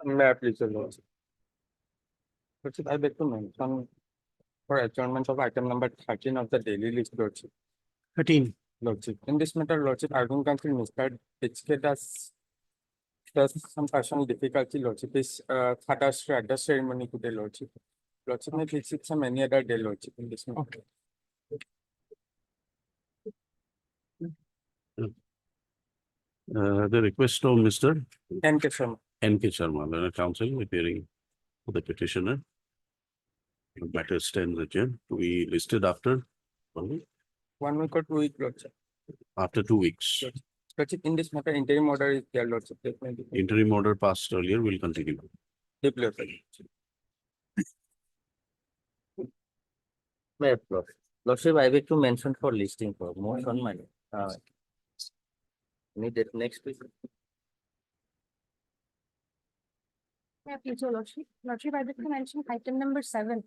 May I please, Lordship? Lordship, I beg to mention for adjournment of item number 13 of the daily list, Lordship. 13. Lordship, in this matter, Lordship, Argun Council Mr. Pitchke does some personal difficulty, Lordship, is Father's Shraddha ceremony today, Lordship. Lordship, may please sit some any other day, Lordship, in this matter. Okay. The request of Mr. N.K. Sharma. N.K. Sharma, Learned Counsel, appearing for the petitioner. The matter stands adjourned to be listed after 1 week. 1 week or 2 weeks, Lordship. After 2 weeks. Lordship, in this matter, interim order is there, Lordship. Interim order passed earlier will continue. Deeply, Lordship, I beg to mention for listing for more on my. Need it next week. Yeah, please, your Lordship. Lordship, I beg to mention item number 7.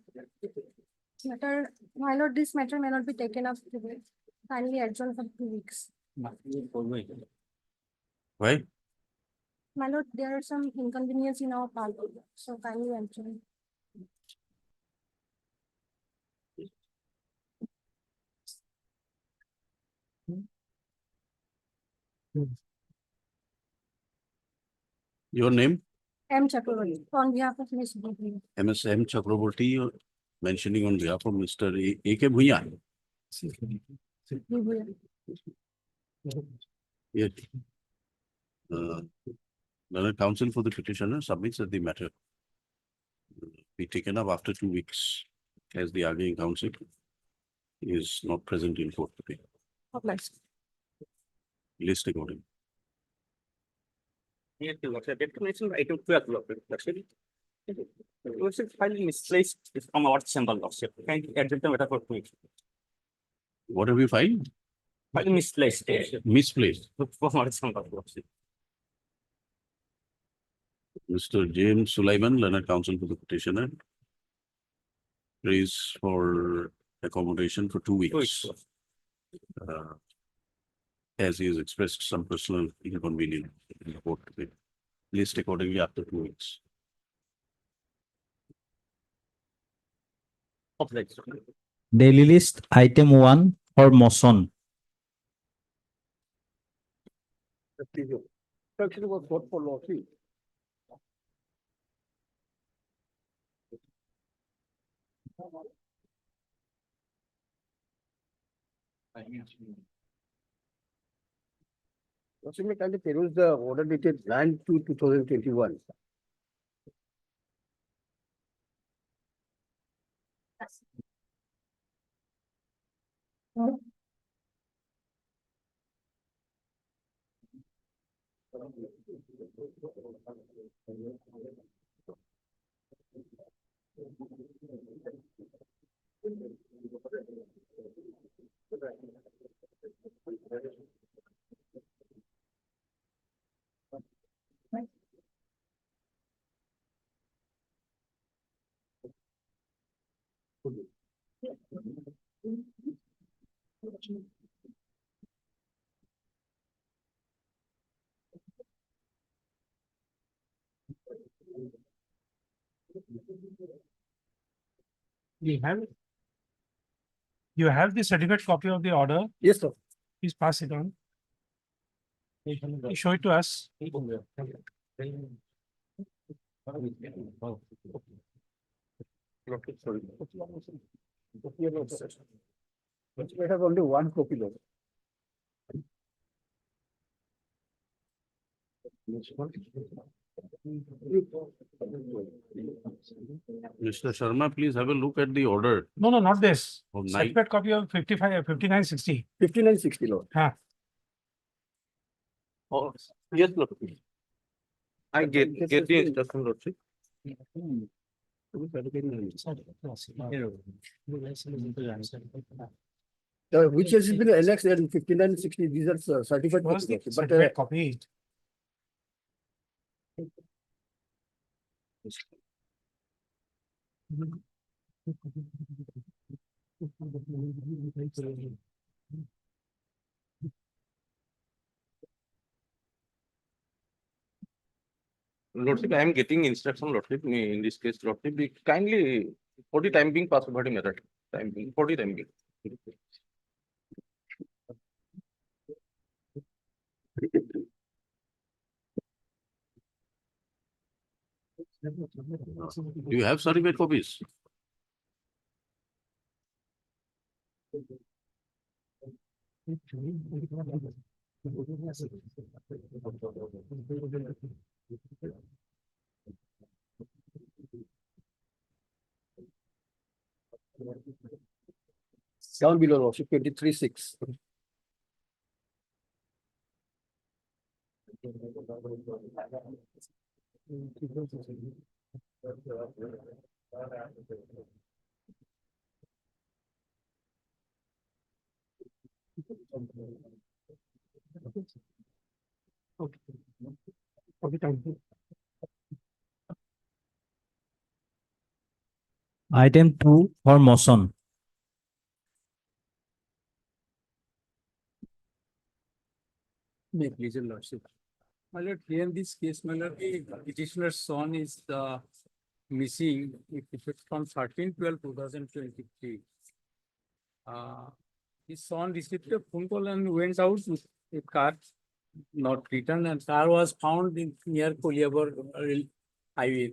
Matter, my lord, this matter may not be taken up today. Kindly adjourn for 2 weeks. Why? My lord, there are some inconvenience in our part, so kindly adjourn. Your name? M. Chakravarti, on behalf of Ms. Bhupri. M. Chakraborty, mentioning on behalf of Mr. A.K. Bhuyan. Yes. Learned Counsel for the petitioner submits that the matter be taken up after 2 weeks, as the arguing counsel is not present in court today. List according. Yes, Lordship, explanation item 12, Lordship. Lordship, file misplaced from our chamber, Lordship. Kindly adjourn the matter for 2 weeks. What have you filed? File misplaced. Misplaced. From our chamber, Lordship. Mr. James Sulaiman, Learned Counsel for the petitioner, prays for accommodation for 2 weeks. As he has expressed some personal inconvenience in the court today. List accordingly after 2 weeks. Daily list item 1 for motion. Actually, was what for Lordship? Lordship, may kindly peruse the order dated 9/2/2021. You have the certificate copy of the order. Yes, sir. Please pass it on. Please show it to us. Lordship, sorry. Lordship, I have only one copy, Lord. Mr. Sharma, please have a look at the order No, not this. of 9. Certificate copy of 5960. 5960, Lord. Oh, yes, Lordship. I get the instruction, Lordship. Which has been annexed in 5960, these are certified. Was the But certificate copy? Lordship, I am getting instruction, Lordship, in this case, Lordship, kindly, for the time being, pass over the method, time being, for the time being. Do you have certificate copies? Down below, Lordship, 23-6. Item 2 for motion. May please, your lordship. My lord, here in this case, my lord, the petitioner's son is missing with effect from 13/12/2023. His son received a phone call and went out with a car, not returned, and car was found in near Koliabor highway.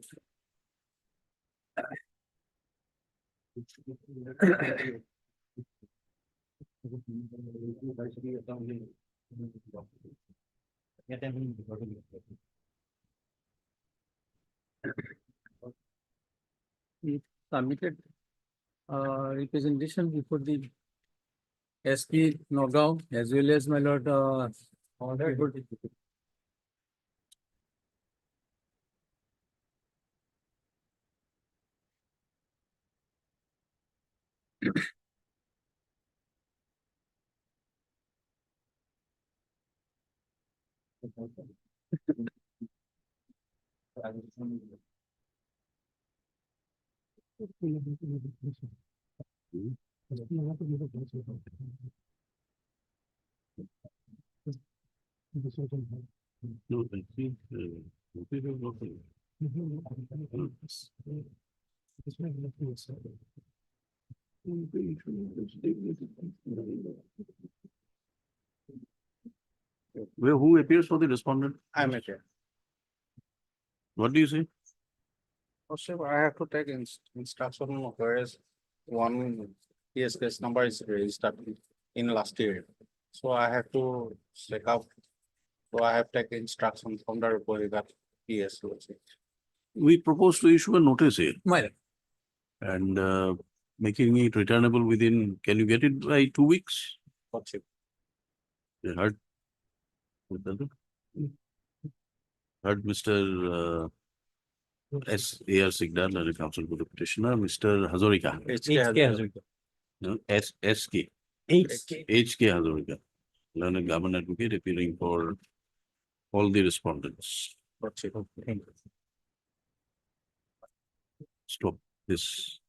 He submitted representation before the SP Nagaon as well as my lord before the- No, I think, we have not- Well, who appears for the respondent? I am here. What do you say? Lordship, I have to take instruction, whereas one PS case number is registered in last year. So I have to check out. So I have taken instruction from the report that PS, Lordship. We propose to issue a notice here My lord, and making it returnable within, can you get it by 2 weeks? Lordship. You heard? Heard Mr. S.A.R. Sigdal, the counsel for the petitioner, Mr. Hazarika. No, S.K. H.K. Hazarika, learned government advocate appearing for all the respondents. Lordship. Stop this.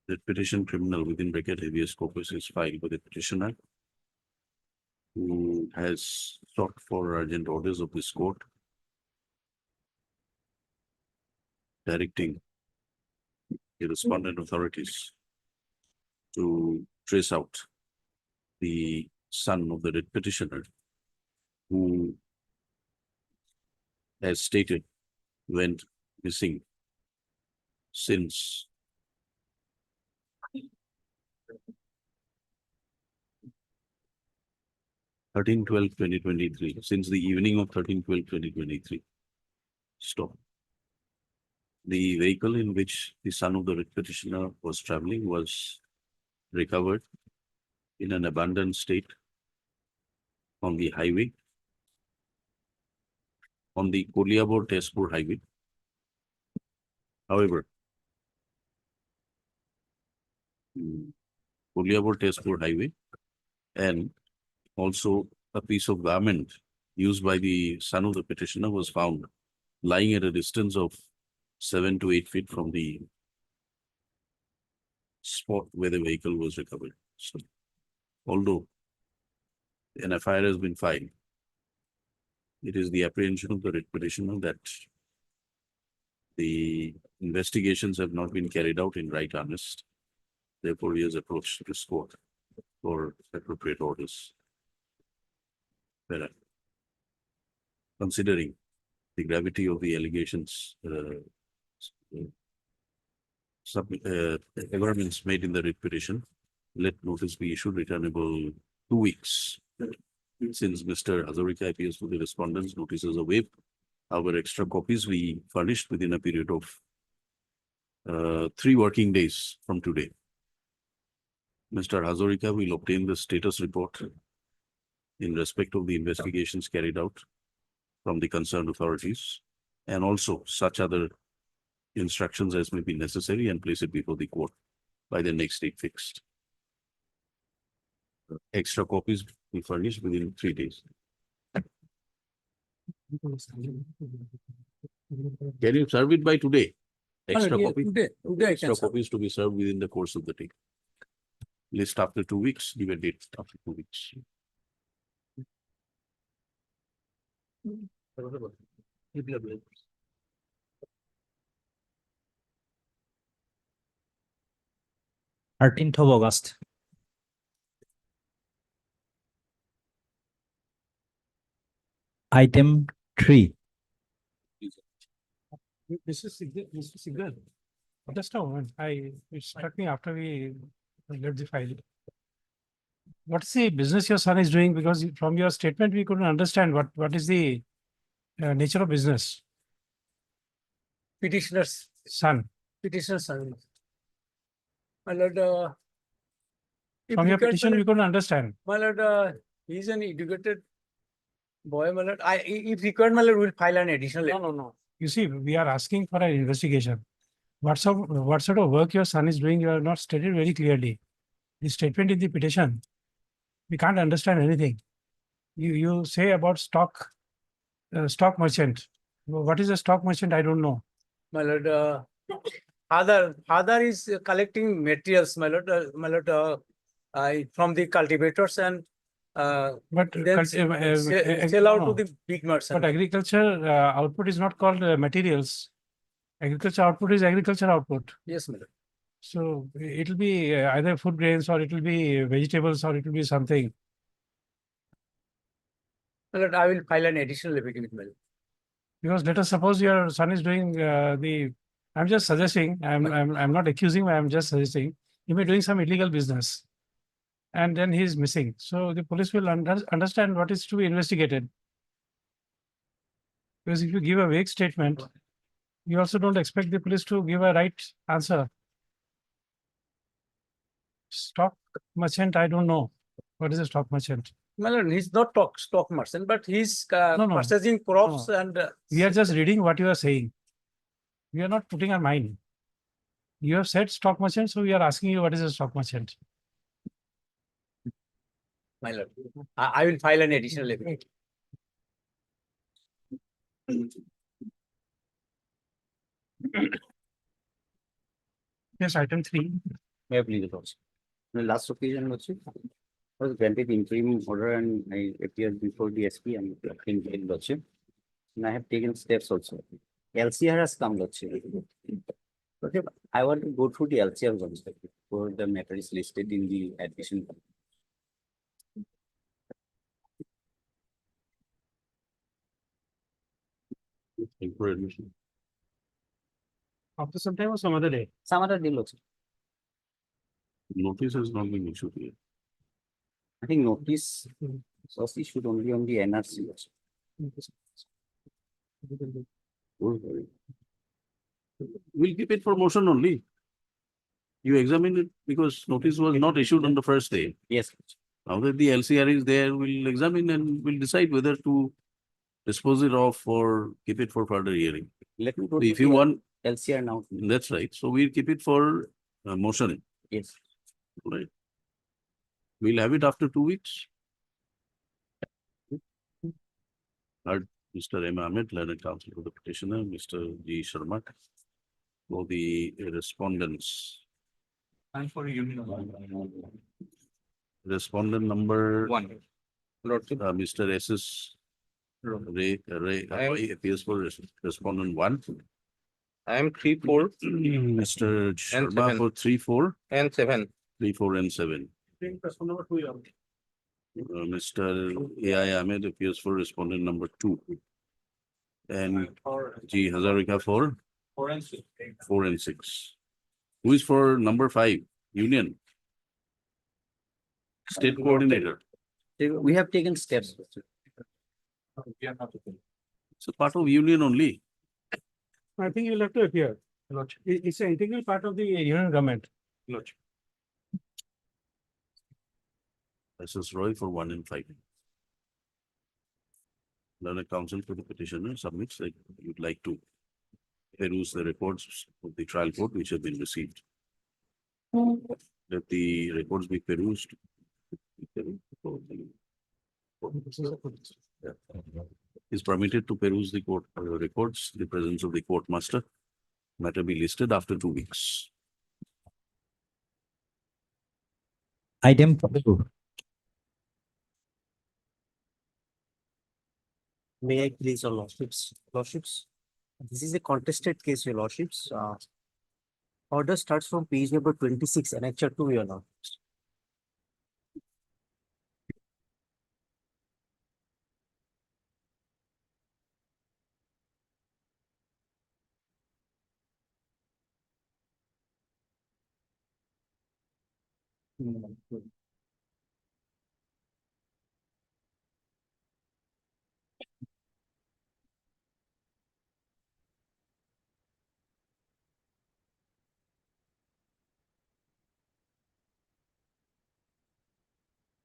The petition criminal within bracket habeas corpus is filed by the petitioner, who has sought for urgent orders of this court directing the respondent authorities to trace out the son of the dead petitioner, who, as stated, went missing since since the evening of 13/12/2023. Stop. The vehicle in which the son of the writ petitioner was traveling was recovered in an abandoned state on the highway, on the Koliabor-Tezpur highway. However, Koliabor-Tezpur highway, and also a piece of garment used by the son of the petitioner was found lying at a distance of 7 to 8 feet from the spot where the vehicle was recovered. So, although an FIR has been filed, it is the apprehension of the writ petitioner that The investigations have not been carried out in right earnest. Therefore, he has approached this court for appropriate orders. Whereas, considering the gravity of the allegations, averments made in the writ petition, let notice be issued returnable 2 weeks. Since Mr. Hazarika appears to the respondents, notices are waived. Our extra copies we furnished within a period of 3 working days from today. Mr. Hazarika will obtain the status report in respect of the investigations carried out from the concerned authorities, and also such other instructions as may be necessary, and place it before the court by the next date fixed. Extra copies we furnished within 3 days. Can you serve it by today? Extra copy? Today I Extra can serve. copies to be served within the course of the day. List after 2 weeks, give a date after 2 weeks. Thirteenth of August. Item 3. Mr. Sigal, just a moment. It struck me after we left the file. What's the business your son is doing? Because from your statement, we couldn't understand what is the nature of business. Petitioner's Son, son. My lord, if from your required, petition, we couldn't understand. my lord, he is an educated boy, my lord. If required, my lord, we'll file an additional. No. You see, we are asking for an investigation. What sort of work your son is doing, you have not stated very clearly. The statement in the petition, we can't understand anything. You say about stock merchant. What is a stock merchant? I don't know. My lord, father is collecting materials, my lord, from the cultivators and But then sell out to the big merchant. But agriculture output is not called materials. Agriculture output is agriculture output. Yes, my lord. So it'll be either food grains, or it'll be vegetables, or it'll be something. My lord, I will file an additional affidavit, my lord. Because let us suppose your son is doing I'm just suggesting, I'm not accusing, I'm just suggesting, he may be doing some illegal business. And then he is missing. So the police will understand what is to be investigated. Because if you give a vague statement, you also don't expect the police to give a right answer. Stock merchant, I don't know. What is a stock merchant? My lord, he's not stock merchant, but he's No. purchasing crops and. We are just reading what you are saying. We are not putting our mind. You have said stock merchant, so we are asking you what is a stock merchant. My lord, I will file an additional affidavit. Yes, item 3. May I please approach? The last occasion was granted interim order and I appeared before the SP and in Lordship. And I have taken steps also. LCR has come, Lordship. Okay, I want to go through the LCR also before the matter is listed in the admission. For admission. After some time or some other day. Some other deal also. Notice has not been issued yet. I think notice was issued only on the NRC also. We'll keep it for motion only. You examine it because notice was not issued on the first day. Yes. Now that the LCR is there, we'll examine and we'll decide whether to dispose it off or keep it for further hearing. Let me go. So to if you the want, LCR now. that's right. So we'll keep it for motion, Yes. right? We'll have it after 2 weeks. Heard Mr. M. Ahmed, learned counsel for the petitioner, Mr. G. Sharma, for the respondents. And for union. Respondent number One. Mr. S.S. Ray appears for respondent 1. I am 3, 4 Mr. Sharma seven. for 3, 4, and 7. 3, 4 and 7. Mr. AI Ahmed appears for respondent number 2. And G Hazarika for 4 and 6. 4 and 6. Who is for number 5? Union. State coordinator. We have taken steps. It's a part of union only. I think you'll have to appear. It's an integral part of the union government. SS Roy for 1 and 5. Learned counsel for the petitioner submits that you'd like to peruse the reports of the trial court which have been received. Let the reports be perused. Yeah. Is permitted to peruse the court reports, the presence of the court master. Matter be listed after 2 weeks. Item 2. May I please, your lordships? Lordships, this is a contested case, your lordships. Order starts from page number 26, annexure 2, your lordships.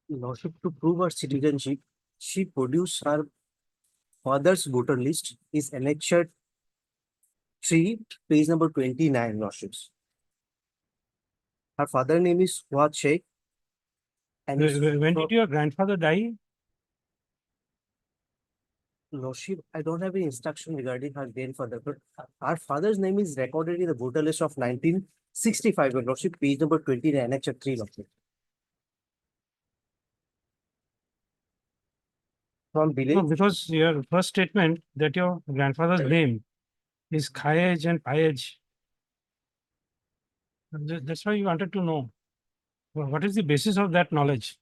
Lordship, to prove her citizenship, she produced her father's voter list is annexure 3, page number 29, lordships. Her father name is Fuad Sheikh. And his When did your grandfather die? Lordship, I don't have any instruction regarding her grandfather, but our father's name is recorded in the voter list of 1965, your lordship, page number 29, annexure 3, lordship. From No, village, because your first statement that your grandfather's name is Khayej and Payej. That's why you wanted to know. What is the basis of that knowledge?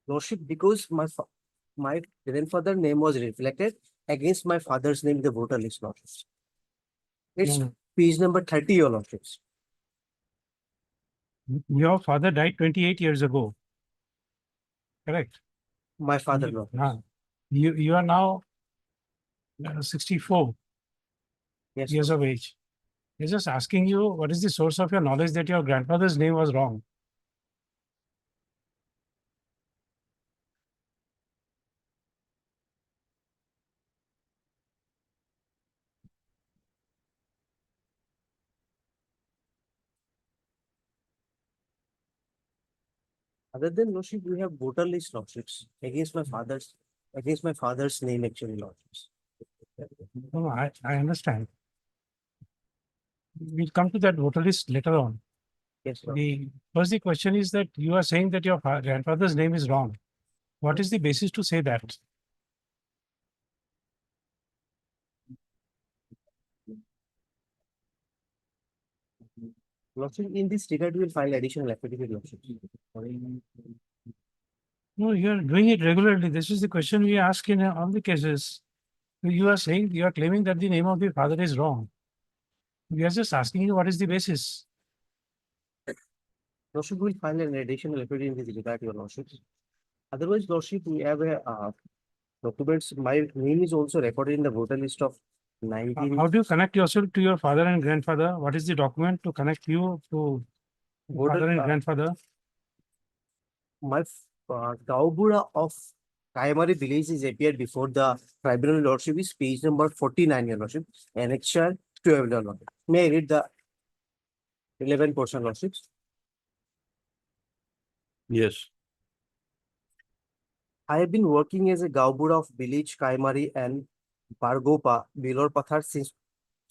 lordship, because my grandfather name was reflected against my father's name in the voter list, lordship. It's No, page number 30, your lordships. no. Your father died 28 years ago. Correct? My father-in-law. You are now 64 Yes, years lord. of age. He's just asking you, what is the source of your knowledge that your grandfather's name was wrong? Other than lordship, we have voter list lordships against my father's name, actually, lordships. No, I understand. We'll come to that voter list later on. Yes, lord. The question is that you are saying that your grandfather's name is wrong. What is the basis to say that? Lordship, in this regard, we will file additional affidavit, lordship. No, you are doing it regularly. This is the question we ask in all the cases. You are saying, you are claiming that the name of the father is wrong. We are just asking you what is the basis. Lordship will file an additional affidavit in this regard, your lordships. Otherwise, lordship, we have a documents. My name is also recorded in the voter list of 19. How do you connect yourself to your father and grandfather? What is the document to connect you to Voter- father and grandfather? My Gaubura of Kaimari village is appeared before the tribunal, lordship, is page number 49, your lordship, annexure 12, your lordship. May I read the 11 portion, lordships? Yes. I have been working as a Gaubura of village Kaimari and Bargopa, Bilor Pathar since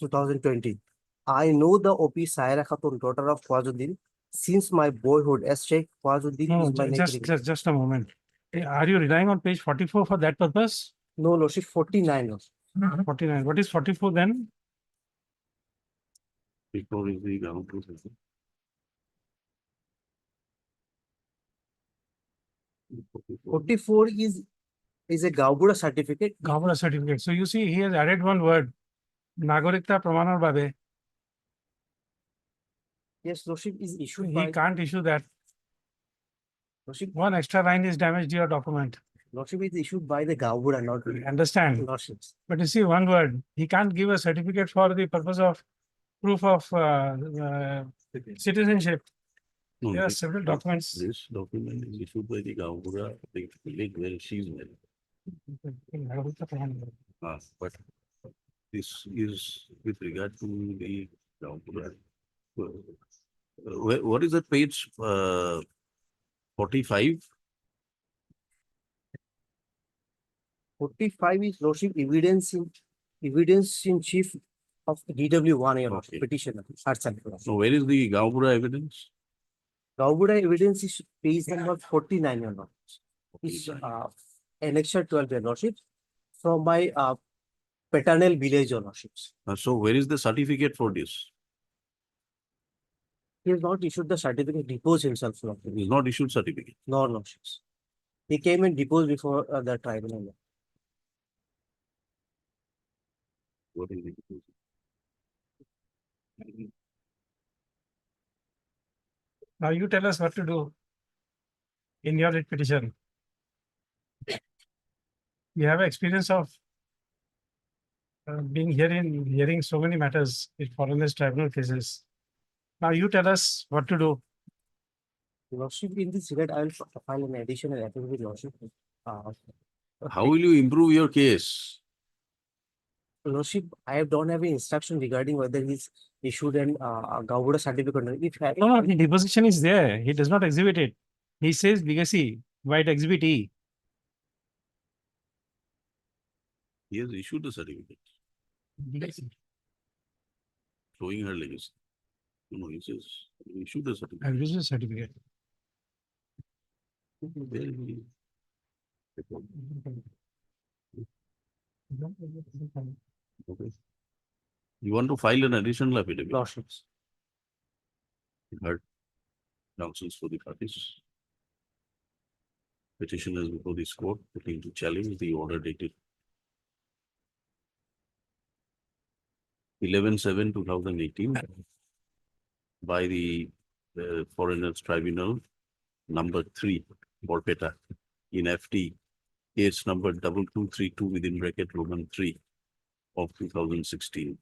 2020. I know the OP Saira Khatun, daughter of Khwajuddin, since my boyhood, as Sheikh Khwajuddin No, is my neighboring. just a moment. Are you relying on page 44 for that purpose? No, lordship, 49, lordship. 49. What is 44 then? Before is the ground truth. Forty-four is a Gaubura certificate. Governor certificate. So you see, he has added one word, Nagarikta Pramanar Babe. Yes, Lordship is issued He by, can't issue that. Lordship, One extra line is damaged your document. Lordship is issued by the Gaubura, not Understand? Lordships. But you see, one word, he can't give a certificate for the purpose of proof of citizenship. No, There are this- several documents. This document is issued by the Gambura, the village where she's married. But this is with regard to the Gambura. What is that page, 45? 45 is Lordship evidence in chief of DW1, your Lordship, Okay. petitioner, Arts and Law. So where is the Gambura evidence? Gaubura evidence is page number 49, your Lordship. Is annexure 12, your Lordship, from my paternal village, your Lordships. So where is the certificate for this? He has not issued the certificate, deposed himself, Lordship. He is not issued certificate. No, Lordships. He came and deposed before the tribunal. What is it? Now you tell us what to do in your writ petition. You have experience of being hearing so many matters in foreigners tribunal cases. Now you tell us what to do. Lordship, in this regard, I will file an additional affidavit, Lordship. How will you improve your case? Lordship, I don't have any instruction regarding whether he's issued an Gaubura certificate or not. If I, No, the deposition is there. He does not exhibit it. He says legacy, white exhibit E. He has issued the certificate showing her legacy. No, he says he issued the certificate. I've used the certificate. Where is the- Okay. You want to file an additional affidavit? Lordships. Heard counsels for the parties. Petitioners before this court looking to challenge the order dated 11/7/2018 by the Foreigners Tribunal number 3, Borpeta, in FT, case number 2232 within bracket Roman 3 of 2016.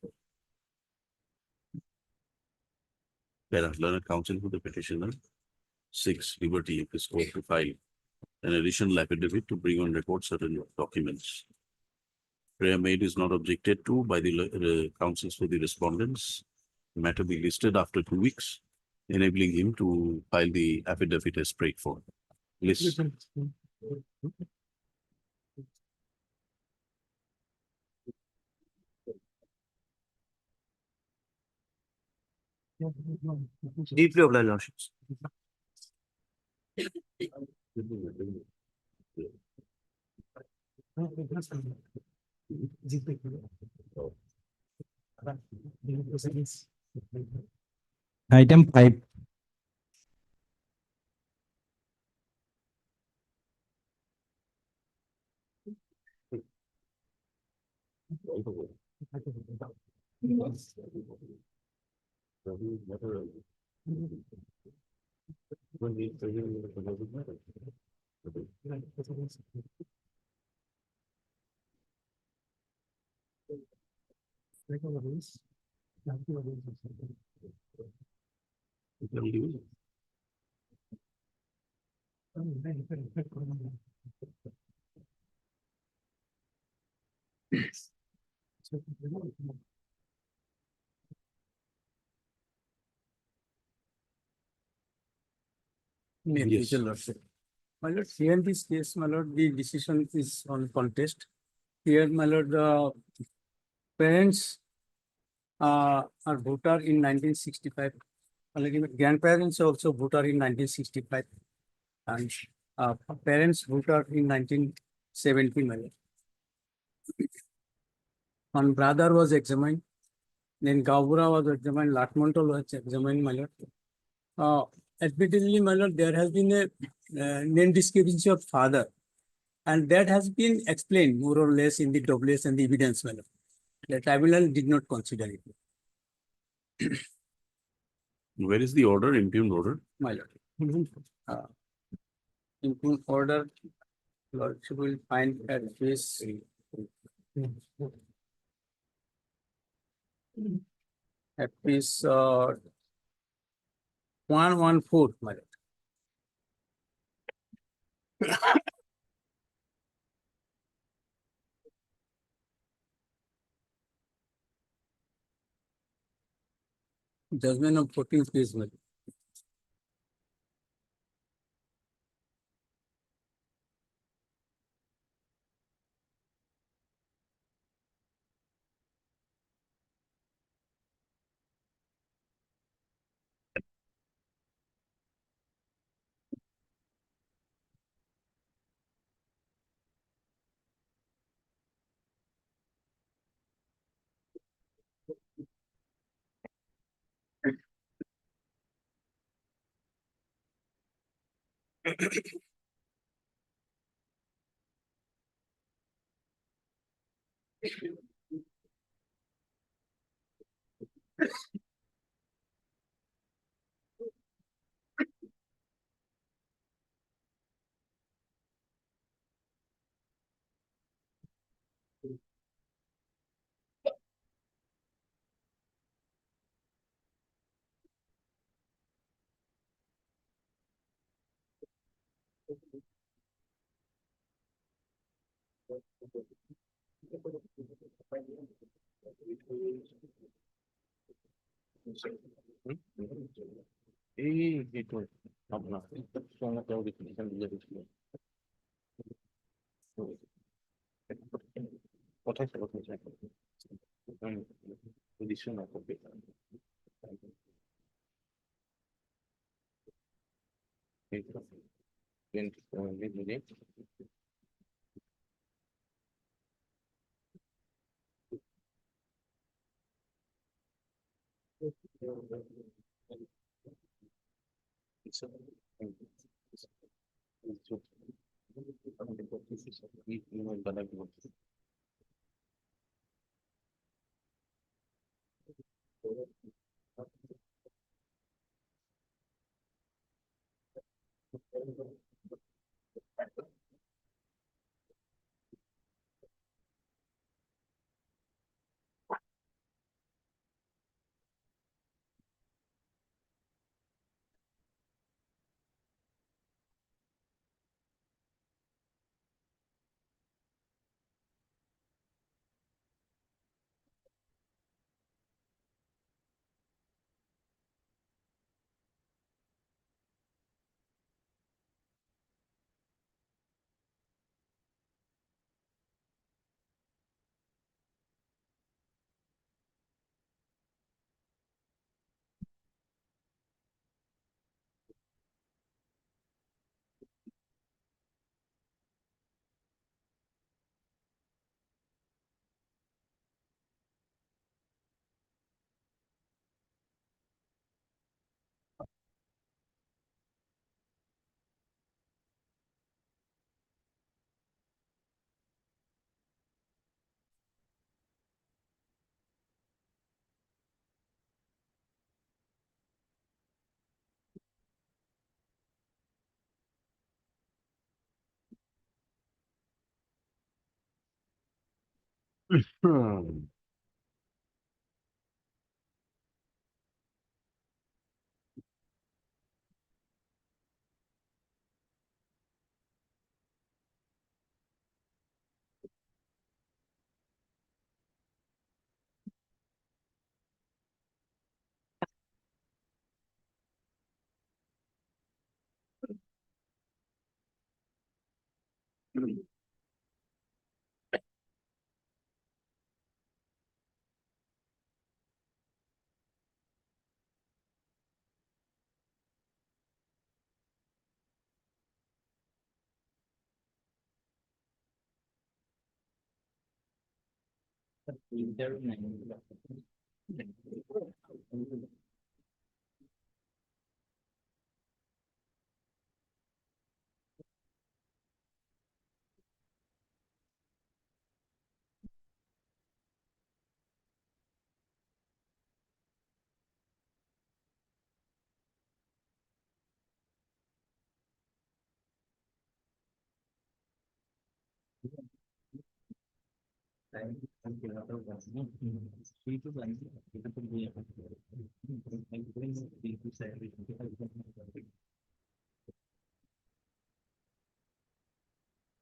Learned counsel for the petitioner 6, liberty of this court to file an additional affidavit to bring on record certain documents. Prayer made is not objected to by the counsels for the respondents. The matter be listed after 2 weeks, enabling him to file the affidavit as prayed for. List. Deeply obliged, Lordships. Item 5. May Yes. please, your Lordship. My lord, here in this case, my lord, the decision is on contest. Here, my lord, the parents are voter in 1965. Grandparents also voter in 1965. And parents voter in 1970, my lord. One brother was examined Then Gaubura was examined, Latmontal was examined, my lord. Admittedly, my lord, there has been a name discrepancy of father. And that has been explained more or less in the WS and the evidence, my lord. The tribunal did not consider it, Where is the order, impugned order? my lord. In order, lordship will find at this. At this 114, my lord. Judgment of 14th case, my lord.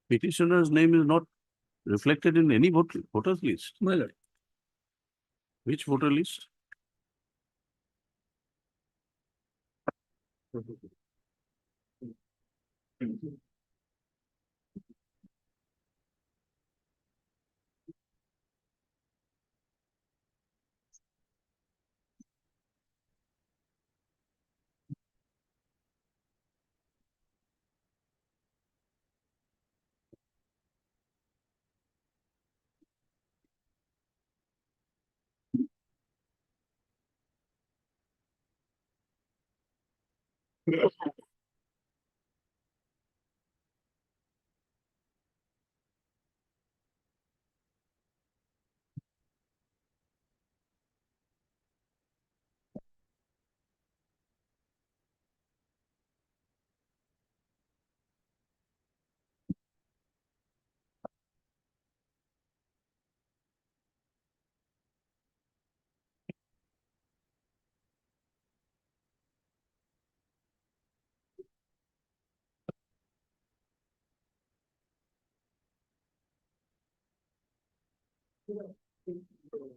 Petitioner's name is not reflected in any voters list. My lord, Which voter list?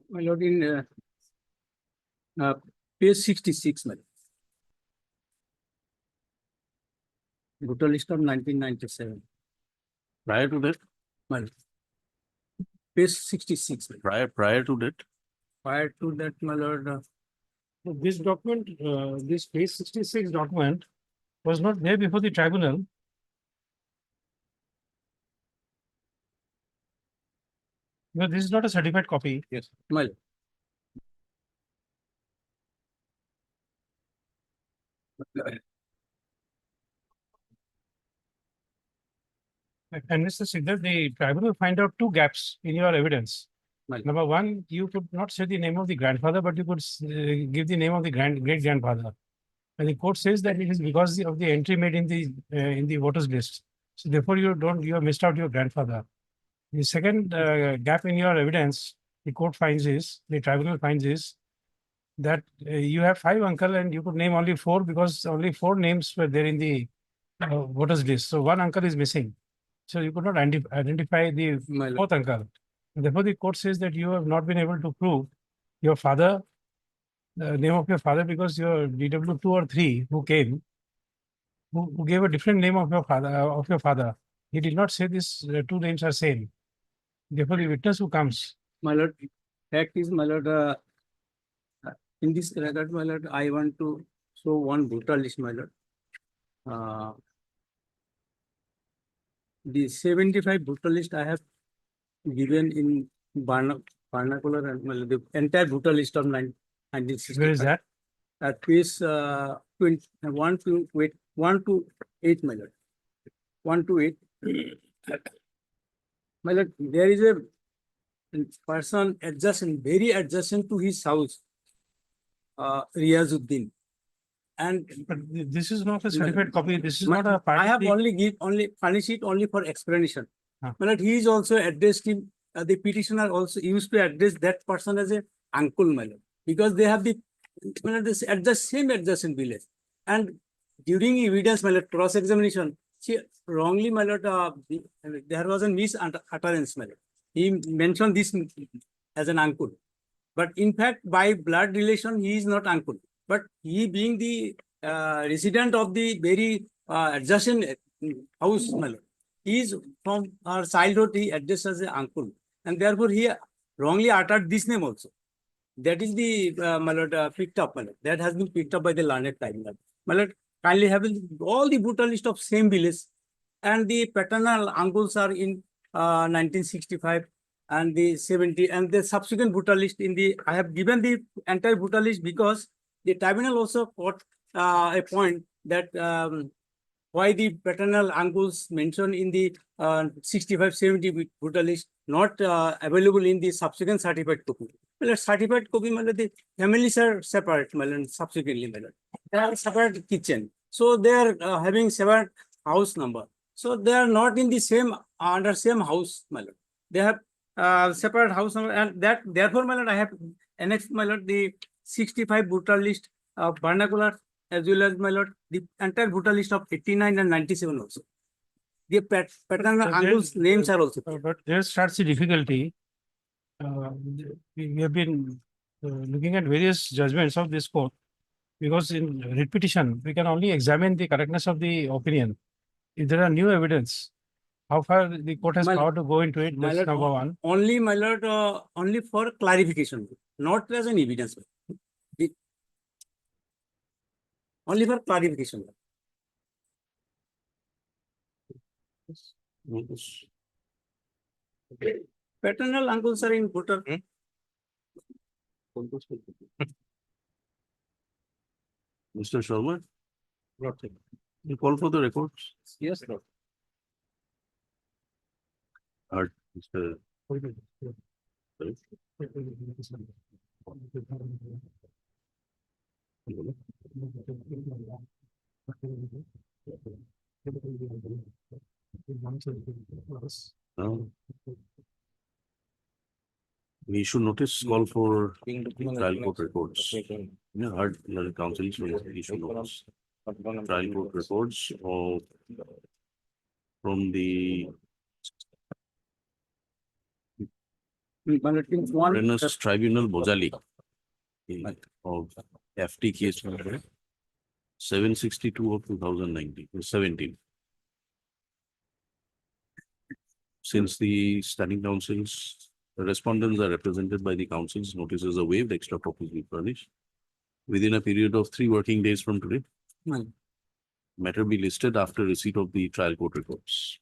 my lord, in page 66, my lord. Voter list of 1997, Prior to that, my lord. Page 66, my lord. prior to that, Prior to that, my lord, This document, this page 66 document was not there before the tribunal. No, this is not a certified copy. yes, my lord. And Mr. Siddharth, the tribunal find out two gaps in your evidence. Right. Number one, you could not say the name of the grandfather, but you could give the name of the great grandfather. And the court says that it is because of the entry made in the voters list. So therefore, you have missed out your grandfather. The second gap in your evidence, the tribunal finds is that you have 5 uncle and you could name only 4 because only 4 names were there in the voters list. So one uncle is missing. So you could not identify the My lord. 4th uncle. And therefore, the court says that you have not been able to prove your father, the name of your father, because your DW 2 or 3 who came, who gave a different name of your father. He did not say these 2 names are same. Therefore, the witness who comes, My lord, fact is, my lord, in this regard, my lord, I want to show one voter list, my lord. The 75 voter list I have given in vernacular and my lord, the entire voter list of 1965. where is that? At page 1 to 8, my lord. 1 to 8. My lord, there is a person very adjacent to his house, Riazuddin. And But this is not a certified copy. This is my- not a part I of have the- only furnished it only for explanation. Huh. My lord, he is also addressed him, the petitioner also used to address that person as a uncle, my lord, because they have my lord, this same adjacent village. And during evidence, my lord, cross-examination, she wrongly, my lord, there was a misutterance, my lord. He mentioned this as an uncle. But in fact, by blood relation, he is not uncle. But he being the resident of the very adjacent house, my lord, he is from our childhood, he addressed as an uncle. And therefore, he wrongly uttered this name also. That is the, my lord, picked up, my lord. That has been picked up by the learned tribunal. My lord, kindly have all the voter list of same village. And the paternal uncles are in 1965. and the 70 and the subsequent voter list in the, I have given the entire voter list because the tribunal also got a point that why the paternal uncles mentioned in the 65-70 voter list not available in the subsequent certified copy. Well, certified copy, the families are separate, subsequently, they have separate kitchen. So they are having separate house number. So they are not in the same, under same house, they have separate house number, and that therefore, I have annexed, the 65 voter list of vernacular, as well as, the entire voter list of 89 and 97 also. The paternal But uncles' then- names are also. But there starts the difficulty. We have been looking at various judgments of this court, because in writ petition, we can only examine the correctness of the opinion. If there are new evidence, how far the court has My- power to go into it, My that's lord, number one. Only, only for clarification, not as an evidence. Only for clarification. Notice. Paternal uncles are in voter. Mr. Sharma, you call for the records. Yes, Lord. Mr. Sorry. Now, we should notice call for trial court records. Yeah, heard the council issue notice. Trial court records of from the One, Renus Tribunal Bozali of FT case number 762 of 2017. Since the standing councils, the respondents are represented by the councils, notices are waived, extra copies will be furnished within a period of 3 working days from today. Matter be listed after receipt of the trial court reports.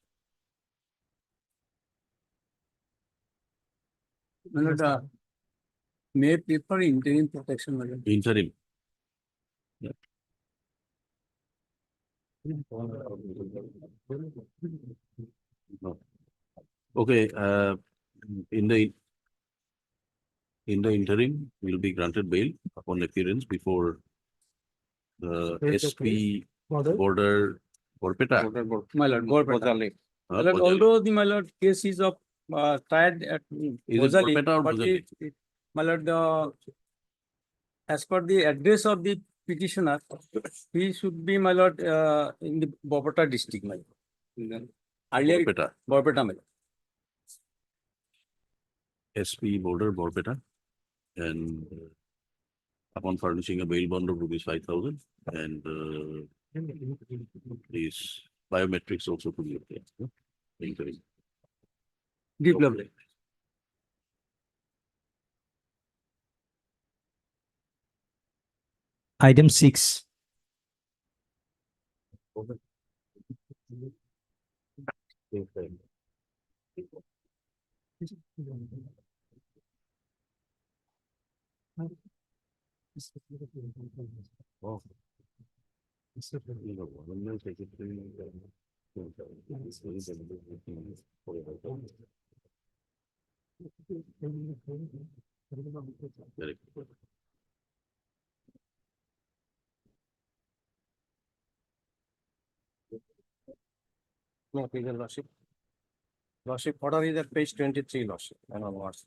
may prefer interim protection. Interim. No. Okay, in the interim, will be granted bail upon appearance before the SP border Borpeta. My lord, Bozali. although the, case is of tried at Is it Bozali, Borpeta or but Bozali? as per the address of the petitioner, he should be, in the Borpeta district, Earlier, Borpeta. Borpeta, my lord. SP border Borpeta, and upon furnishing a bail bond of rupees 5,000 and these biometrics also to be obtained. Interim. Deep lovely. Item 6. Oh. Correct. No, please, your lordship. Lordship, order is at page 23, lordship, and onwards.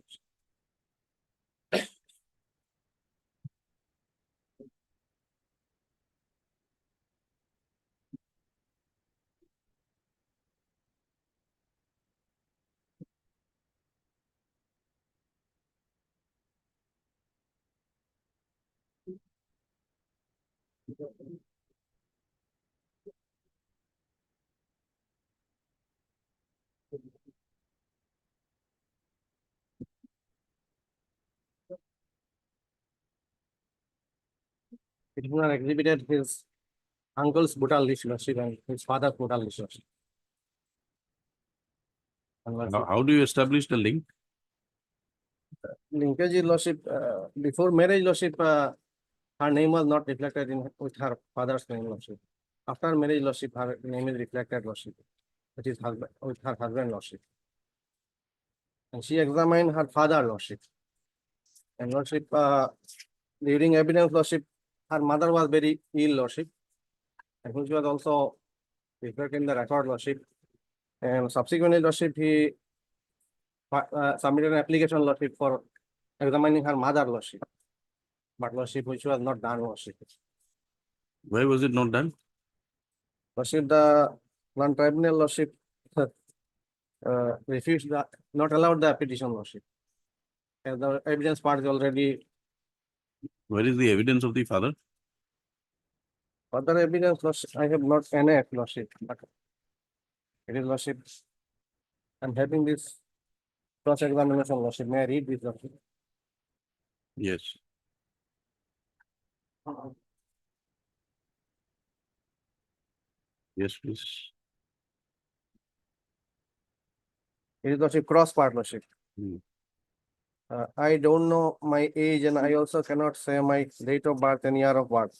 Petitioner exhibited his uncle's brutal lordship and his father's brutal lordship. And lordship, How do you establish the link? Linkage is lordship, before marriage lordship, her name was not reflected in with her father's name lordship. After marriage lordship, her name is reflected lordship, that is husband, with her husband lordship. And she examined her father lordship. And lordship, during evidence lordship, her mother was very ill lordship. And which was also reflected in the record lordship. And subsequently lordship, he submitted an application lordship for examining her mother lordship. But lordship, which was not done lordship. Why was it not done? Lordship, the non-tribunal lordship refused not allowed the petition lordship. As the evidence part is already, Where is the evidence of the father? further evidence lordship, I have not any lordship, but it is lordship. I'm having this cross-examination lordship. May I read this lordship? Yes. Yes, please. It is lordship cross part lordship. Hmm. I don't know my age and I also cannot say my date of birth and year of birth.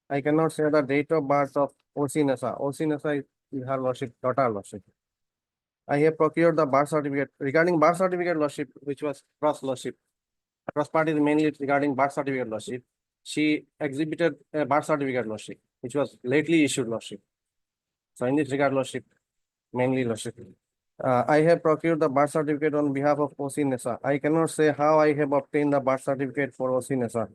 I cannot say the date of birth of O.C. Nessa. O.C. Nessa is her lordship, daughter lordship. I have procured the birth certificate. Regarding birth certificate lordship, which was cross lordship. Cross part is mainly regarding birth certificate lordship. She exhibited a birth certificate lordship, which was lately issued lordship. So in this regard lordship, mainly lordship. I have procured the birth certificate on behalf of O.C. Nessa. I cannot say how I have obtained the birth certificate for O.C. Nessa.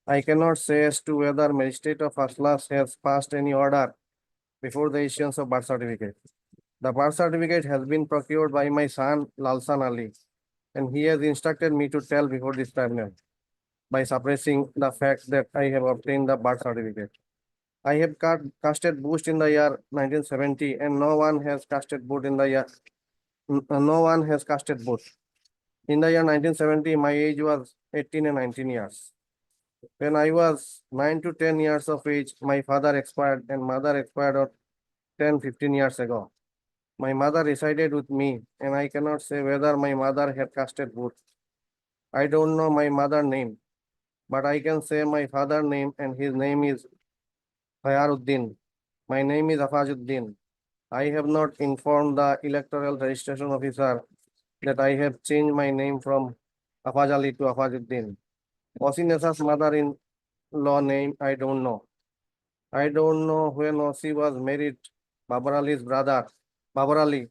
I cannot say as to whether magistrate of first class has passed any order before the issuance of birth certificate. The birth certificate has been procured by my son Lalsan Ali, and he has instructed me to tell before this tribunal by suppressing the fact that I have obtained the birth certificate. I have casted boost in the year 1970, and no one has casted boot in the year. No one has casted boot. In the year 1970, my age was 18 and 19 years. When I was 9 to 10 years of age, my father expired and mother expired 10-15 years ago. My mother resided with me, and I cannot say whether my mother had casted boot. I don't know my mother name, but I can say my father name, and his name is Hayaruddin. My name is Afajuddin. I have not informed the electoral registration officer that I have changed my name from Afaj Ali to Afajuddin. Osi Nesa's mother-in-law name, I don't know. I don't know when Osi was married, Babar Ali's brother, Babar Ali.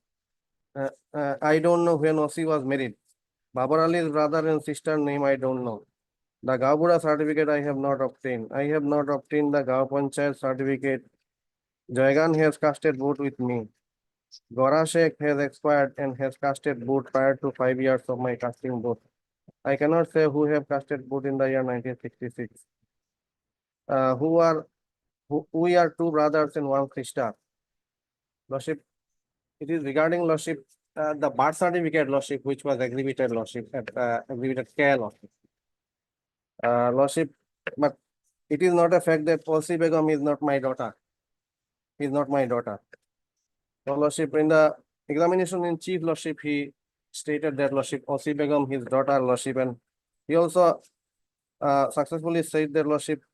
I don't know when Osi was married. Babar Ali's brother and sister name, I don't know. The Gabura certificate I have not obtained. I have not obtained the Gav Panchayat certificate. Jaigan has casted vote with me. Gora Sheikh has expired and has casted vote prior to 5 years of my casting vote. I cannot say who have casted vote in the year 1966. We are two brothers and one sister. Lordship, it is regarding lordship, the birth certificate lordship, which was exhibited lordship at exhibited K lordship. Lordship, but it is not a fact that Osi Begum is not my daughter. Is not my daughter. So lordship, in the examination in chief lordship, he stated that lordship Osi Begum his daughter lordship, and he also successfully said that lordship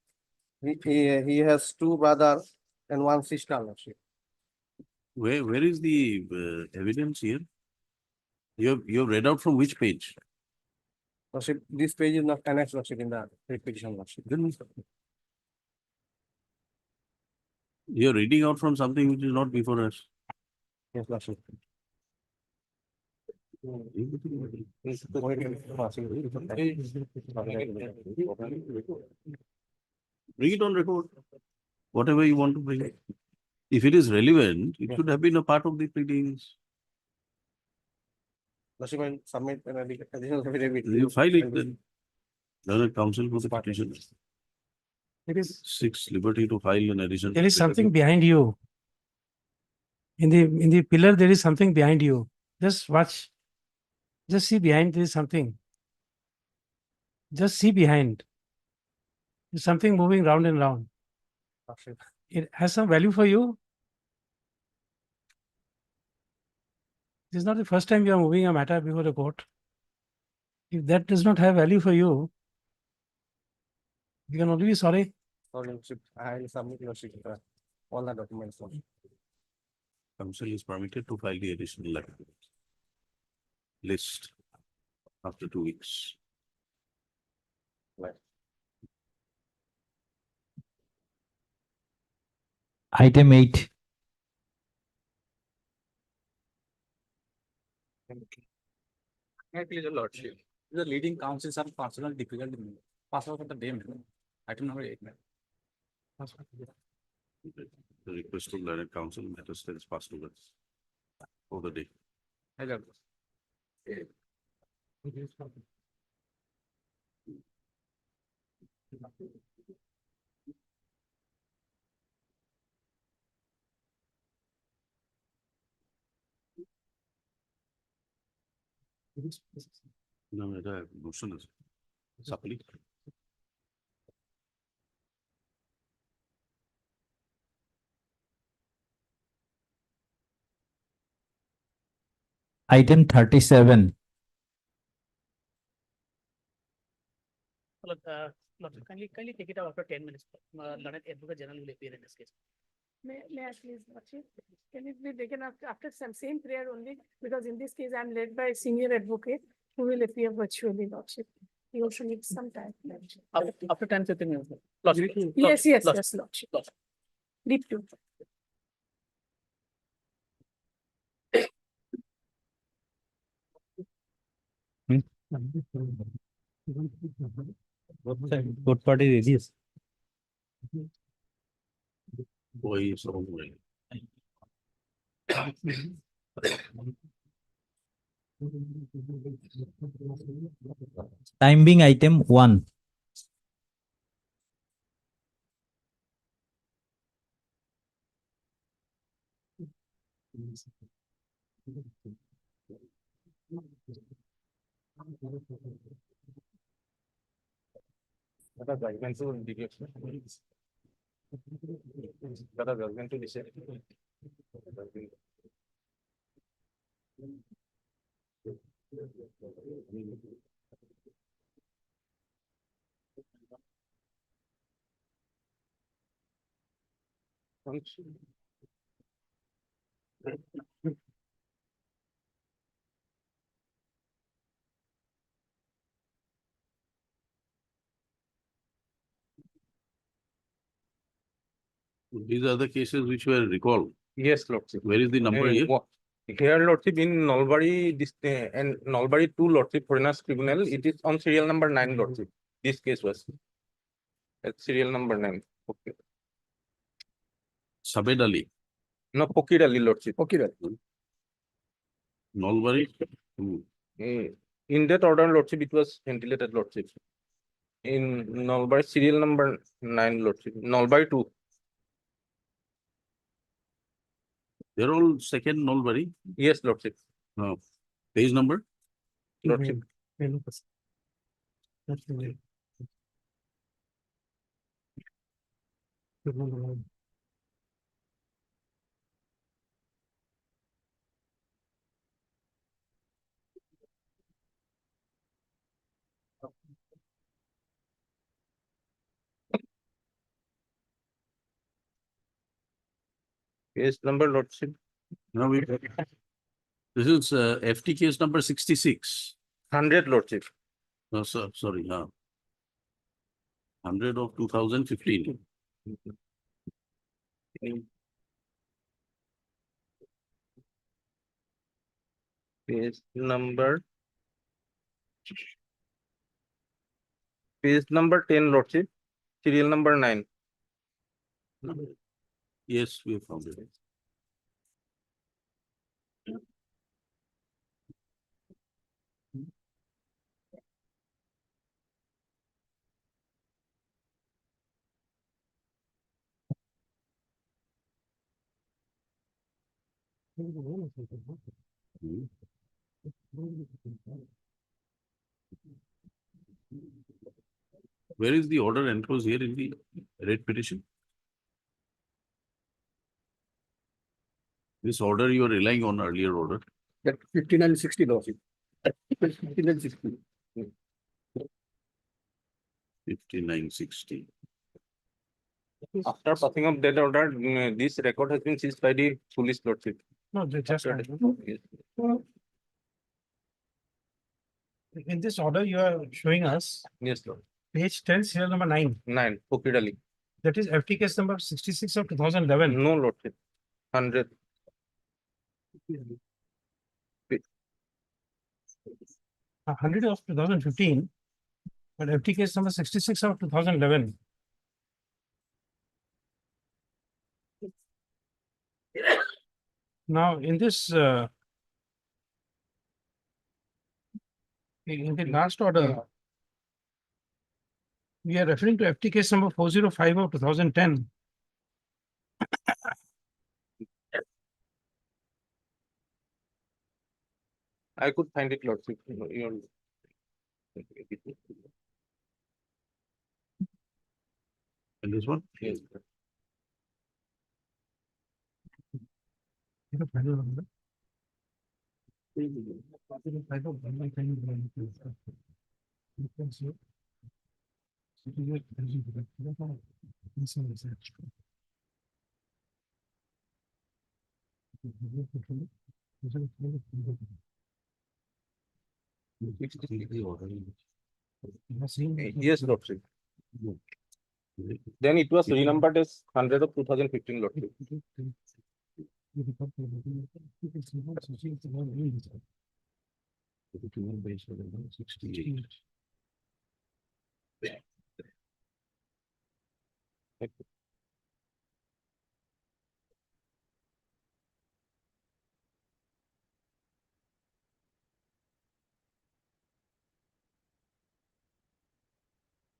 he has two brothers and one sister lordship. Where is the evidence here? You have read out from which page? Lordship, this page is not annexed lordship in the petition lordship. Then you are reading out from something which is not before us. Yes, lordship. Bring it on record. Whatever you want to bring. If it is relevant, it should have been a part of the pleadings. Lordship, I submit an additional affidavit. You file it then. Learned counsel for the petition. There is 6, liberty to file an addition. there is something behind you. In the pillar, there is something behind you. Just watch. Just see behind, there is something. Just see behind. There's something moving round and round. Lordship. It has some value for you. This is not the first time you are moving a matter before the court. If that does not have value for you, you can only be sorry. Sorry, Lordship, I will submit Lordship, all the documents. Council is permitted to file the additional list after 2 weeks. Item 8. May please, your lordship. The leading counsels are personal difficulty. Pass out of the day. Item number 8. The request to learned council matter stands passed over for the day. Hello. No, এটা motion আছে supply. Item 37. Lordship, kindly take it out after 10 minutes. Learned Advocate General will appear in this case. May I please, Lordship? Can it be taken after some same prayer only? Because in this case, I'm led by a senior advocate who will appear virtually, Lordship. He also needs some time. Lordship. After 10, 15 minutes. Lordship. Yes, Lordship. Lordship. Leave to. Both party release. Boy, so well. Time being item 1. That judgment to indicate. That judgment to decide. These are the cases which were recalled. Yes, Lordship. Where is the number here? Here, Lordship, in Nalbari, this and Nalbari 2, Lordship, Foreigners Tribunal, it is on serial number 9, Lordship. This case was at serial number 9. Okay. Sabed Ali, No, Pokir Ali, Lordship. Nalbari. In that order, Lordship, it was ventilated, Lordship. In Nalbari, serial number 9, Lordship. Nalbari 2. They're all second Nalbari. Yes, Lordship. Page number. Lordship. Case number, Lordship. Now we. This is FT case number 66. 100, Lordship. No, sir, sorry. 100 of 2015. Page number 10, Lordship. Serial number 9. Yes, we have found it. Where is the order enclosed here in the red petition? This order you are relying on earlier order. That 5960 Lordship. 5960. 5960. After passing of that order, this record has been seized by the police lordship. No, they just, After in this order you are showing us, Yes, Lord. page 10, serial number 9. 9, Procedural. That is FT case number 66 of 2011. No lordship. 100. 100 of 2015, but FT case number 66 of 2011. Now, in this, in the last order, we are referring to FT case number 405 of 2010. I could find it, lordship. Your- And this one? Yes. You know, final number. You can see it. Yes, lordship. Then it was renumbered as 100 of 2015, lordship.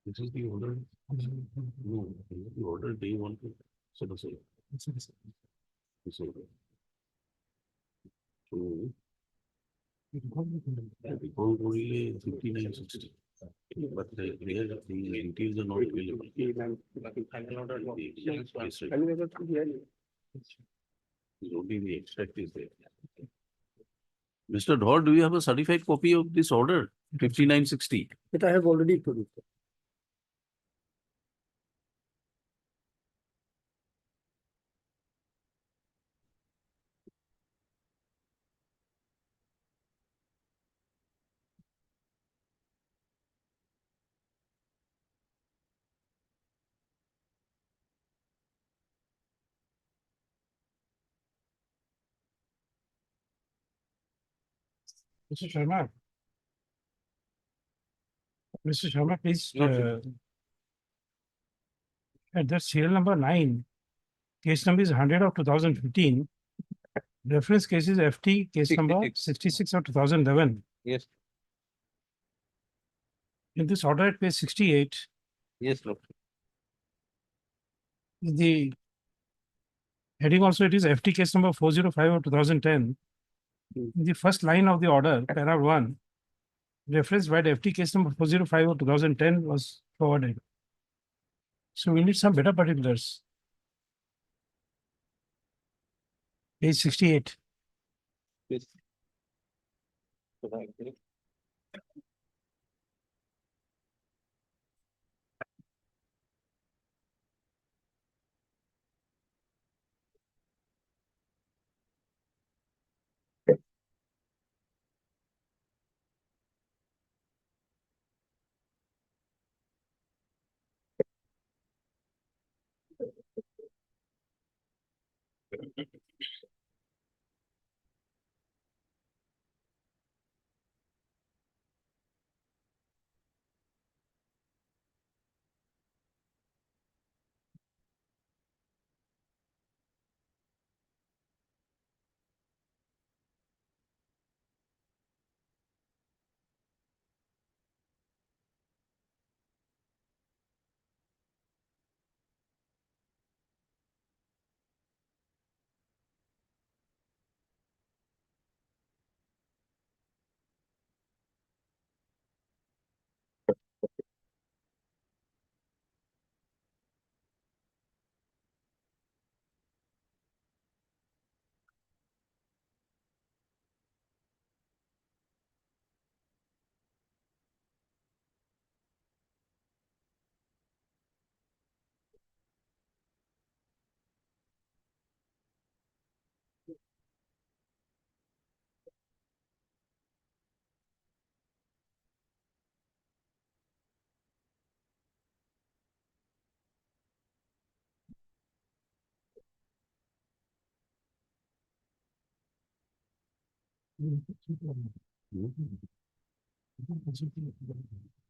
This is the order. No, the order they want to. So the same. This order. So. The whole really 5960. But here the entities are not available. Yes, right. Only the extract is there. Mr. Dhor, do you have a certified copy of this order? 5960. That I have already produced. Mr. Sharma. Mr. Sharma, please, No, at that serial number 9, case number is 100 of 2015. Reference case is FT case number 66 of 2011. Yes, In this order at page 68, yes, lordship. the heading also it is FT case number 405 of 2010. In the first line of the order, para 1, reference by the FT case number 405 of 2010 was forwarded. So we need some better particulars. Page 68. Yes. So, thank you.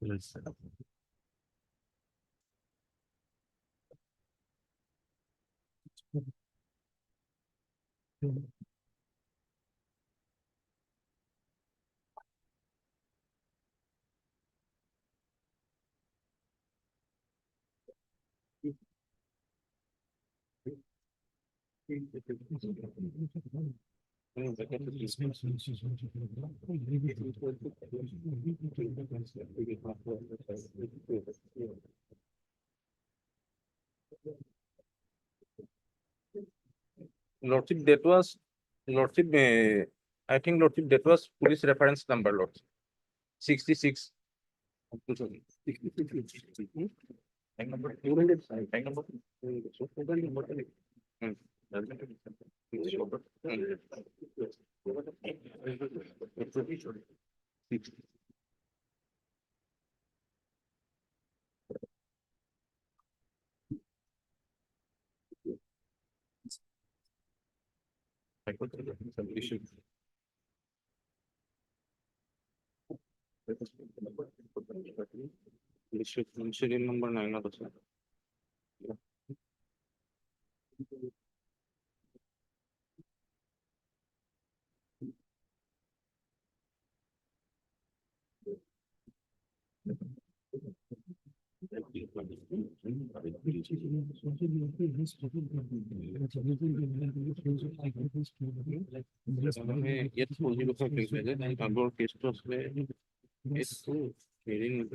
Yes. Lordship, that was, Lordship, I think Lordship, that was police reference number, Lordship. 66. Tank number. Tank number. Serial number 9 also. Yet 405 present and our case was it's hearing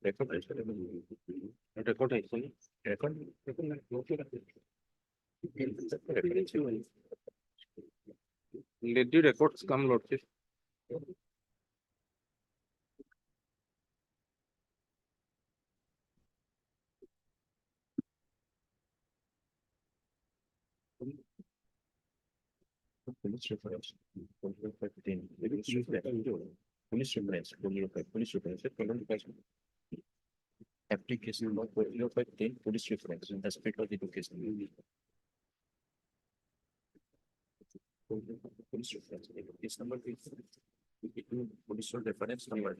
record actually record let the records come, Lordship. Police reference. Police reference. Police reference. Application number 40510, police reference. That's because the education. Police reference. Case number police reference number.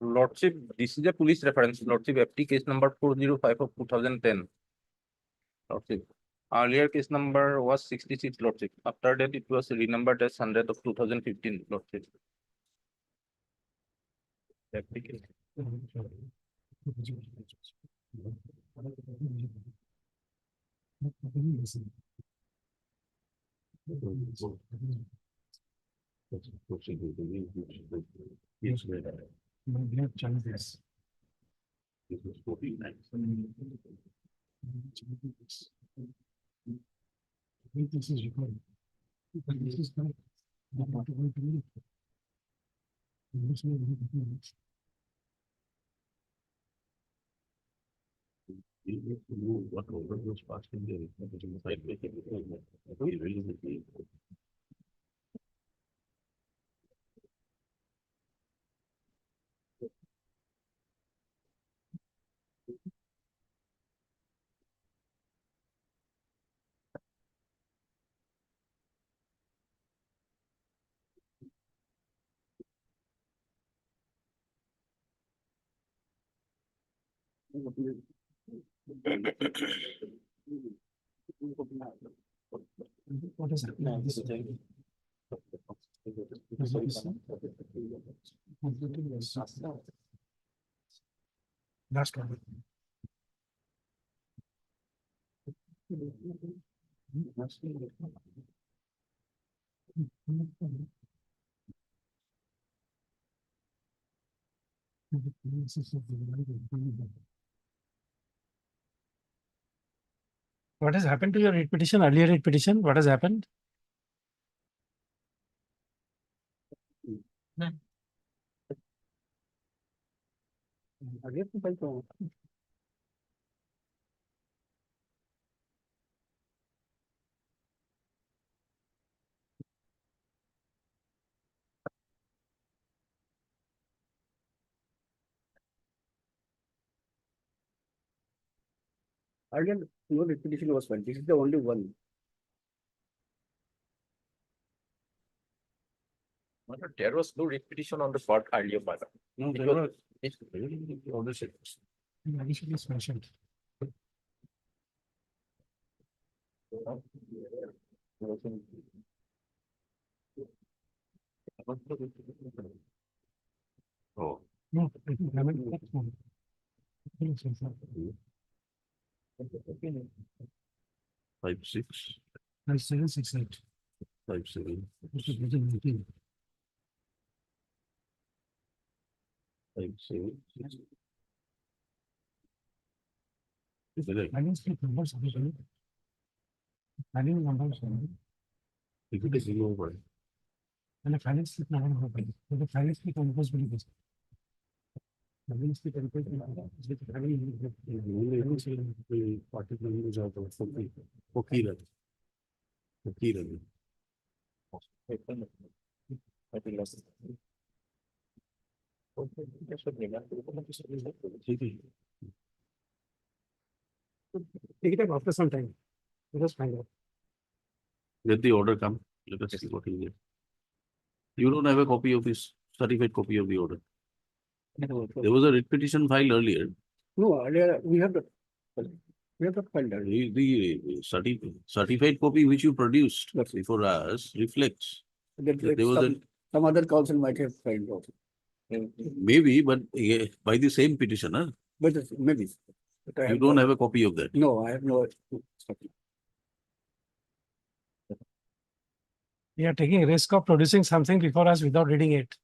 Lordship, this is a police reference. Lordship, FT case number 405 of 2010. Lordship. Earlier case number was 66, Lordship. After that, it was renumbered as 100 of 2015, Lordship. Application. Yes, We have chances. This was 49. This is recorded. This is correct. But what are we doing? This is We need to know what order was passed in the what is happening? This last one. What has happened to your writ petition, earlier writ petition? What has happened? Earlier, no repetition was filed. This is the only one. There was no repetition on the part earlier, madam. No, It there was- were, it's really on the same. in addition is mentioned. Oh, No, I think I haven't got one. I think it's inside. 5, 6, 5768. 5, 7, This is 2019. 5, 7, 6. Is it? Finance slip numbers are there. Finance numbers are there. It could be over. And the finance slip number. So the finance slip numbers will be this. Finance slip numbers is with having. The particular news out of Pokira. Pokira. I think that's. Take it up after some time. Let us find out. Let the order come. Let us see what is there. You don't have a copy of this certified copy of the order. There was a writ petition filed earlier. No, earlier, we have the filed. earlier. The certified copy which you produced Yes. before us reflects. That There was some other council might have filed also. Maybe, but by the same petitioner, But maybe. But I you don't have a copy of that. No, I have no. We are taking risk of producing something before us without reading it.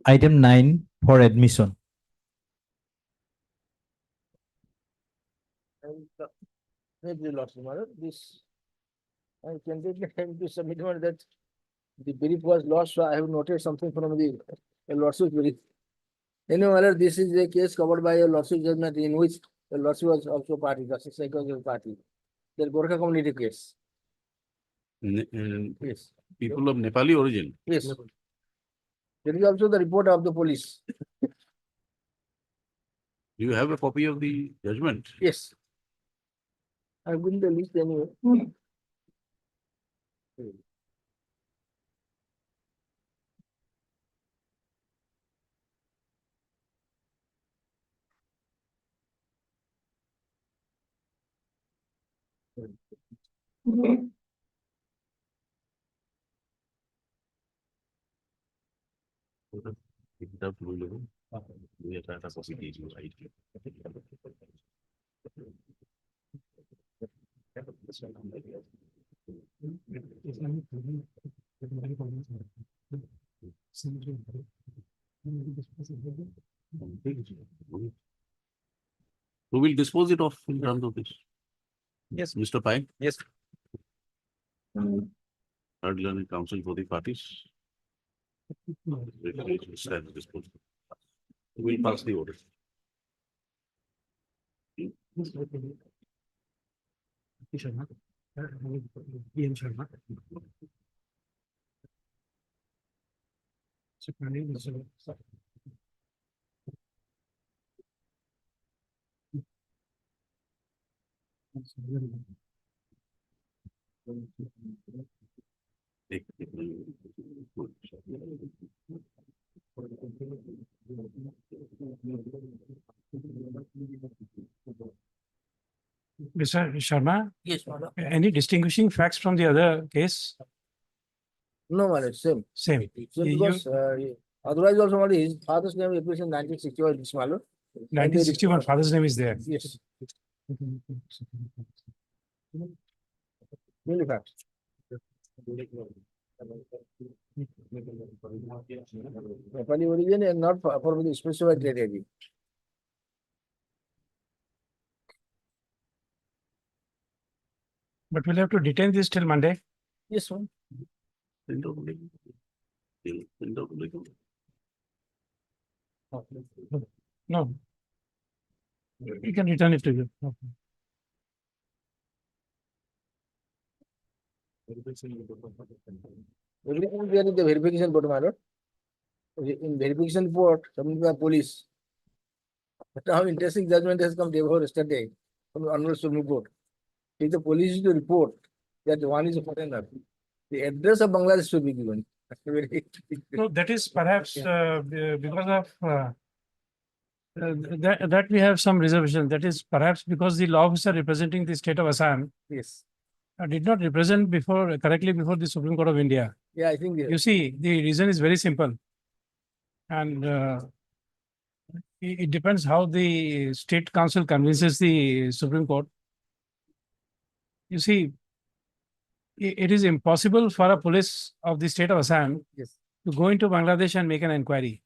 Item 9 for admission. This. I can take the time to submit one that the brief was lost, so I have noted something from the lawsuit brief. Anyway, my lord, this is a case covered by a lawsuit judgment in which the lawsuit was also party, Justice Saikos was party. The Gorkha community case. Yes, People of Nepali origin. yes. There is also the report of the police. Do you have a copy of the judgment? Yes. I will the list anyway. Pick it up, we'll look. We are trying to copy these, right? Who will dispose it off in terms of this? Yes. Mr. Pai, Yes. third learning counsel for the parties. Stand disposed. We'll pass the order. Sharma. PM Sharma. So, planning is, Mr. Sharma, Yes, madam. any distinguishing facts from the other case? No, madam, same. Same. So You- because otherwise also what his father's name appears in 1961, this malo. 1961, father's name is there. Yes, really fact. Nepali origin and not for the specified criteria. But we'll have to detain this till Monday. Yes, ma'am. No. We can return it to you. Okay. Everything there is the verification report, my lord. In verification report, submitted by police. But how interesting judgment has come before yesterday from the Honorable Supreme Court. If the police is to report that one is a foreigner, the address of Bangladesh should be given. So that is perhaps because of that we have some reservation. That is perhaps because the law officer representing the state of Assam Yes. did not represent correctly before the Supreme Court of India. Yeah, I think. You see, the reason is very simple. And it depends how the state council convinces the Supreme Court. You see, it is impossible for a police of the state of Assam Yes. to go into Bangladesh and make an inquiry.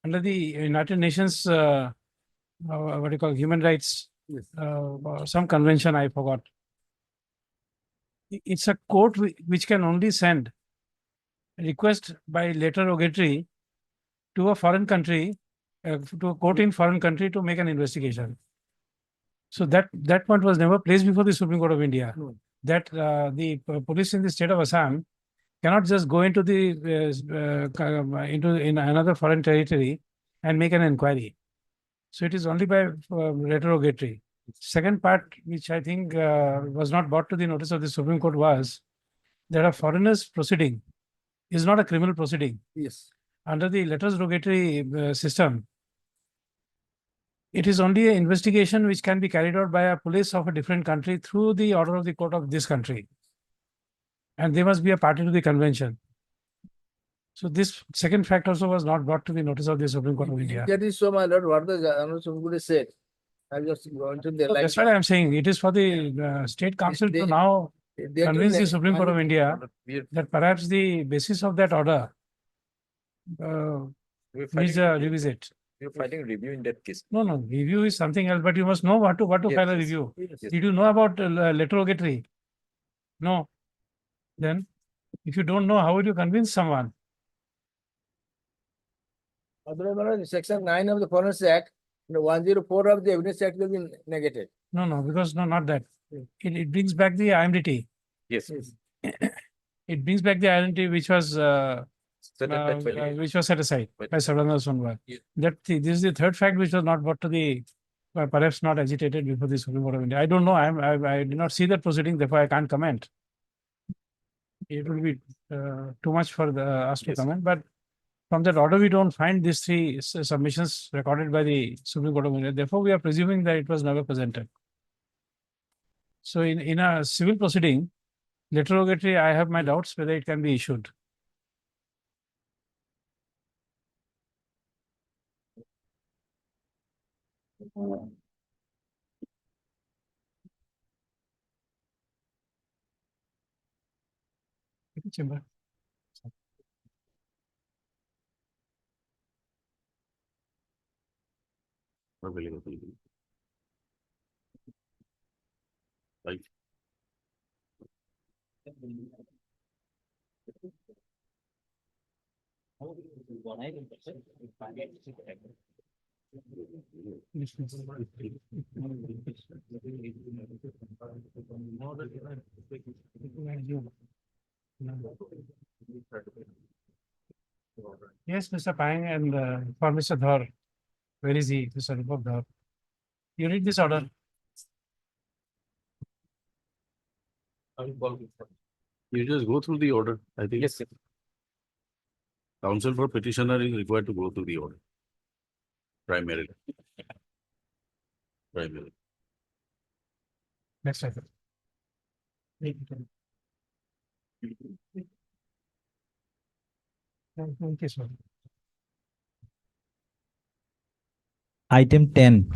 Under the United Nations, what do you call, human rights, Yes. some convention, I forgot. It's a court which can only send a request by letter rogatory to a foreign country, to a court in foreign country to make an investigation. So that point was never placed before the Supreme Court of India. No. That the police in the state of Assam cannot just go into in another foreign territory and make an inquiry. So it is only by letter rogatory. Second part, which I think was not brought to the notice of the Supreme Court, was that a foreigner's proceeding is not a criminal proceeding. Yes. Under the letters rogatory system, it is only an investigation which can be carried out by a police of a different country through the order of the court of this country. And they must be a party to the convention. So this second fact also was not brought to the notice of the Supreme Court of India. That is so, my lord, what the Honorable Supreme Court has said. I just going to the. That's what I am saying. It is for the state council to now convince the Supreme Court of India that perhaps the basis of that order needs a revisit. You're filing review in that case. No, review is something else, but you must know what to file a review. Yes. Did you know about letter rogatory? No. Then, if you don't know, how will you convince someone? Otherwise, Section 9 of the Foreigners Act, 104 of the Evidence Act will be negated. No, because not that. It brings back the IMDT. Yes. It brings back the IMDT which was set aside by Sarana Sonwar. Yeah. This is the third fact which was not brought to the perhaps not agitated before the Supreme Court of India. I don't know. I did not see that proceeding, therefore I can't comment. It will be too much for us to comment, but from that order, we don't find these three submissions recorded by the Supreme Court of India. Therefore, we are presuming that it was never presented. So in a civil proceeding, letter rogatory, I have my doubts whether it can be issued. Chamber. Available. Right. Yes, Mr. Pang, and for Mr. Dhar. Where is he, Mr. Deepak Dhar? You read this order. You just go through the order, I think. Yes, sir. Counsel for petitioner is required to go through the order. Primarily. Next item. Thank you, sir. Item 10.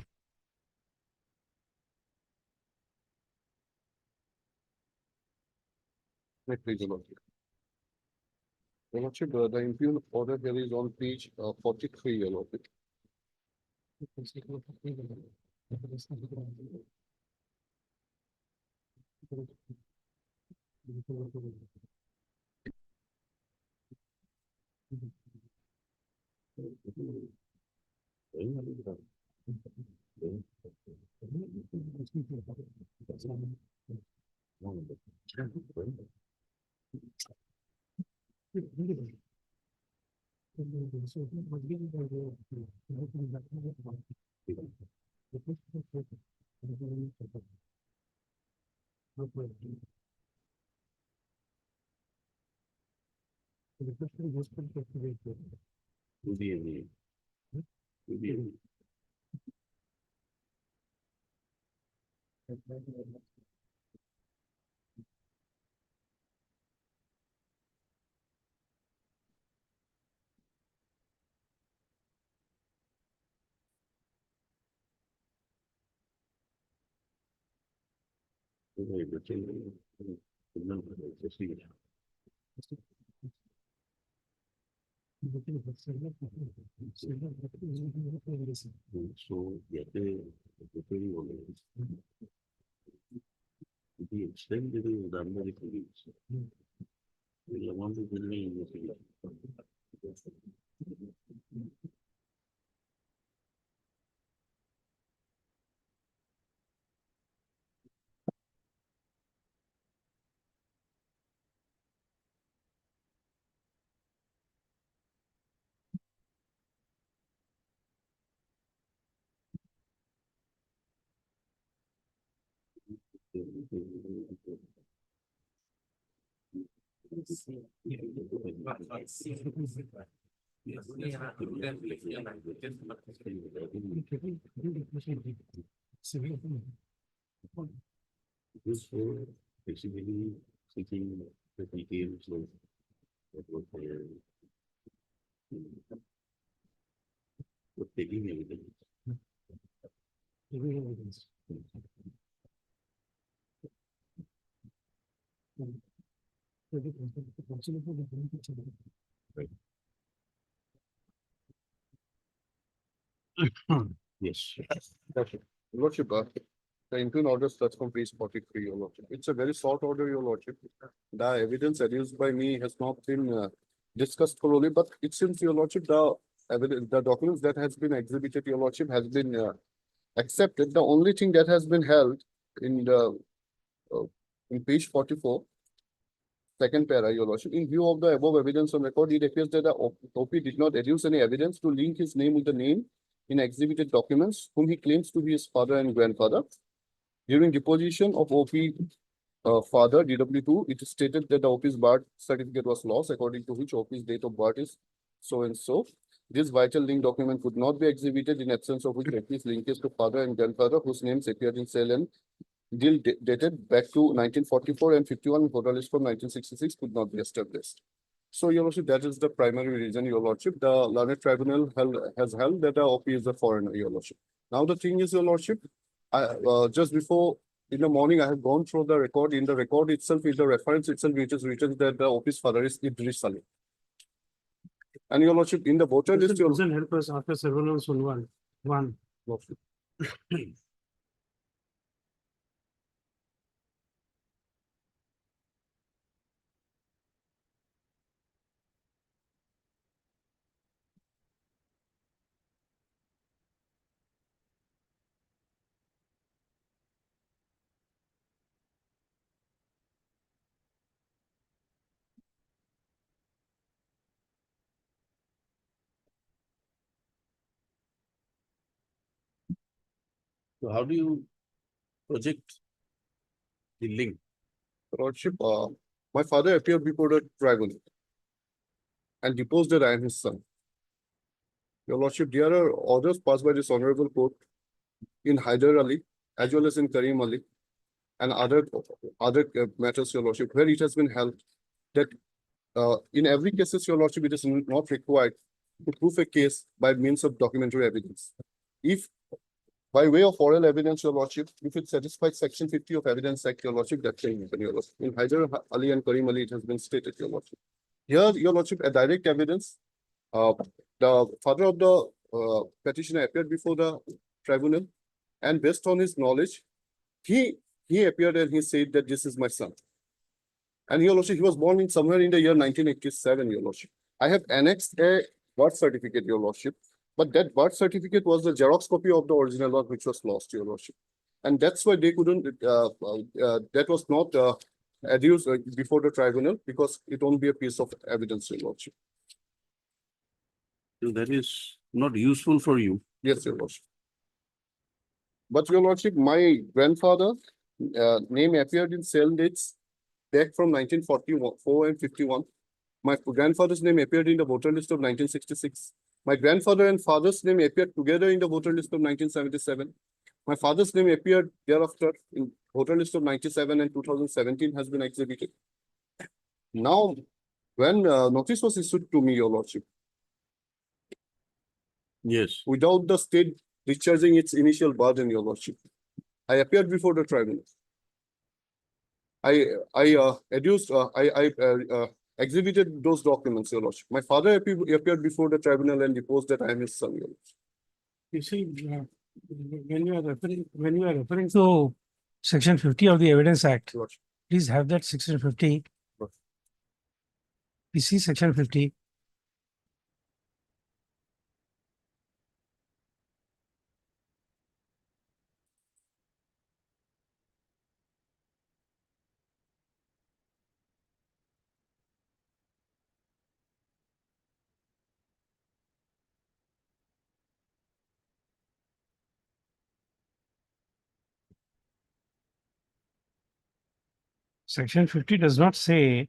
Please, Your Lordship, the impugn order here is on page 43, Your Lordship. To be any. To be any. So, yeah, the extended is under the police. We want to remain in the This for basically seeking the details of what was there. For taking evidence. Yes. Lordship, the interim order starts from page 43, Your Lordship. It's a very short order, Your Lordship. The evidence adduced by me has not been discussed thoroughly, but it seems, Your Lordship, the evidence, the documents that has been exhibited, Your Lordship, has been accepted. The only thing that has been held in the in page 44, second para, Your Lordship, in view of the above evidence on record, it appears that the OP did not adduce any evidence to link his name with the name in exhibited documents, whom he claims to be his father and grandfather. During deposition of OP father, DW2, it is stated that the OP's birth certificate was lost, according to which OP's date of birth is so and so. This vital link document could not be exhibited, in absence of which OP's linkage to father and grandfather, whose names appeared in cell and deal dated back to 1944 and 51 voter list from 1966 could not be established. So, Your Lordship, that is the primary reason, Your Lordship. The learned tribunal has held that the OP is a foreigner, Your Lordship. Now, the thing is, Your Lordship, just before in the morning, I have gone through the record. In the record itself, is the reference itself, which is written that the OP's father is Idris Saleh. And Your Lordship, in the voter list, Your Doesn't help us after surveillance on one. Lordship. So how do you project the link? Lordship, my father appeared before the tribunal and deposed that I am his son. Your Lordship, there are orders passed by this honorable court in Hyder Ali, as well as in Karim Ali, and other matters, Your Lordship, where it has been held that in every case, Your Lordship, it is not required to prove a case by means of documentary evidence. If by way of oral evidence, Your Lordship, if it satisfies Section 50 of Evidence Act, Your Lordship, that can happen, Your Lordship. In Hyder Ali and Karim Ali, it has been stated, Your Lordship. Here, Your Lordship, a direct evidence. The father of the petitioner appeared before the tribunal, and based on his knowledge, he appeared and he said that this is my son. And Your Lordship, he was born in somewhere in the year 1987, Your Lordship. I have annexed a birth certificate, Your Lordship, but that birth certificate was the Xerox copy of the original one, which was lost, Your Lordship. And that's why they couldn't, that was not adduce before the tribunal because it won't be a piece of evidence, your lordship. So that is not useful for you. Yes, your lordship. But your lordship, my grandfather name appeared in cell dates back from 1944 and 51. My grandfather's name appeared in the voter list of 1966. My grandfather and father's name appeared together in the voter list of 1977. My father's name appeared thereafter in voter list of 97 and 2017 has been exhibited. Now, when notice was issued to me, your lordship, Yes. without the state discharging its initial burden, your lordship, I appeared before the tribunal. I exhibited those documents, your lordship. My father appeared before the tribunal and deposed that I am his son, your lordship. You see, when you are referring to section 50 of the Evidence Act, Your lordship. please have that section 50. Right. We see section 50. Section 50 does not say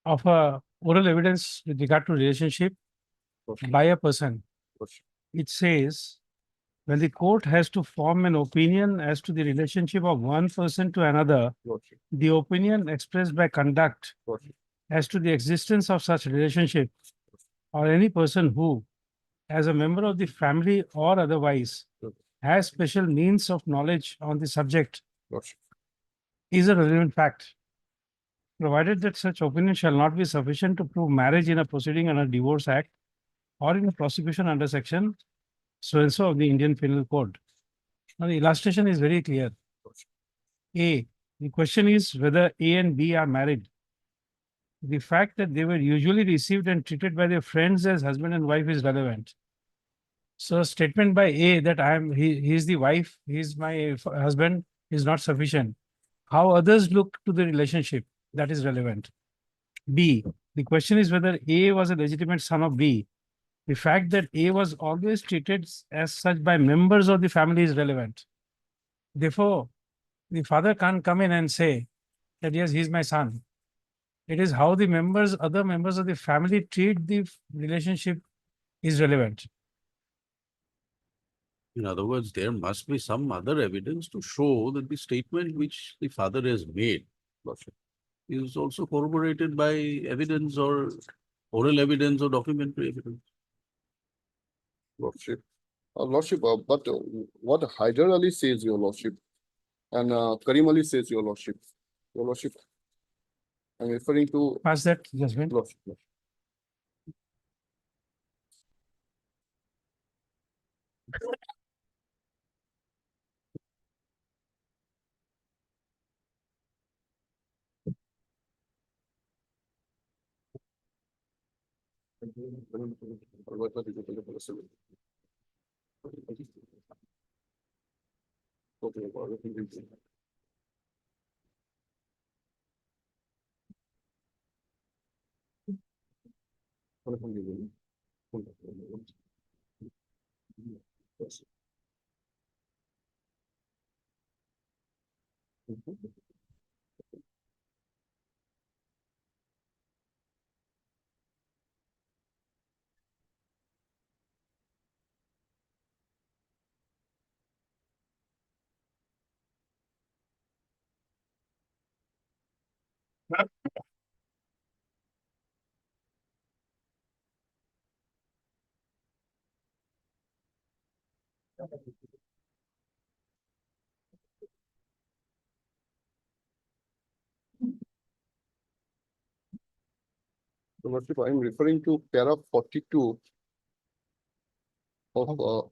of a oral evidence with regard to relationship Okay. by a person. Okay. It says when the court has to form an opinion as to the relationship of one person to another, Okay. the opinion expressed by conduct Okay. as to the existence of such relationship or any person who, as a member of the family or otherwise, Okay. has special means of knowledge on the subject Okay. is a relevant fact, provided that such opinion shall not be sufficient to prove marriage in a proceeding under Divorce Act or in a prosecution under section so and so of the Indian Penal Code. Now, the illustration is very clear. A, the question is whether A and B are married. The fact that they were usually received and treated by their friends as husband and wife is relevant. So, a statement by A that he is the wife, he is my husband is not sufficient. How others look to the relationship, that is relevant. B, the question is whether A was a legitimate son of B. The fact that A was always treated as such by members of the family is relevant. Therefore, the father can't come in and say that yes, he's my son. It is how the other members of the family treat the relationship is relevant. In other words, there must be some other evidence to show that the statement which the father has made is also corroborated by evidence or oral evidence or documentary evidence. Lordship. Lordship, but what Hyder Ali says, your lordship, and Karim Ali says, your lordship, I'm referring to Pass that judgment. lordship. So, lordship, I'm referring to para 42 of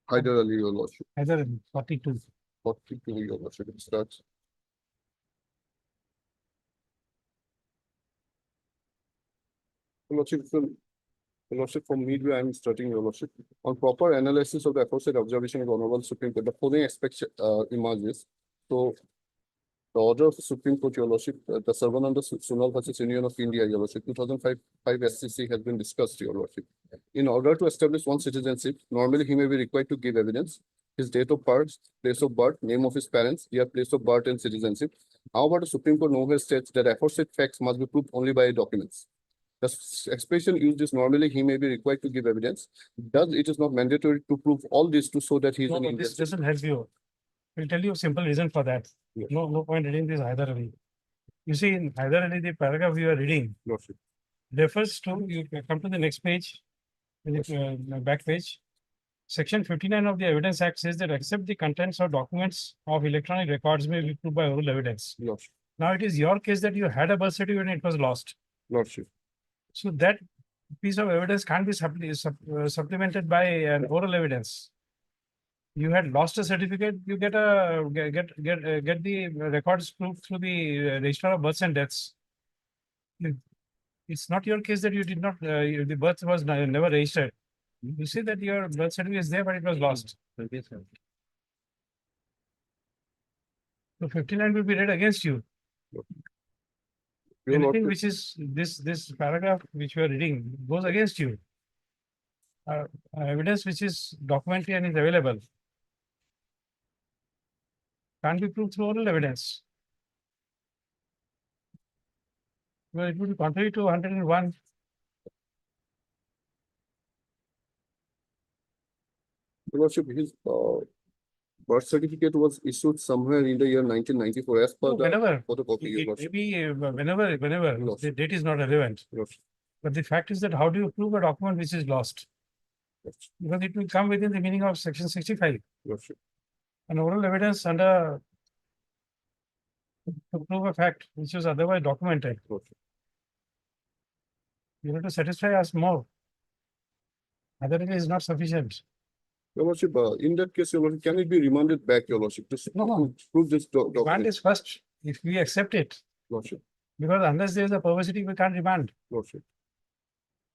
Hyder Ali, your lordship. Either 42. 42, your lordship. It starts. Lordship, from midway, I'm starting, your lordship. On proper analysis of the aforesaid observation of Honorable Supreme Court, the following aspects emerges. So, The order of the Supreme Court, Your Lordship, the Sarvananda Sunal versus Union of India, Your Lordship, 2005 SCC has been discussed, Your Lordship. In order to establish one's citizenship, normally he may be required to give evidence, his date of birth, place of birth, name of his parents, their place of birth and citizenship. However, the Supreme Court nowhere states that aforesaid facts must be proved only by documents. The expression used is normally he may be required to give evidence. Thus, it is not mandatory to prove all this to show that he is No, an no, Indian this citizen. doesn't help you. I'll tell you a simple reason for that. Yes. No point reading this Hyder Ali. You see, in Hyder Ali, the paragraph you are reading Lordship. refers to, you come to the next page, back page. Section 59 of the Evidence Act says that except the contents or documents of electronic records may be proved by oral evidence. Lordship. Now it is your case that you had a birth certificate and it was lost. Lordship. So that piece of evidence can't be supplemented by an oral evidence. You had lost a certificate, you get the records proved through the Register of Births and Deaths. It's not your case that you did not, the birth was never registered. You see that your birth certificate is there, but it was lost. So 59 will be read against you. Your Anything Lordship. which is this paragraph which you are reading goes against you. Evidence which is documentary and is available can't be proved through oral evidence. Well, it would be contrary to 101. Your Lordship, his birth certificate was issued somewhere in the year 1994 as per the Whenever, photocopy, Your it Lordship. may be whenever, the Lordship. date is not relevant. Lordship. But the fact is that how do you prove a document which is lost? Lordship. Because it will come within the meaning of section 65. Lordship. An oral evidence under to prove a fact which is otherwise documented. Lordship. You have to satisfy us more. Otherwise, it is not sufficient. Your Lordship, in that case, Your Lordship, can it be remanded back, Your Lordship, to No. prove this Remand document? is first if we accept it. Lordship. Because unless there is a perversity, we can't remand. Lordship.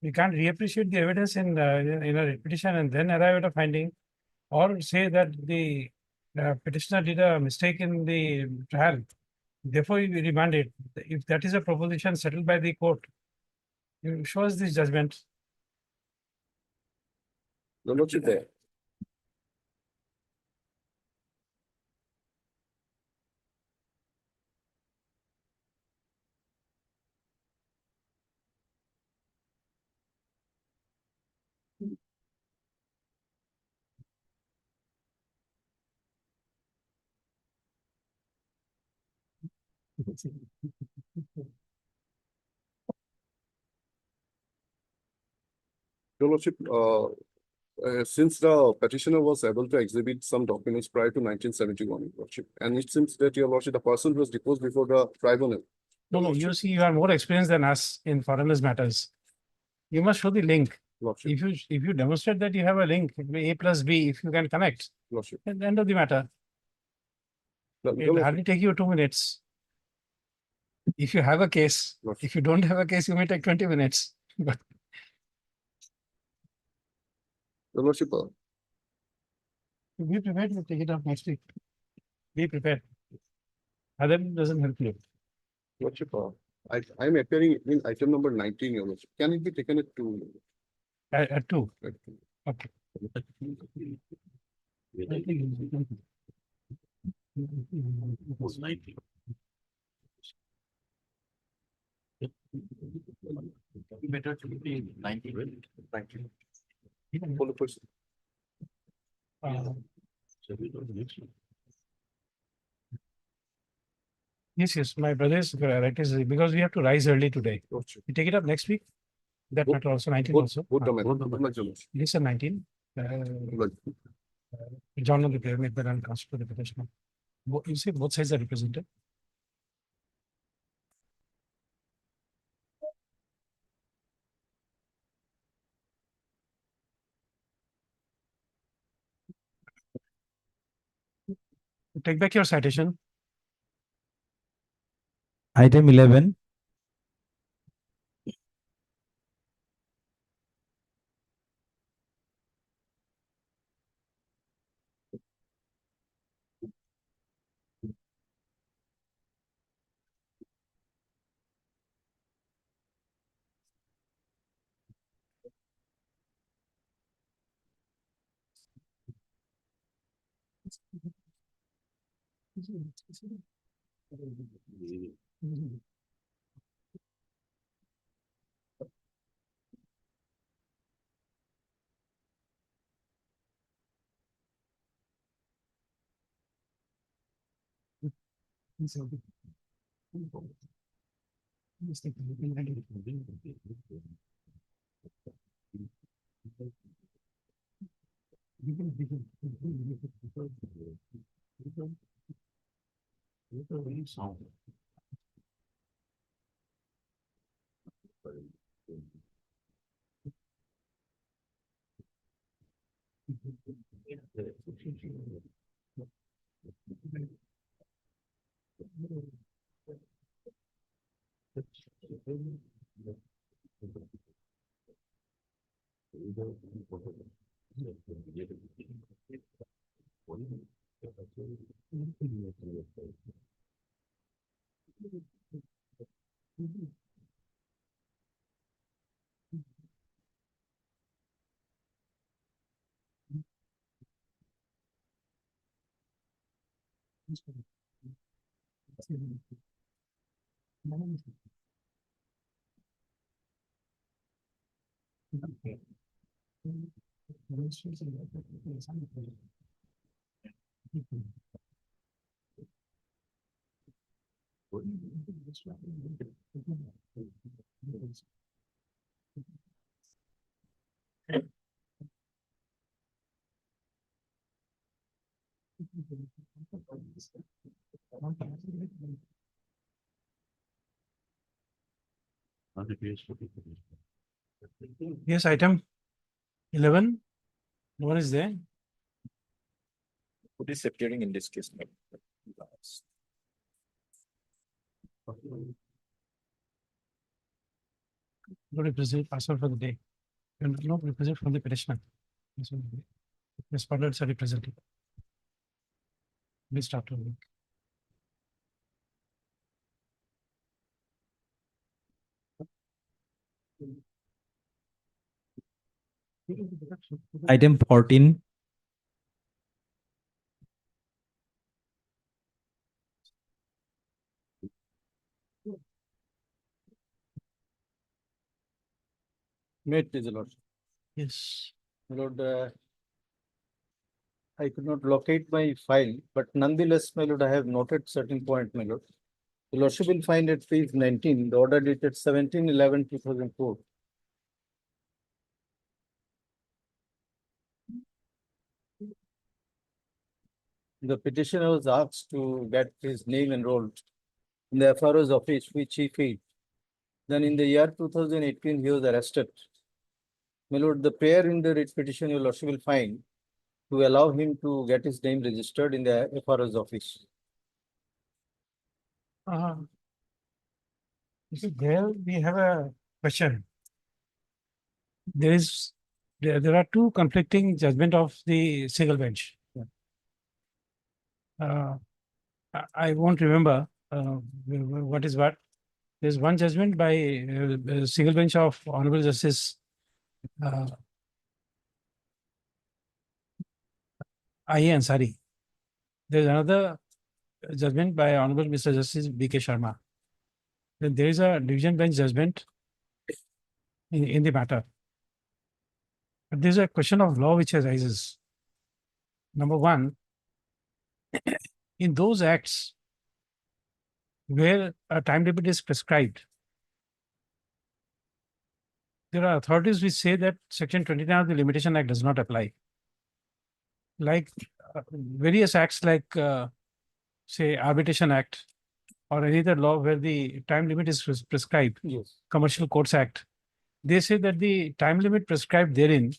We can't reappreciate the evidence in a petition and then arrive at a finding, or say that the petitioner did a mistake in the trial. Therefore, we remand it. If that is a proposition settled by the court, you show us this judgment. Your Lordship, there. Your Lordship, since the petitioner was able to exhibit some documents prior to 1971, Your Lordship, and it seems that, Your Lordship, the person who was deposed before the tribunal. No, you see, you are more experienced than us in foreigners matters. You must show the link. Lordship. If you demonstrate that you have a link, A plus B, if you can connect, Lordship. at the end of the matter, Your it Lordship. hardly take you 2 minutes. If you have a case, Lordship. if you don't have a case, you may take 20 minutes. But Your Lordship, be prepared to take it up next week. Be prepared. Other doesn't help you. Lordship, I'm appearing in item number 19, Your Lordship. Can it be taken at 2? At 2. At 2? Okay. Was 90. Better to be 90. For the person. So we go to the next one. Yes, my brother is right, because we have to rise early today. Lordship. We take it up next week. That Both- matter also, 19 Both, also. both the both the matter. Your Lordship. Yes, sir, 19. Lordship. John of the player made the run transfer to the petitioner. You see, both sides are represented. Take back your citation. Item 11, Yes, item 11. What is there? What is appearing in this case? No representative password for the day. And no representative from the petitioner. Respondents are represented. We start to work. Item 14. May it please, your lordship. Yes. My lord, I could not locate my file, but nonetheless, my lord, I have noted certain point, my lord. The lordship will find at page 19, the order dated 17/11/2004. The petitioner was asked to get his name enrolled in the FRO's office, which he failed. Then in the year 2018, he was arrested. My lord, the prayer in the writ petition, your lordship will find to allow him to get his name registered in the FRO's office. You see, there we have a question. There are two conflicting judgment of the single bench. I won't remember what is what. There's one judgment by single bench of Honorable Justice I.A. Ansari. There's another judgment by Honorable Mr. Justice B.K. Sharma. Then there is a division bench judgment in the matter. But there's a question of law which arises. Number one, in those acts where a time limit is prescribed, there are authorities which say that Section 29 of the Limitation Act does not apply. Like various acts like, say, Arbitration Act or any other law where the time limit is prescribed, Yes. Commercial Courts Act, they say that the time limit prescribed therein,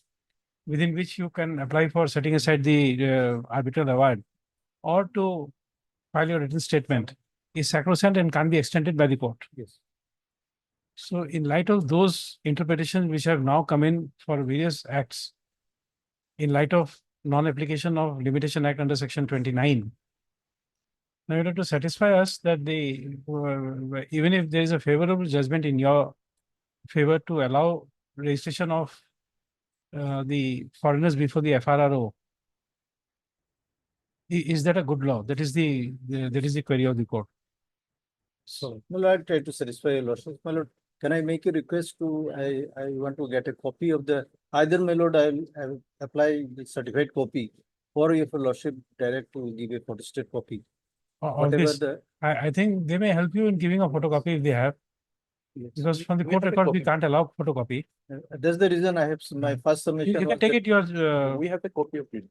within which you can apply for setting aside the arbitral award or to file your written statement, is sacrosanct and can't be extended by the court. Yes. So in light of those interpretations which have now come in for various acts, in light of non-application of Limitation Act under Section 29, now you have to satisfy us that even if there is a favorable judgment in your favor to allow registration of the foreigners before the FRRO, Is that a good law? That is that is the query of the court. So, my lord, I try to satisfy your lordship. My lord, can I make a request to, I want to get a copy of the, either my lord, I'll apply the certified copy, or if your lordship direct to give a photostat copy. Of Whatever this, the, I think they may help you in giving a photocopy if they have, because from the We court have a record, we copy. can't allow photocopy. That's the reason I have my first You submission. can was take that- it your, We have a copy of it.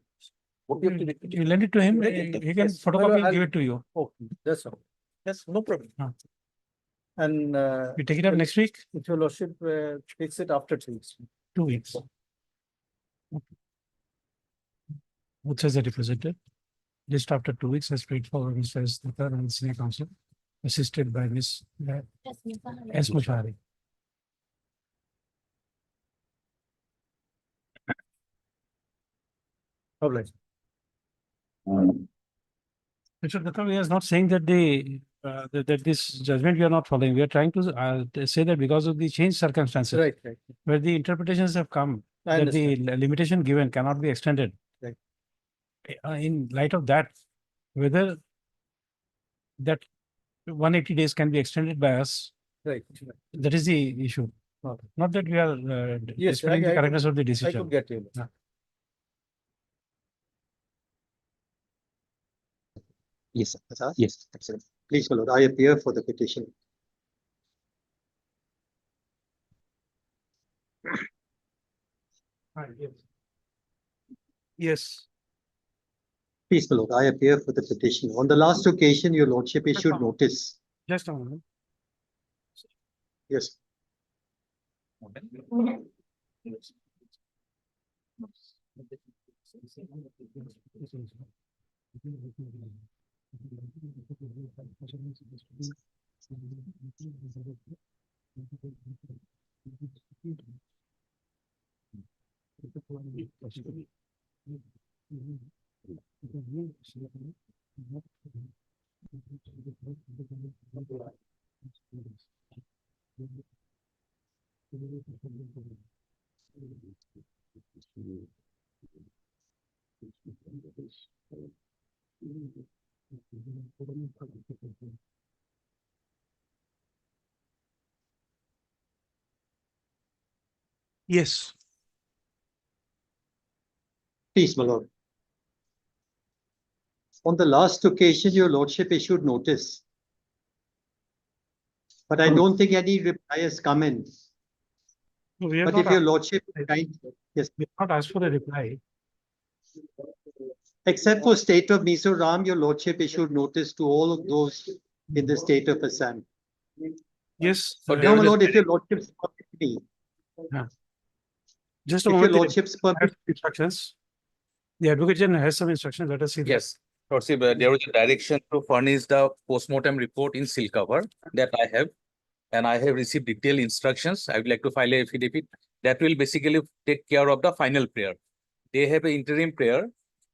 you lend it to him, he can Yes, my lord, photocopy and I'll- give it to you. Okay, that's all. Yes, no problem. Huh. And You take it up next week, if your lordship takes it after 2 weeks. 2 weeks. What says the representative? Just after 2 weeks, as paid for Mr. Snither and Senior Counsel, assisted by Ms. S. Mushari. Problem. Mr. Datta, we are not saying that that this judgment we are not following. We are trying to say that because of the changed circumstances, Right, right. where the interpretations have come, I that the understand. limitation given cannot be extended. Right. In light of that, whether that 180 days can be extended by us, Right. that is the issue. Okay. Not that we are Yes, disputing the I correctness of the I decision. could get you. Yeah. Yes, sir. Yes, excellent. Please, my lord, I appear for the petition. Yes. Please, my lord, I appear for the petition. On the last occasion, your lordship issued Welcome. notice. Just a moment. Yes. Yes. Please, my lord. On the last occasion, your lordship issued notice. But I don't think any reply has come in. No, we have But not if your asked- lordship, yes, we have not asked for a reply. except for state of Mizoram, your lordship issued notice to all of those in the state of Assam. Yes. Now, my lord, if your lordship's permit me, Just a if your moment. the- lordship's I have permit, instructions. The advocate general has some instructions. Let us see. that. Yes, Lordship, there was a direction to furnish the postmortem report in seal cover that I have. And I have received detailed instructions. I would like to file a affidavit that will basically take care of the final prayer. They have an interim prayer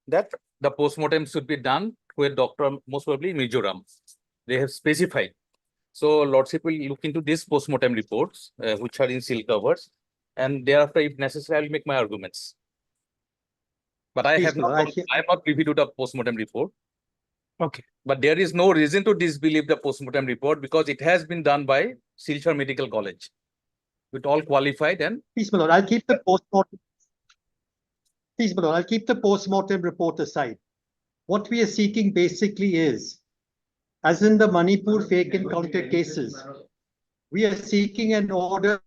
that the postmortem should be done with Dr. most probably Mizoram. They have specified. So Lordship will look into these postmortem reports, which are in seal covers. And thereafter, if necessary, I will make my arguments. But I Please, have not, Lord, I am not privy to the postmortem report. Okay. But there is no reason to disbelieve the postmortem report because it has been done by Silchar Medical College. With all qualified and please, my lord, I'll keep the postmortem. Please, my lord, I'll keep the postmortem report aside. What we are seeking basically is, as in the Manipur fake encounter cases, we are seeking an order.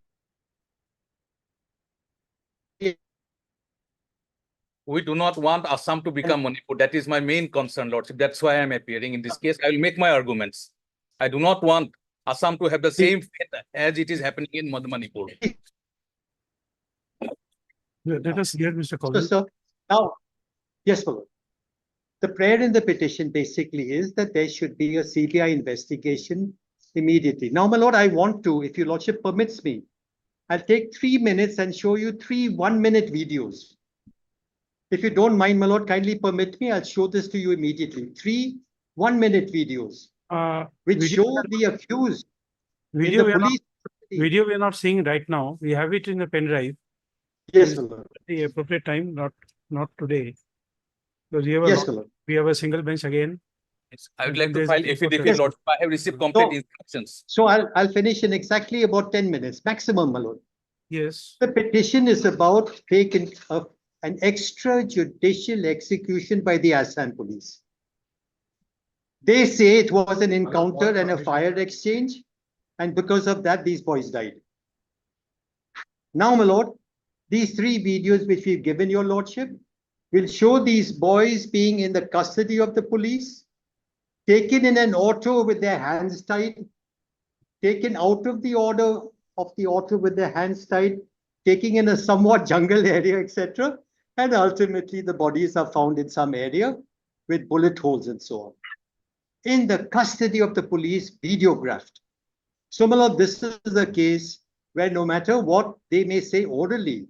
we do not want Assam to become Manipur. That is my main concern, Lordship. That's why I am appearing in this case. I will make my arguments. I do not want Assam to have the same fate as it is happening in Manipur. Let us hear Mr. So, Collins. sir, now, yes, my lord. The prayer in the petition basically is that there should be a CBI investigation immediately. Now, my lord, I want to, if your lordship permits me, I'll take 3 minutes and show you 3 1-minute videos. If you don't mind, my lord, kindly permit me, I'll show this to you immediately. 3 1-minute videos, which Video- show the accused in Video the we are not, police. video we are not seeing right now. We have it in the pen drive. Yes, my lord. The appropriate time, not today. Because we have a Yes, lot- my lord. we have a single bench again. Yes, I would like to There's- file affidavit, Yes. Lordship. I have received complete So- instructions. So I'll finish in exactly about 10 minutes, maximum, my lord. Yes, The petition is about taking of an extrajudicial execution by the Assam police. They say it was an encounter and a fire exchange, and because of that, these boys died. Now, my lord, these three videos which we've given your lordship will show these boys being in the custody of the police, taken in an auto with their hands tied, taken out of the auto with their hands tied, taking in a somewhat jungle area, etc. And ultimately, the bodies are found in some area with bullet holes and so on. In the custody of the police, videographed. So, my lord, this is the case where no matter what they may say orally,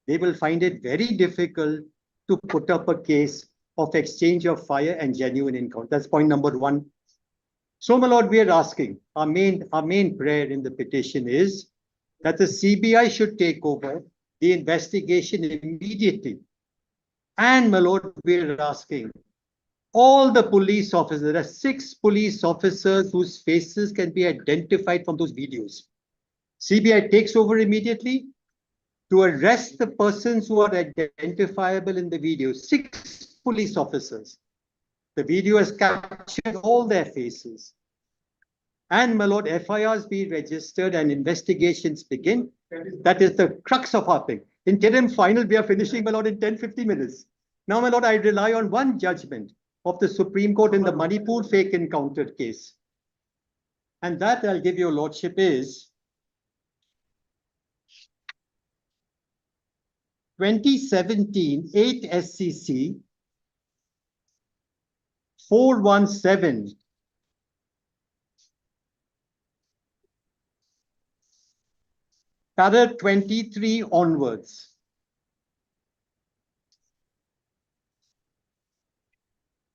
they will find it very difficult to put up a case of exchange of fire and genuine encounter. That's point number one. So, my lord, we are asking, our main prayer in the petition is that the CBI should take over the investigation immediately. And, my lord, we are asking all the police officers, there are 6 police officers whose faces can be identified from those videos. CBI takes over immediately to arrest the persons who are identifiable in the video. 6 police officers. The video has captured all their faces. And, my lord, FIRs be registered and investigations begin. That is the crux of our thing. Interim final, we are finishing, my lord, in 10-15 minutes. Now, my lord, I rely on one judgment of the Supreme Court in the Manipur fake encounter case. And that I'll give your lordship is 2017 8 SCC 417. Para 23 onwards.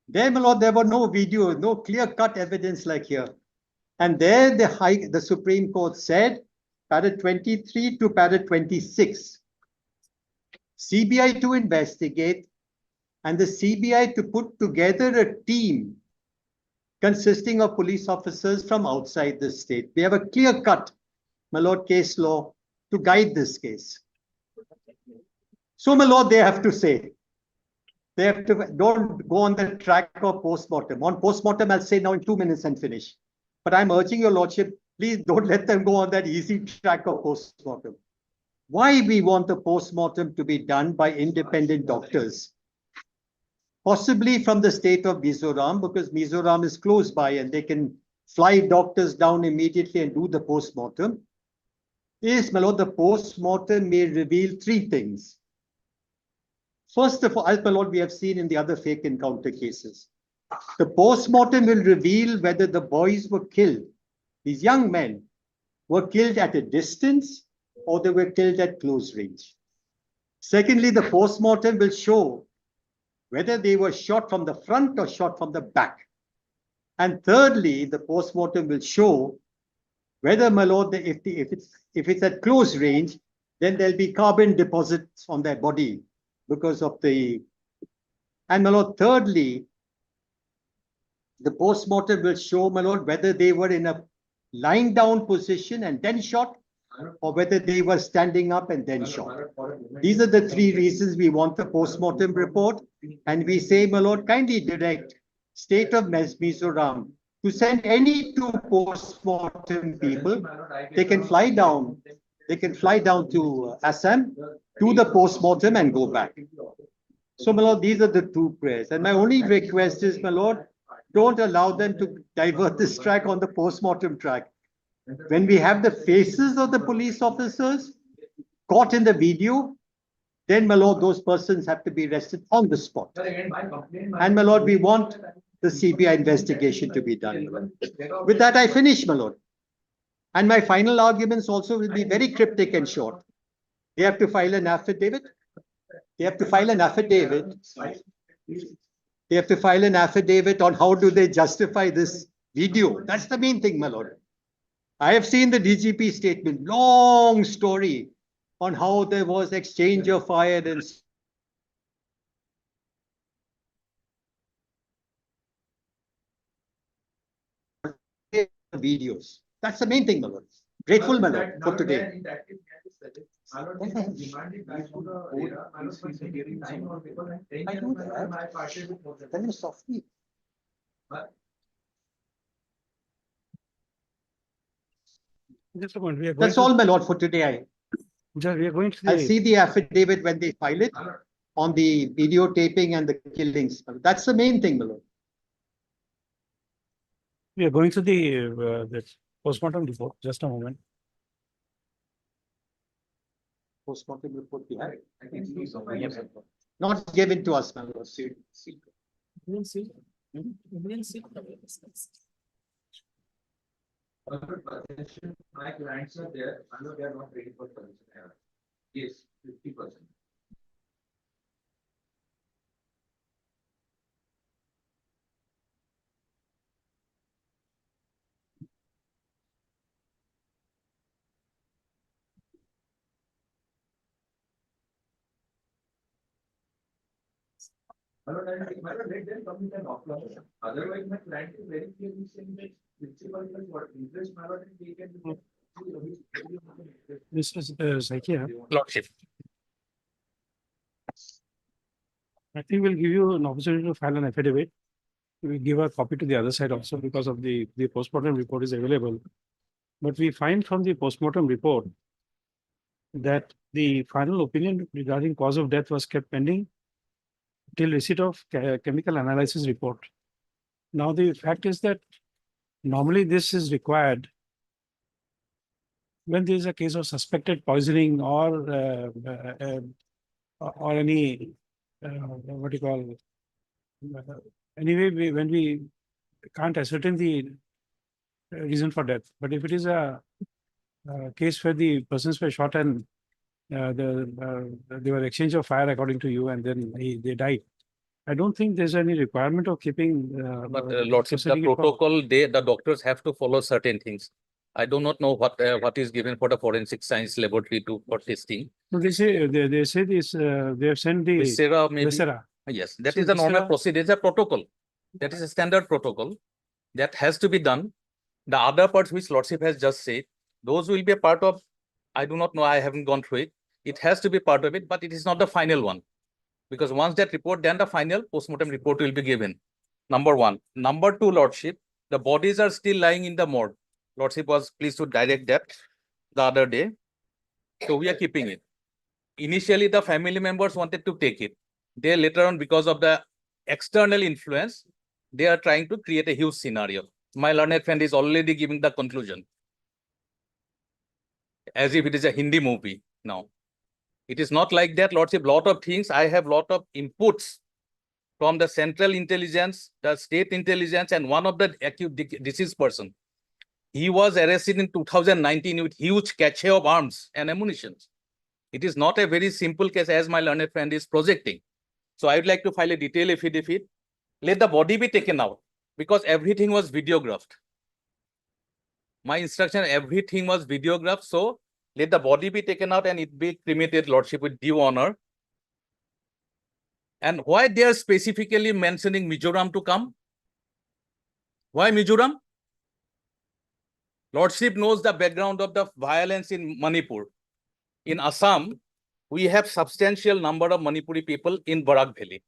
There, my lord, there were no video, no clear-cut evidence like here. And there the Supreme Court said, para 23 to para 26, CBI to investigate and the CBI to put together a team consisting of police officers from outside the state. We have a clear-cut, my lord, case law to guide this case. So, my lord, they have to say, they have to, don't go on the track of postmortem. On postmortem, I'll say now in 2 minutes and finish. But I'm urging your lordship, please don't let them go on that easy track of postmortem. Why we want the postmortem to be done by independent doctors? Possibly from the state of Mizoram, because Mizoram is close by and they can fly doctors down immediately and do the postmortem. Is, my lord, the postmortem may reveal 3 things. First of all, as my lord, we have seen in the other fake encounter cases, the postmortem will reveal whether the boys were killed. These young men were killed at a distance or they were killed at close range. Secondly, the postmortem will show whether they were shot from the front or shot from the back. And thirdly, the postmortem will show whether, my lord, if it's at close range, then there'll be carbon deposits on their body because of the, and, my lord, thirdly, the postmortem will show, my lord, whether they were in a lying down position and then shot, or whether they were standing up and then shot. These are the 3 reasons we want the postmortem report. And we say, my lord, kindly direct State of Mizoram to send any 2 postmortem people. They can fly down. They can fly down to Assam, do the postmortem and go back. So, my lord, these are the 2 prayers. And my only request is, my lord, don't allow them to divert this track on the postmortem track. When we have the faces of the police officers caught in the video, then, my lord, those persons have to be arrested on the spot. And, my lord, we want the CBI investigation to be done. With that, I finish, my lord. And my final arguments also will be very cryptic and short. They have to file an affidavit. They have to file an affidavit. They have to file an affidavit on how do they justify this video. That's the main thing, my lord. I have seen the DGP statement, long story on how there was exchange of fire and videos. That's the main thing, my lord. Grateful, my lord, for today. I do that. Tell me softly. Just a moment, we are going That's to, all, my lord, for today. just, we are going to I'll the, see the affidavit when they file it on the videotaping and the killings. That's the main thing, my lord. we are going to the postmortem report. Just a moment. Postmortem report we have. Not given to us, my lord. We'll see. We'll see. My clients are there, I know they are not ready for permission. Yes, 50%. Let them come with an offer. Otherwise, my client is very clearly saying that principal is what interest my lord and taken. This is Saikia. Lordship. I think we'll give you an opportunity to file an affidavit. We'll give a copy to the other side also because of the postmortem report is available. But we find from the postmortem report that the final opinion regarding cause of death was kept pending till receipt of chemical analysis report. Now, the fact is that normally this is required when there is a case of suspected poisoning or any what you call anyway when we can't ascertain the reason for death. But if it is a case where the persons were shot and they were exchange of fire according to you and then they died, I don't think there's any requirement of keeping. But Lordship, the protocol, the doctors have to follow certain things. I do not know what is given for the forensic science laboratory for testing. No, they say this. They have sent the Viscera, maybe. viscera. Yes, that So is a normal viscera- procedure. It's a protocol. That is a standard protocol that has to be done. The other parts which Lordship has just said, those will be a part of. I do not know. I haven't gone through it. It has to be part of it, but it is not the final one. Because once that report, then the final postmortem report will be given. Number one. Number two, Lordship, the bodies are still lying in the morgue. Lordship was pleased to direct that the other day. So we are keeping it. Initially, the family members wanted to take it. They later on, because of the external influence, they are trying to create a huge scenario. My learned friend is already giving the conclusion. As if it is a Hindi movie now. It is not like that, Lordship. Lot of things. I have lot of inputs from the central intelligence, the state intelligence, and one of the accused deceased person. He was arrested in 2019 with huge cache of arms and ammunition. It is not a very simple case as my learned friend is projecting. So I would like to file a detailed affidavit. Let the body be taken out because everything was videographed. My instruction, everything was videographed. So let the body be taken out and it be cremated, Lordship, with due honor. And why they are specifically mentioning Mizoram to come? Why Mizoram? Lordship knows the background of the violence in Manipur. In Assam, we have substantial number of Manipuri people in Barak Valley.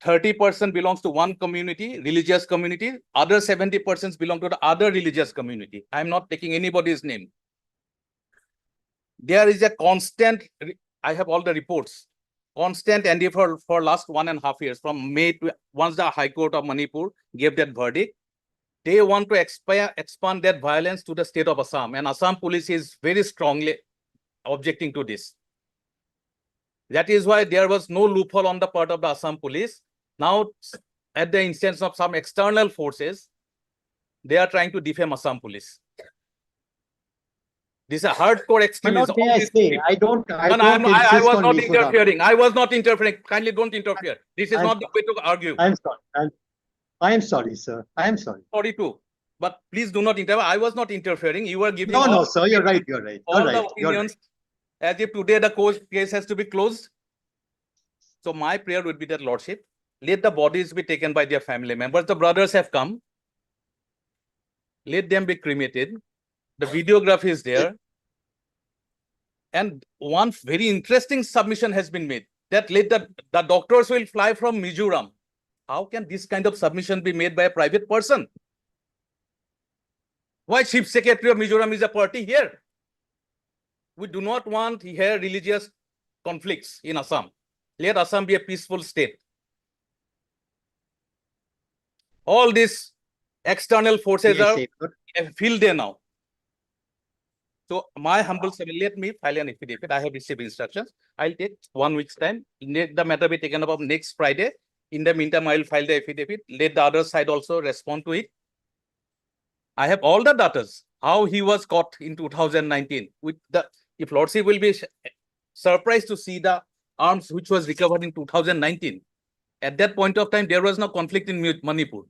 30% belongs to one community, religious community. Other 70% belong to the other religious community. I'm not taking anybody's name. There is a constant, I have all the reports, constant endeavor for last 1.5 years from May to once the High Court of Manipur gave that verdict. They want to expand that violence to the state of Assam, and Assam police is very strongly objecting to this. That is why there was no loophole on the part of the Assam police. Now, at the instance of some external forces, they are trying to defame Assam police. This is a hardcore extremism. May I say, I don't I insist was on not Mizoram. interfering. I was not interfering. Kindly don't interfere. This is not the way to argue. I'm sorry. I am sorry, sir. I am sorry. Sorry too. But please do not interfere. I was not interfering. You were giving No, sir, you're right. You're right. all You're the right. You're right. opinions as if today the case has to be closed. So my prayer would be that, Lordship, let the bodies be taken by their family members. The brothers have come. let them be cremated. The videography is there. And one very interesting submission has been made that let the doctors will fly from Mizoram. How can this kind of submission be made by a private person? Why Chief Secretary of Mizoram is a party here? We do not want here religious conflicts in Assam. Let Assam be a peaceful state. All these external forces May I are say, field there now. So my humble servant, let me file an affidavit. I have received instructions. I'll take 1 week's time. Let the matter be taken up on next Friday. In the meantime, I will file the affidavit. Let the other side also respond to it. I have all the data. How he was caught in 2019. With the, if Lordship will be surprised to see the arms which was recovered in 2019. At that point of time, there was no conflict in Manipur.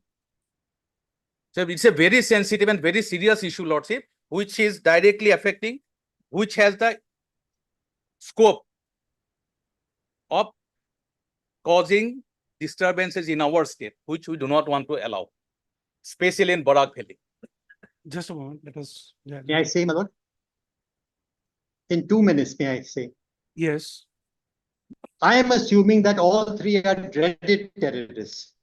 So it's a very sensitive and very serious issue, Lordship, which is directly affecting, which has the scope of causing disturbances in our state, which we do not want to allow, especially in Barak Valley. Just a moment, let us. may I say, my lord? In 2 minutes, may I say? Yes, I am assuming that all three are dreaded terrorists.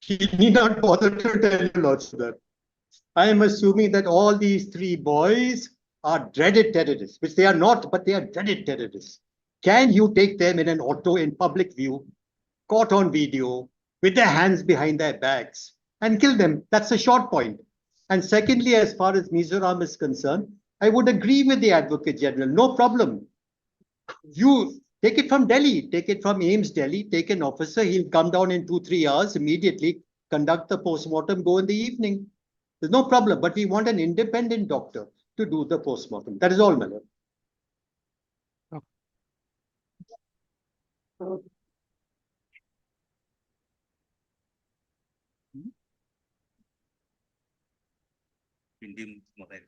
He need not bother to tell you lots of that. I am assuming that all these three boys are dreaded terrorists, which they are not, but they are dreaded terrorists. Can you take them in an auto in public view, caught on video, with their hands behind their backs, and kill them? That's a short point. And secondly, as far as Mizoram is concerned, I would agree with the Advocate General, no problem. You take it from Delhi, take it from AIMS Delhi, take an officer, he'll come down in 2-3 hours, immediately conduct the postmortem, go in the evening. There's no problem, but we want an independent doctor to do the postmortem. That is all, my lord. Indian mobile.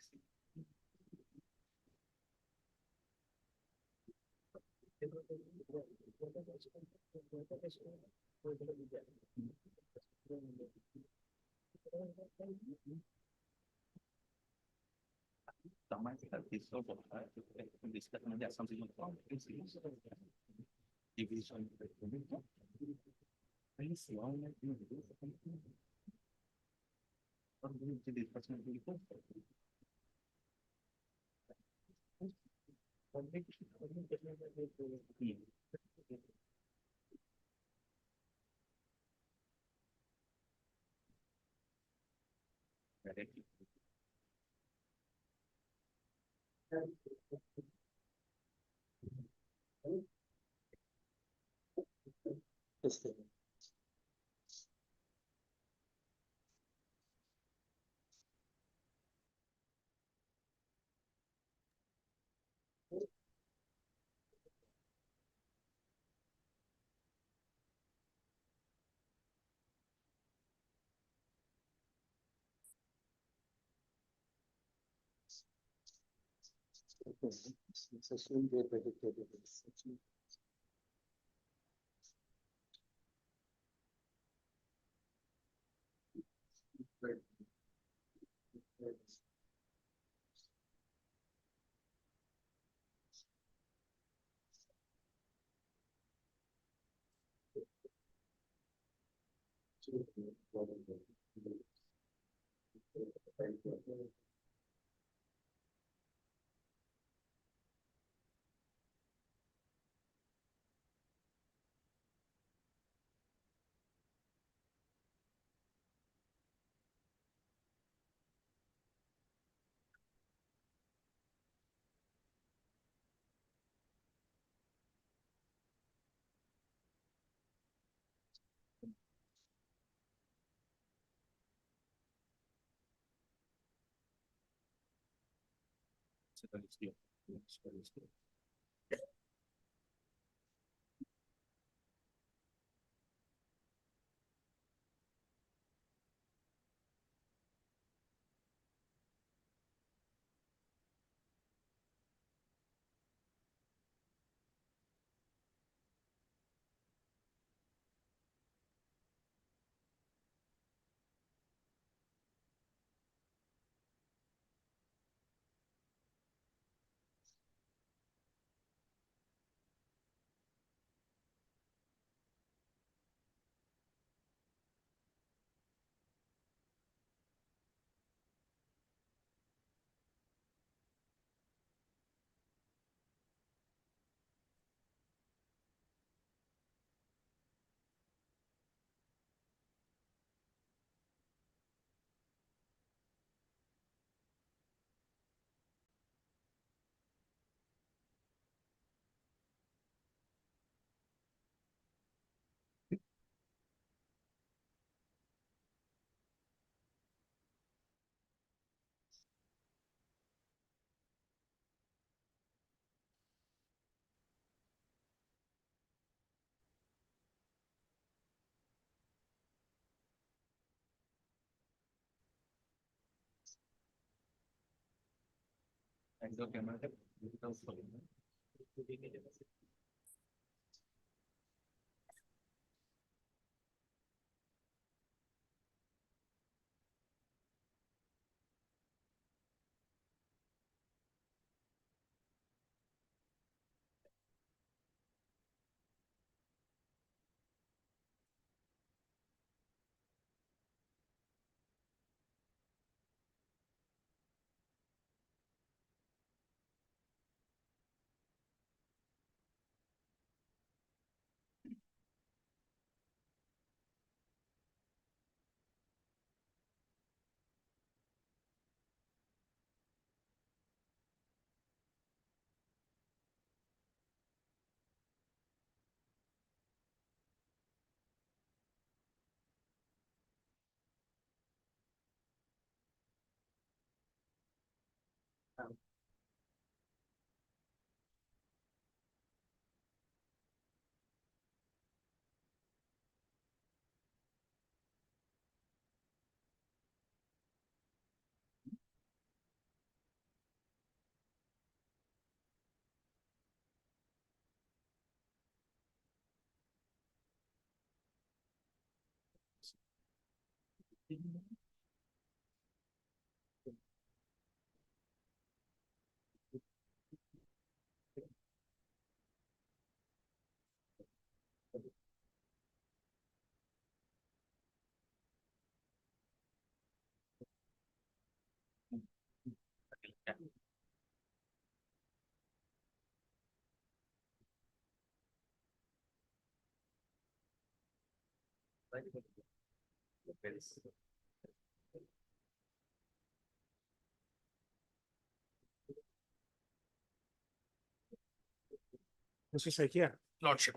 Mr. Saikia, Lordship.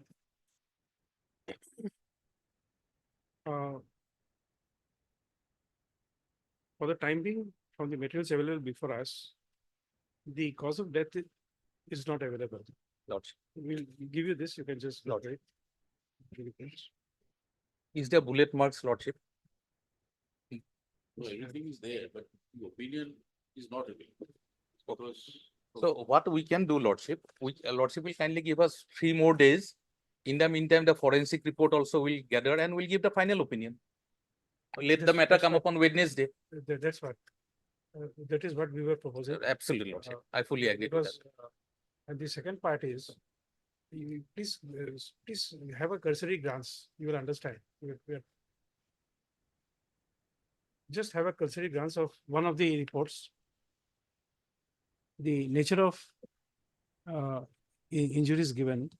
uh, for the time being, from the materials available before us, the cause of death is not available. Lordship. We'll give you this, you can just look at it. Is there bullet marks, Lordship? No, everything is there, but the opinion is not available. Because So what we can do, Lordship, Lordship will kindly give us 3 more days. In the meantime, the forensic report also will gather and we'll give the final opinion. Let the matter come up on Wednesday. That's what, that is what we were proposing. Absolutely, Lordship. I fully agree to that. Because, and the second part is, please have a cursory glance, you will understand. Just have a cursory glance of one of the reports. The nature of injuries given.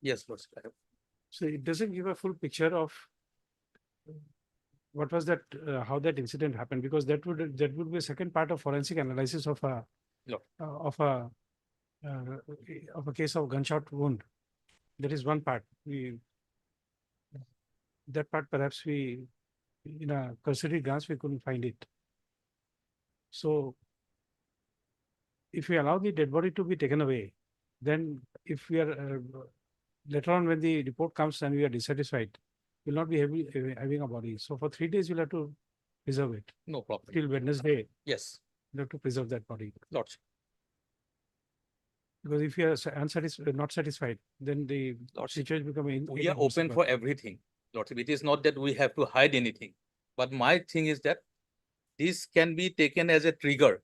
Yes, Lordship. So it doesn't give a full picture of what was that, how that incident happened, because that would be a second part of forensic analysis of a of a case of gunshot wound. That is one part. That part perhaps in a cursory glance we couldn't find it. So if we allow the dead body to be taken away, then if we are later on when the report comes and we are dissatisfied, we'll not be having a body. So for 3 days we'll have to preserve it. No problem. Till Wednesday. Yes. We'll have to preserve that body. Lordship. Because if you are not satisfied, then the situation becomes. We are open for everything, Lordship. It is not that we have to hide anything. But my thing is that this can be taken as a trigger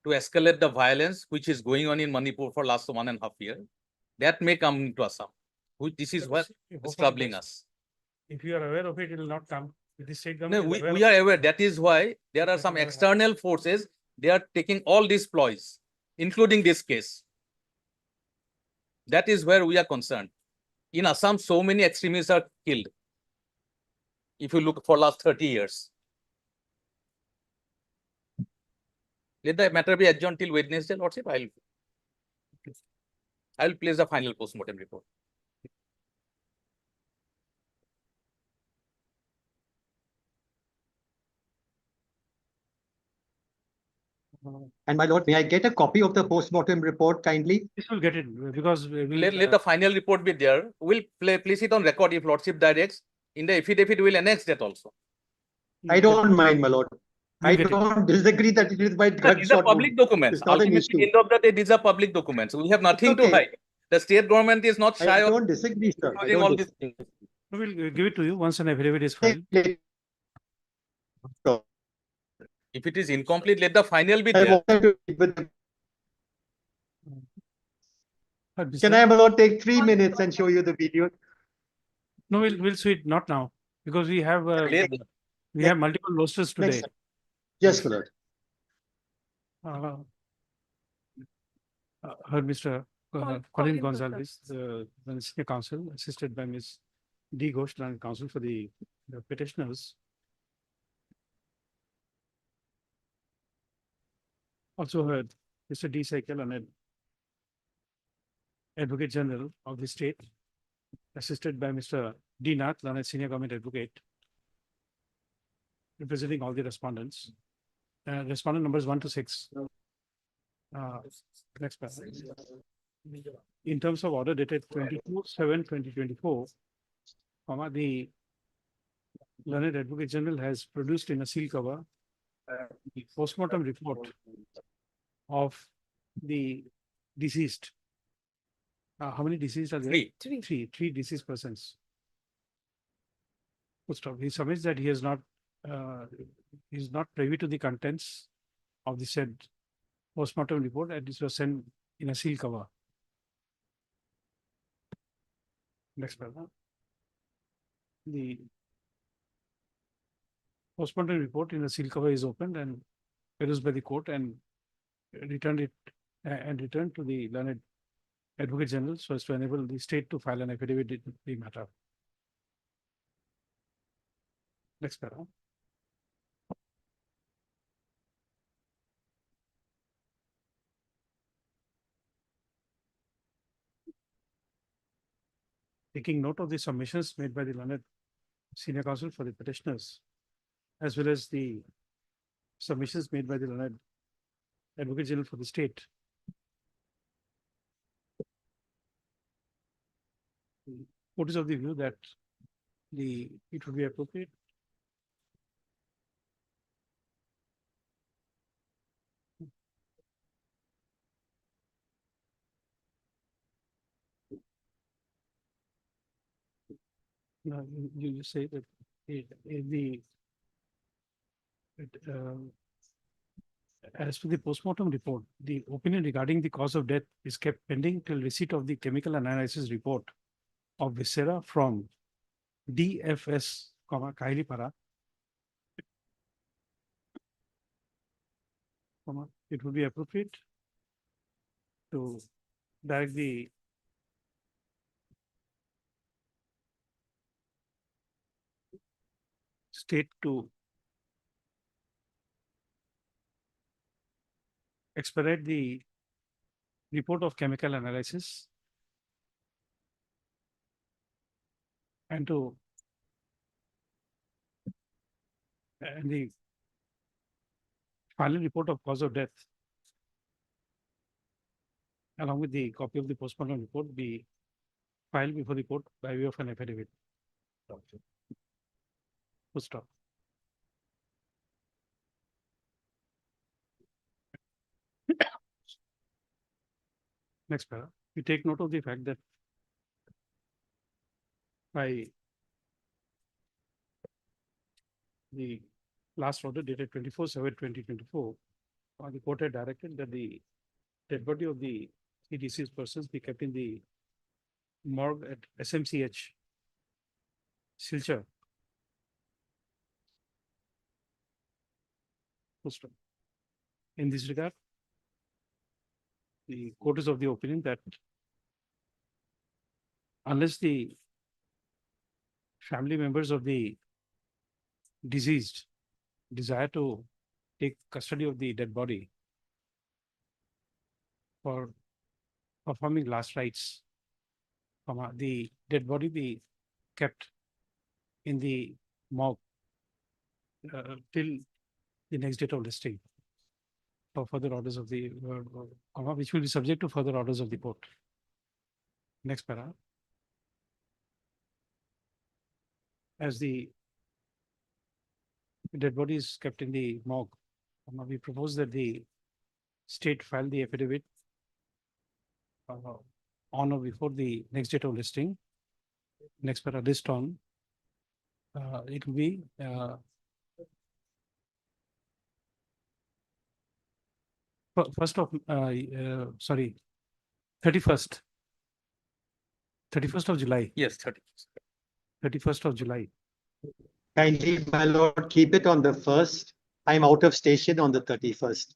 to escalate the violence which is going on in Manipur for last 1.5 years. That may come into Assam. This is what is troubling us. If you are aware of it, it will not come. The state No, government. we are aware. That is why there are some external forces. They are taking all these ploys, including this case. That is where we are concerned. In Assam, so many extremists are killed. If you look for last 30 years. Let the matter be adjourned till Wednesday, Lordship. I'll place the final postmortem report. And my lord, may I get a copy of the post-mortem report kindly? This will get it because we will. Let the final report be there. We'll place it on record if Lordship directs. In the affidavit, we'll annex that also. I don't mind, my lord. I You'll get it. don't disagree that it is by These are gunshot public wound. documents. It's not an Ultimately, issue. end of the day, these are public documents. We have nothing to okay. hide. The state government is not shy I of don't disagree, sir. I doing don't all these disagree. things. We'll give it to you once an affidavit is filed. If it is incomplete, let the final be I there. wanted to speak with them. But Can I, my lord, take 3 minutes and show you the video? No, we'll see it not now because we have Let- multiple roasters today. Next. Yes, my lord. Heard Mr. Colin Colin Gonzalez. Gonzalez, the senior counsel, assisted by Ms. D. Ghosh, learned counsel for the petitioners. Also heard Mr. D. Saikel, an Advocate General of the state, assisted by Mr. D. Nath, learned senior government advocate, representing all the respondents. Respondent numbers 1 to 6. Next passage. In terms of order dated 22/7/2024, the learned Advocate General has produced in a seal cover the postmortem report of the deceased. How many deceased are there? Three deceased persons. Full stop. He submits that he is not privy to the contents of the said postmortem report, and this was sent in a seal cover. Next paragraph. The postmortem report in a seal cover is opened and perused by the court and returned to the learned Advocate General so as to enable the state to file an affidavit in the matter. Next paragraph. Taking note of the submissions made by the learned senior counsel for the petitioners, as well as the submissions made by the learned Advocate General for the state. The court is of the view that it would be appropriate No, you say that as for the postmortem report, the opinion regarding the cause of death is kept pending till receipt of the chemical analysis report of viscera from DFS, Kailipara. It would be appropriate to direct the state to expedite the report of chemical analysis and the final report of cause of death along with the copy of the postmortem report be filed before the court by way of an affidavit. Full stop. Next paragraph. We take note of the fact that by the last order dated 24/7/2024, the court had directed that the dead body of the three deceased persons be kept in the morgue at SMCH, Silchar. Full stop. In this regard, the court is of the opinion that unless the family members of the deceased desire to take custody of the dead body for performing last rites, the dead body be kept in the morgue till the next date of listing. for further orders of the, comma, which will be subject to further orders of the court. Next para. As the dead body is kept in the morgue, we propose that the state file the affidavit on or before the next date of listing. Next para list on. It will be first of sorry, 31st. 31st of July. Yes, 30. 31st of July. Kindly, my lord, keep it on the first. I'm out of station on the 31st.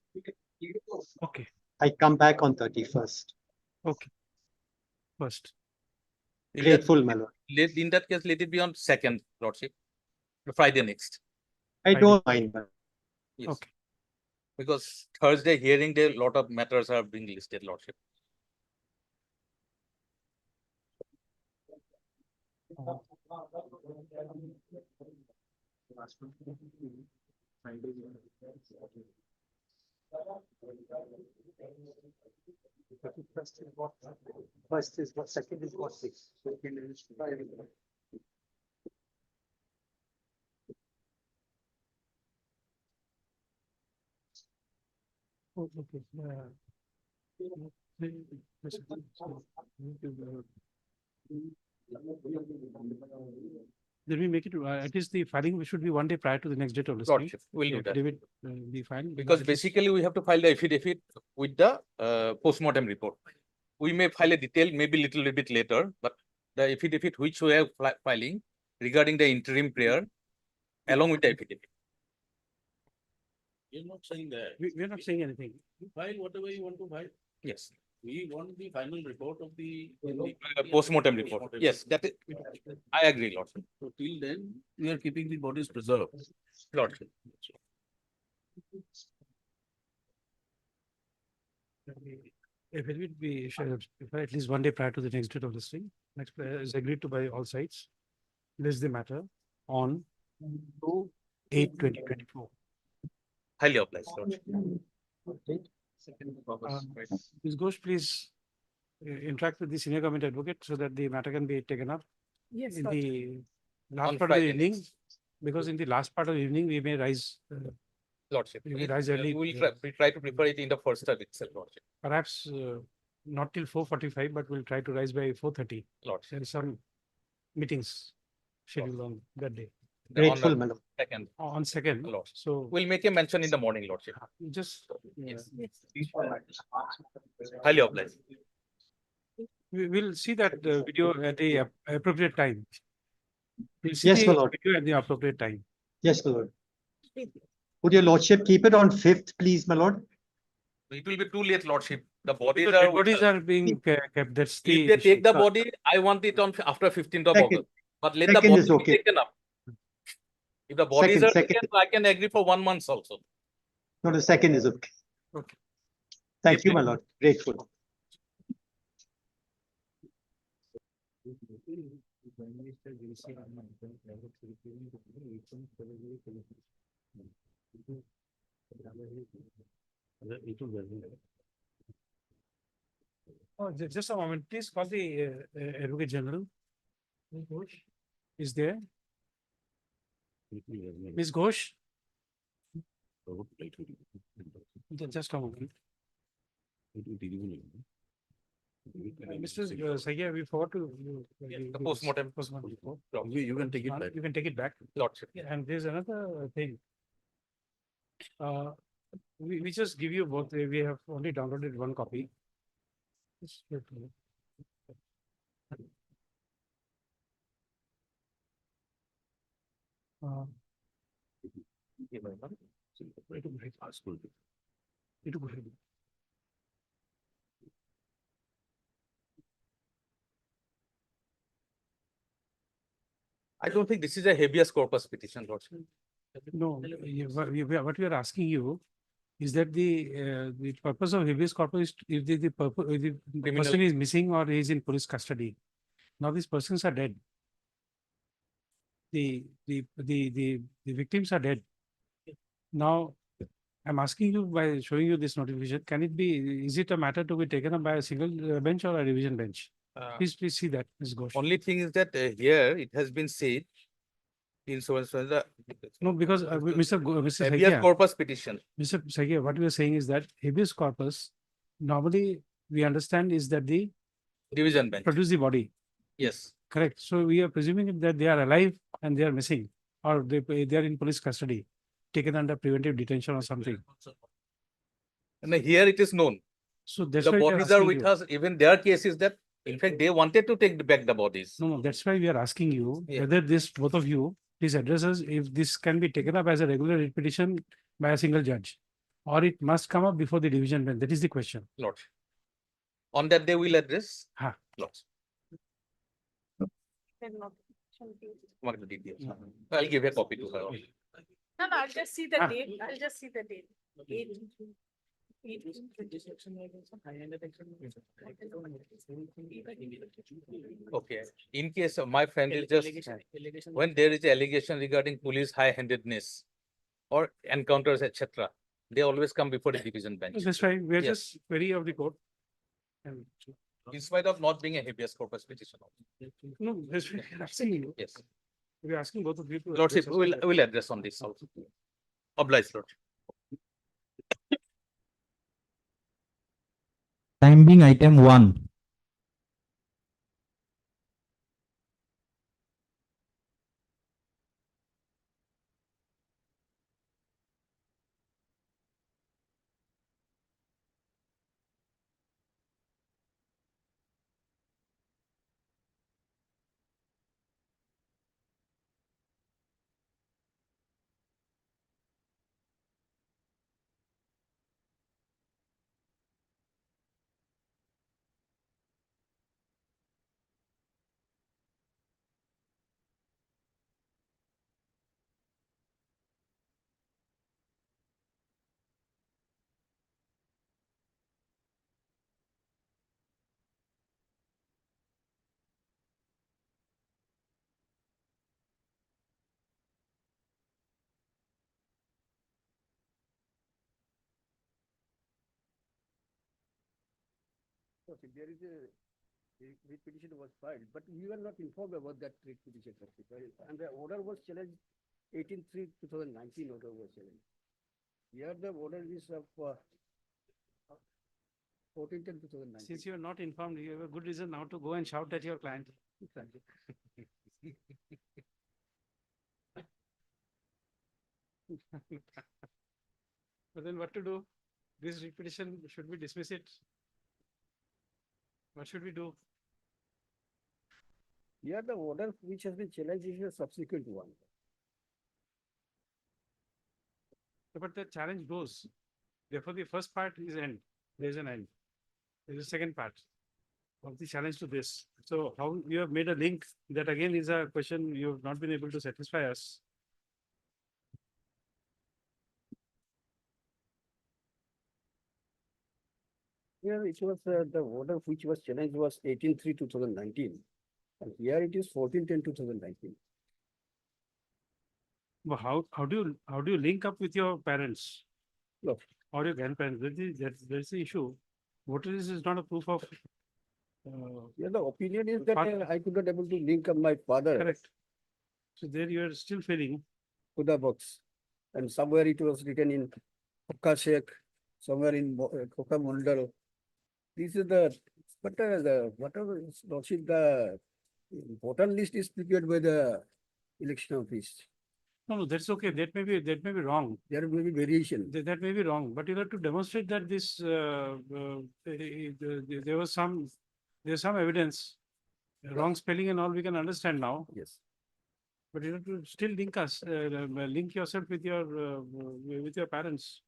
Okay. I come back on 31st. Okay. First. In that- Grateful, my lord. In that case, let it be on 2nd, Lordship. Friday next. I don't mind. Yes. Okay. Because Thursday hearing day, lot of matters are being listed, Lordship. First is what, second is what, 6. Second is 5. Oh, okay. Then we make it, at least the filing should be 1 day prior to the next date of listing. Lordship, we'll do that. Affidavit, be filed. Because at least- basically we have to file the affidavit with the postmortem report. We may file a detail, maybe little bit later, but the affidavit which we are filing regarding the interim prayer along with the affidavit. You're not saying that. we are not saying anything. You file whatever you want to file. Yes. We want the final report of the. Postmortem report. Yes, that is, I agree, Lordship. So till then, we are keeping the bodies preserved. Lordship. Affidavit be issued at least 1 day prior to the next date of listing. Next is agreed to by all sides. List the matter on 2/8/2024. Highly obliged, Lordship. Ms. Ghosh, please interact with the senior government advocate so that the matter can be taken up Yes, in Lordship. the last On part of the Friday evening, next. because in the last part of the evening, we may rise, Lordship. We will rise early. We try to prepare it in the first term itself, Lordship. perhaps not till 4:45, but we'll try to rise by 4:30. Lordship. There are some meetings scheduled on that day, The- on Grateful, the my lord. Second, on second. Lordship. So We'll make a mention in the morning, Lordship. just, Yes. Highly obliged. we will see that video at the appropriate time. We'll see Yes, the my lord. video at the appropriate time. Yes, my lord. Would your lordship keep it on 5th, please, my lord? It will be too late, Lordship. The bodies Because are. dead bodies are being kept, that's If the they issue. take the body, I want it on after 15th of Second. August. But let the Second body is be okay. taken up. If the bodies Second, are taken, I can agree for 1 month also. No, the second is okay. Okay. Thank you, my lord. Grateful. Oh, just a moment, please call the Advocate General. Ms. Ghosh is there. Ms. Ghosh, just a moment. Mr. Sayya, we forgot to. The postmortem. Postmortem report. You can take it back. You can take it back. Lordship. And there's another thing. We just give you both, we have only downloaded one copy. Just wait a minute. It will help. I don't think this is a habeas corpus petition, Lordship. No, what we are asking you is that the purpose of habeas corpus is if the purpose, if the Criminal- person is missing or is in police custody. Now these persons are dead. The victims are dead. Now, I'm asking you by showing you this notification, can it be, is it a matter to be taken up by a single bench or a revision bench? Please see that, Ms. Ghosh. Only thing is that here it has been said in so the No, because Mr. habeas Saikia, corpus petition. Mr. Saikia, what we are saying is that habeas corpus, normally we understand is that the Division bench. produce the body, Yes. correct? So we are presuming that they are alive and they are missing, or they are in police custody, taken under preventive detention or something. And here it is known. So that's The why we are bodies are asking with you. us. Even their case is that, in fact, they wanted to take back the bodies. No, that's why we are asking you Yeah. whether this, both of you, please address us if this can be taken up as a regular writ petition by a single judge, or it must come up before the division bench. That is the question. Lord. On that they will address. Ha. Lord. Mark the details. I'll give a copy to her. No, I'll just see the Ah. date. I'll just see the date. Okay. In case of my friend is just, when there is allegation regarding police high-handedness or encounters, etc., they always come before the division bench. That's why we are Yes. just query of the court. And In spite of not being a habeas corpus petition. no, that's why we are asking you. Yes. We are asking both of you to. Lordship, address us we to that. will address on this also. Oblige, Lord. Time being item 1. There is a writ petition was filed, but we were not informed about that writ petition. And the order was challenged 18/3/2019 order was challenged. Here the order is of 14/10/2019. Since you are not informed, you have a good reason now to go and shout at your client. But then what to do? This repetition, should we dismiss it? What should we do? Here the order which has been challenged is a subsequent one. But the challenge goes. Therefore, the first part is end. There's an end. There's a second part of the challenge to this. So how you have made a link, that again is a question you have not been able to satisfy us. Here it was the order which was challenged was 18/3/2019. And here it is 14/10/2019. But how do you link up with your parents? No. Or your grandparents? That's the issue. Voter list is not a proof of. Yeah, the opinion is that Father- I could not able to link up my father Correct. So there you are still failing. to the box. And somewhere it was written in Kokka Sheikh, somewhere in Kokka Mundal. This is the whatever is lordship, the voter list is prepared by the election office. No, that's okay. That may be wrong. There may be variation. That may be wrong, but you have to demonstrate that this, there's some evidence. Wrong spelling and all we can understand now, Yes. but you have to still link yourself with your parents.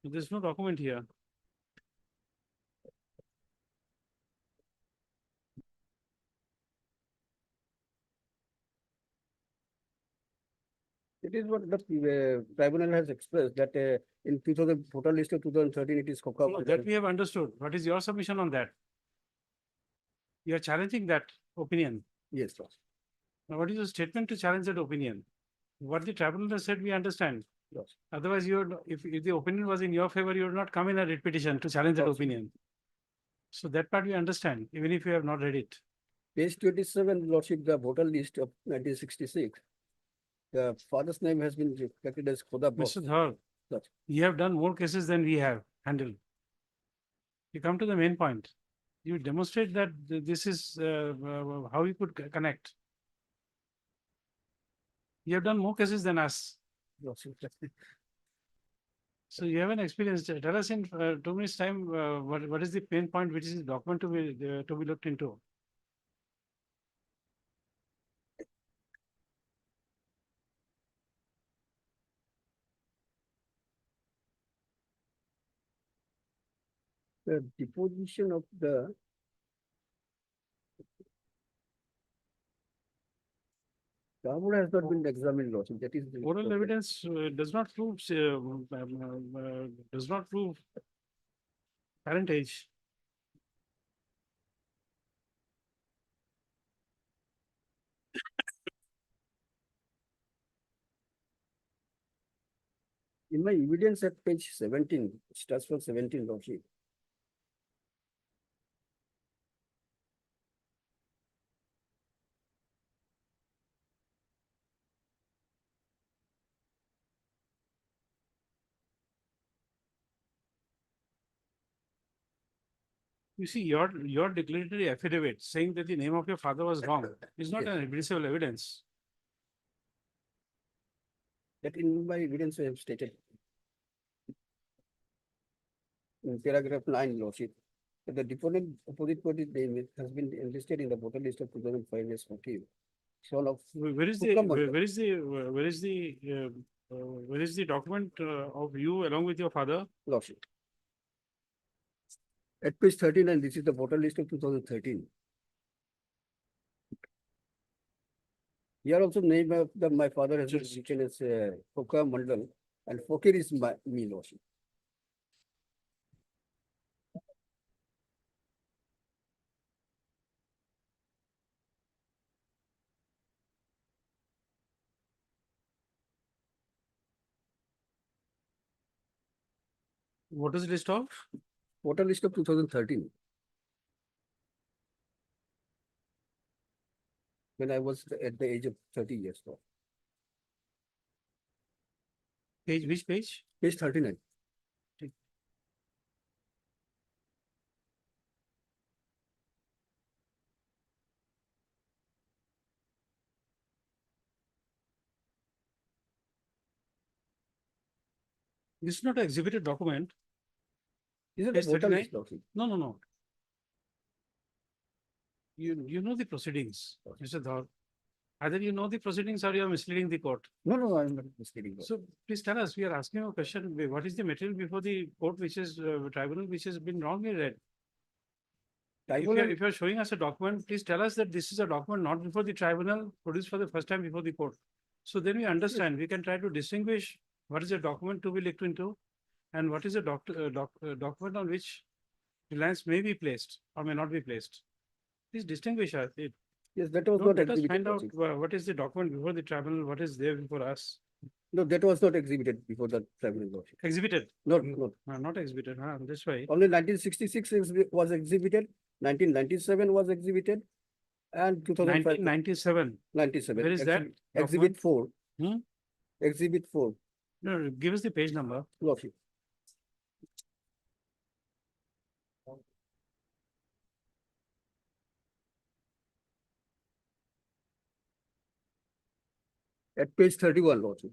There's no document here. It is what the tribunal has expressed that in 2000 voter list of 2013 it is Kokka. No, that we have understood. What is your submission on that? You are challenging that opinion. Yes, sir. Now, what is your statement to challenge that opinion? What the tribunal has said, we understand. Otherwise, if the opinion was in your favor, you would not come in a writ petition to challenge that opinion. So that part we understand, even if you have not read it. Page 27, Lordship, the voter list of 1966. The father's name has been reflected as Khoda Boss. Mr. Dhar, Yes. you have done more cases than we have handled. You come to the main point. You demonstrate that this is how you could connect. You have done more cases than us. Lordship. So you have an experience. Tell us in 2 minutes time, what is the pain point, which is the document to be looked into? The deposition of the Kabul has not been examined, Lordship. That is. Oral evidence does not prove parentage. In my evidence at page 17, it starts from 17, Lordship. You see, your declaratory affidavit saying that the name of your father was wrong is not an admissible evidence. That in my evidence I have stated. In paragraph 9, Lordship, that the deponent opposite party name has been enlisted in the voter list of 2005 as 40. Son of Where is the Hukam where is the document of you along with your father? Lordship. At page 39, this is the voter list of 2013. Here also name of my father has been written as Foka Mandal, and Fokir is me, Lordship. What is the list of? Voter list of 2013. When I was at the age of 30 years old. Page, which page? Page 39. This is not an exhibited document. Is it Page a voter 39? list, Lordship? No. You know the proceedings, Mr. Dhar. Either you know the proceedings or you are misleading the court. No, I'm not misleading. So please tell us, we are asking you a question. What is the material before the court, which is tribunal, which has been wrongly read? If you are showing us a document, please tell us that this is a document not before the tribunal, produced for the first time before the court. So then we understand, we can try to distinguish what is a document to be looked into and what is a document on which reliance may be placed or may not be placed. Please distinguish it. Yes, that was Don't not let us exhibited. find out Lordship. what is the document before the tribunal, what is there before us. No, that was not exhibited before the tribunal, Lordship. Exhibited. No. Not exhibited. This way. Only 1966 was exhibited, 1997 was exhibited, and 2005. 1997. 97. Where is that? Exhibit 4. Hmm? Exhibit 4. No, give us the page number. Lordship. At page 31, Lordship.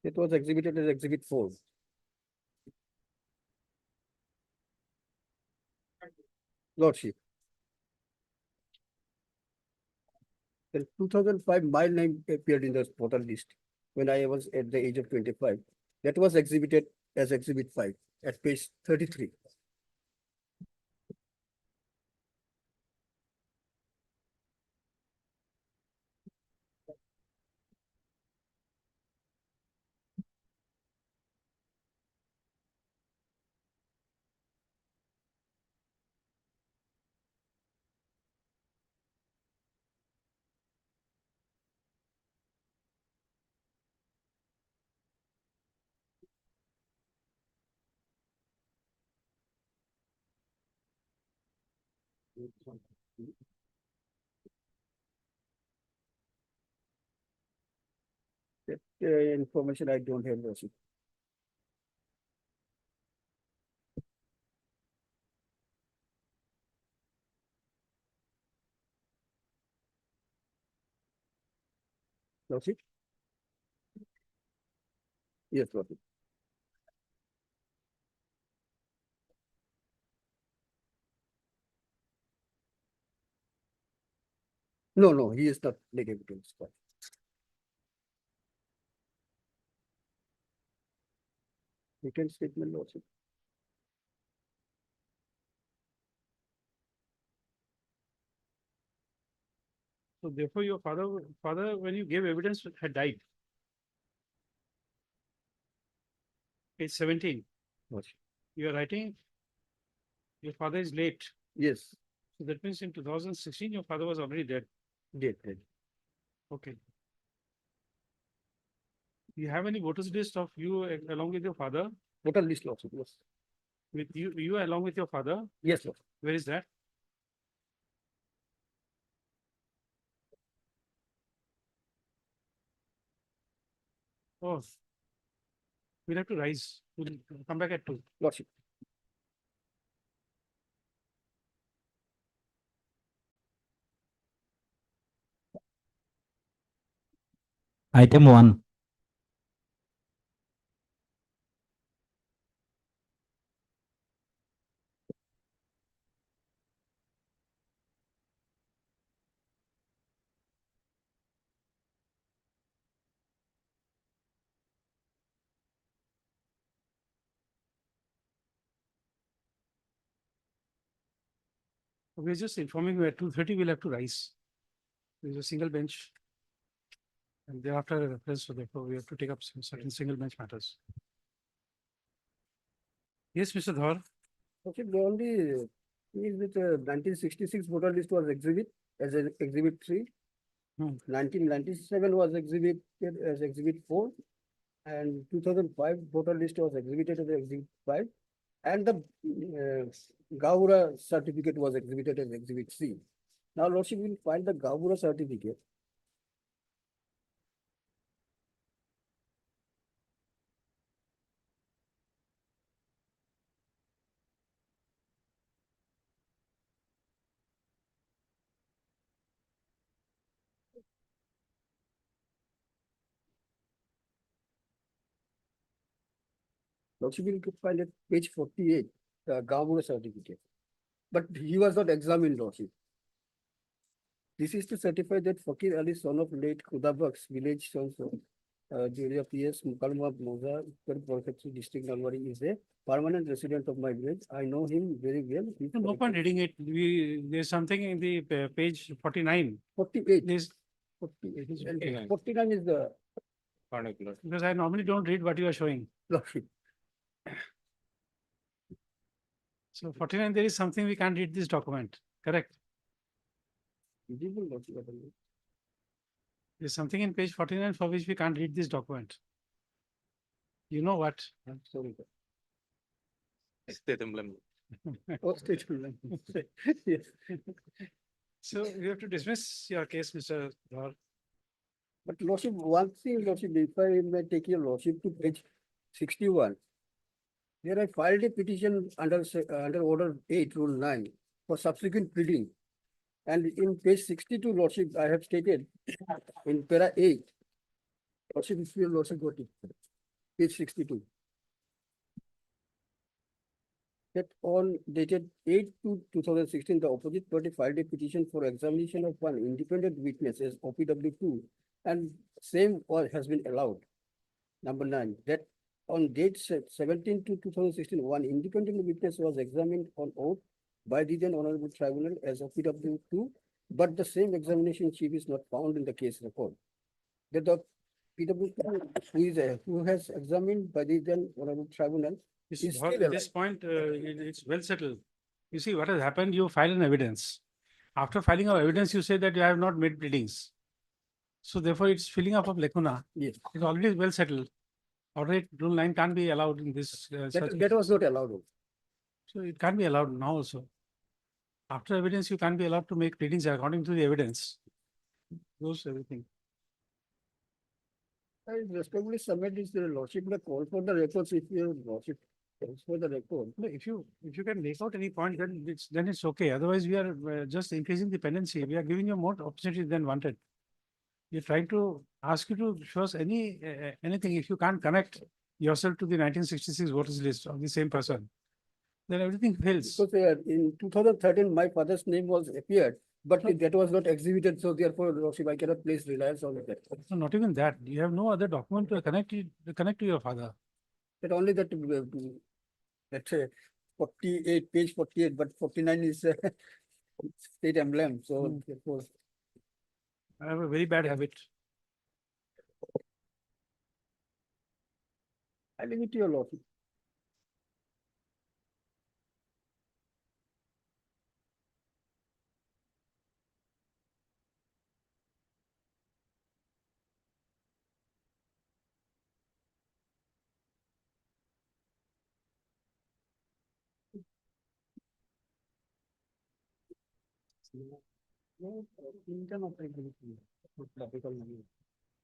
It was exhibited as exhibit 4. Lordship. In 2005, my name appeared in the voter list when I was at the age of 25. That was exhibited as exhibit 5 at page 33. That information I don't have, Lordship. Lordship? Yes, Lordship. No, no, he is not late evidence. Written statement, Lordship. So therefore, your father, when you gave evidence, had died. Page 17. Lordship. You are writing, your father is late. Yes, So that means in 2016, your father was already dead. dead. Okay. Do you have any voters list of you along with your father? Total list, Lordship, yes. With you along with your father? Yes, Lordship. Where is that? Oh, we'll have to rise. We'll come back at 2. Lordship. Item 1. We're just informing you at 2:30, we'll have to rise. There's a single bench. And thereafter a reference, so therefore we have to take up some certain single bench matters. Yes, Mr. Dhar. Okay, the only thing is with 1966 voter list was exhibit as an exhibit 3. 1997 was exhibited as exhibit 4. And 2005 voter list was exhibited as exhibit 5. And the Gavura certificate was exhibited as exhibit 3. Now, Lordship will find the Gavura certificate. Lordship will find at page 48, the Gavura certificate. But he was not examined, Lordship. This is to certify that Fakir Ali, son of late Kudabaks, village Sonso, Julia PS, Mukalma Moza, Uttar Prefecture District Nalwari, is a permanent resident of my village. I know him very well. He's No point reading it. There's something in the page 49. 48. There's 48. It is And 49. 49 is the particular. Because I normally don't read what you are showing. Lordship. So 49, there is something we can't read this document, correct? Visible, Lordship. There's something in page 49 for which we can't read this document. You know what? I'm sorry. State emblem. Oh, state emblem. Yes. So you have to dismiss your case, Mr. Dhar. But Lordship, one thing, Lordship, if I may take your Lordship to page 61. There I filed a petition under order 8, rule 9 for subsequent pleading. And in page 62, Lordship, I have stated in para 8, Lordship, if your Lordship got it, page 62. That on dated 8/2/2016, the opposite party filed a petition for examination of one independent witness as OPW2, and same has been allowed. Number 9, that on date 17/2/2016, one independent witness was examined on oath by the then Honorable Tribunal as OPW2, but the same examination chief is not found in the case record. That the PW2 who has examined by the then Honorable Tribunal Mr. is Dhar, still at this point, it's well settled. You see, what has happened, you file an evidence. After filing of evidence, you say that you have not made pleadings. So therefore, it's filling up of lacuna. Yes. It's already well settled. Already, rule 9 can't be allowed in this. That was not allowed. So it can't be allowed now also. After evidence, you can't be allowed to make pleadings according to the evidence. Goes everything. I respectfully submit this to the lordship, the call for the records if your lordship calls for the record. No, if you can make out any point, then it's okay. Otherwise, we are just increasing the pendency. We are giving you more opportunities than wanted. We're trying to ask you to show us anything. If you can't connect yourself to the 1966 voters list of the same person, then everything fails. Because in 2013, my father's name was appeared, but that was not exhibited, so therefore, lordship, I cannot place reliance on that. No, not even that. You have no other document to connect to your father. That only that, let's say, 48, page 48, but 49 is state emblem, so therefore. I have a very bad habit. I leave it to your lordship.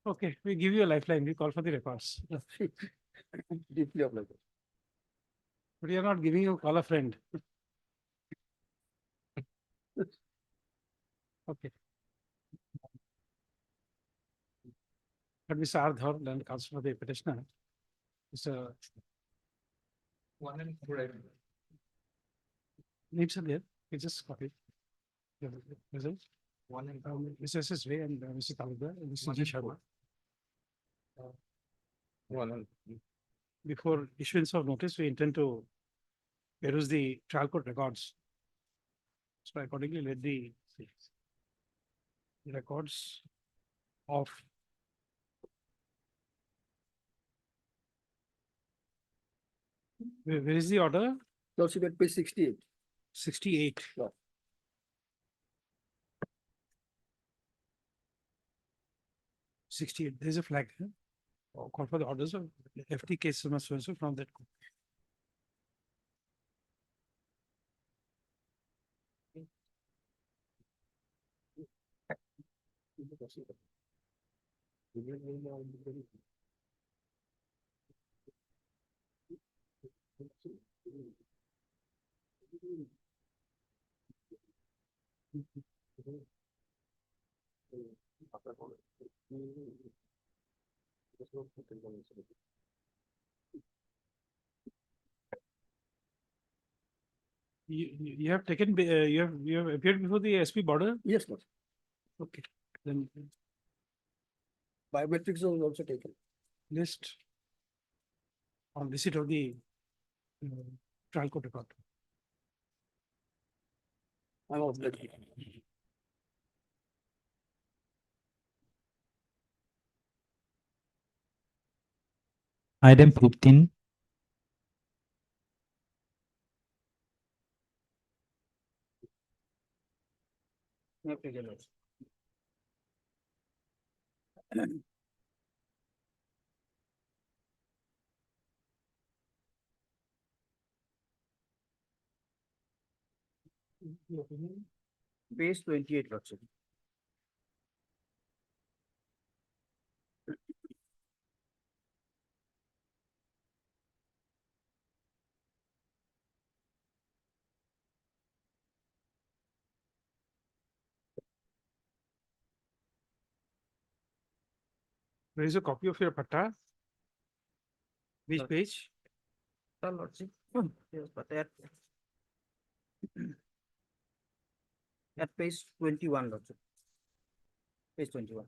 Okay, we give you a lifeline. We call for the records. Deeply obliged. But we are not giving you call a friend. Okay. But Mr. Ardhar, then counsel for the petitioner. Mr. One and four. Names are there. We just copy. The results. One and Mr. S.S. Ray and Mr. Talukdar and Mr. G. Sharma. one and. Before issuance of notice, we intend to peruse the trial court records. So accordingly, let the records of where is the order? Lordship at page 68. 68. Yeah. There's a flag. Huh? Call for the orders of FT cases must also from that. You have taken, you have appeared before the SP border? Yes, Lord. Okay, then Biometrics was also taken. list on receipt of the trial court record. I'm obliged. Item 15, Okay, your lordship. Page 28, lordship. There is a copy of your patta. Which page? Sir, lordship. Yes, but at page 21, lordship. Page 21.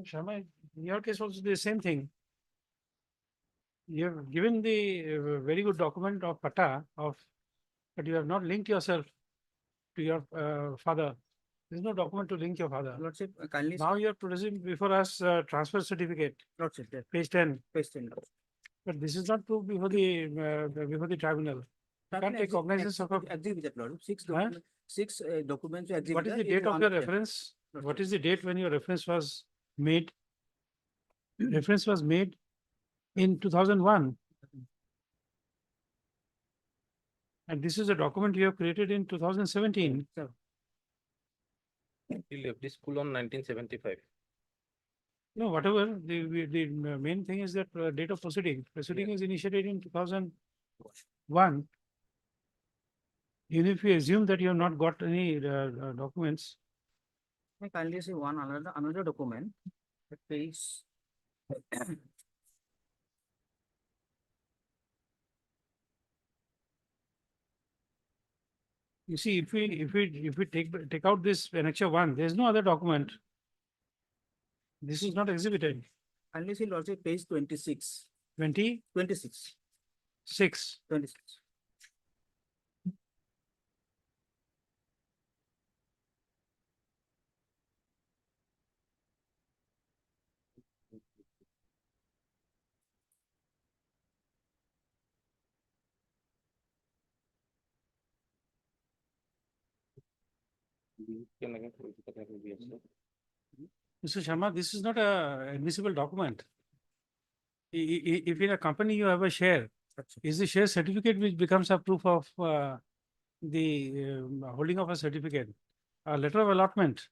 Sharma, in your case also the same thing. You have given the very good document of Pata of, but you have not linked yourself to your father. There's no document to link your father. Lordship, kindly. Now you are producing before us transfer certificate, Lordship, yeah, page 10. page 10. But this is not proved before the tribunal. You can't take cognizance of a. Agree with that, Lord. Six Huh? documents, six documents. You agree What with is the that date of one your them. reference? Not What sure. is the date when your reference was made? Reference was made in 2001. And this is a document you have created in 2017. He left the school on 1975. No, whatever, the main thing is that date of proceeding. Proceeding is initiated in 2001. Even if you assume that you have not got any documents, May I kindly see one another document, the page. you see, if we take out this annexure 1, there is no other document. This is not exhibited. Kindly see, Lordship, page 26. 26. 26. Mr. Sharma, this is not a admissible document. If in a company you have a share, is the share certificate which becomes a proof of the holding of a certificate. A letter of allotment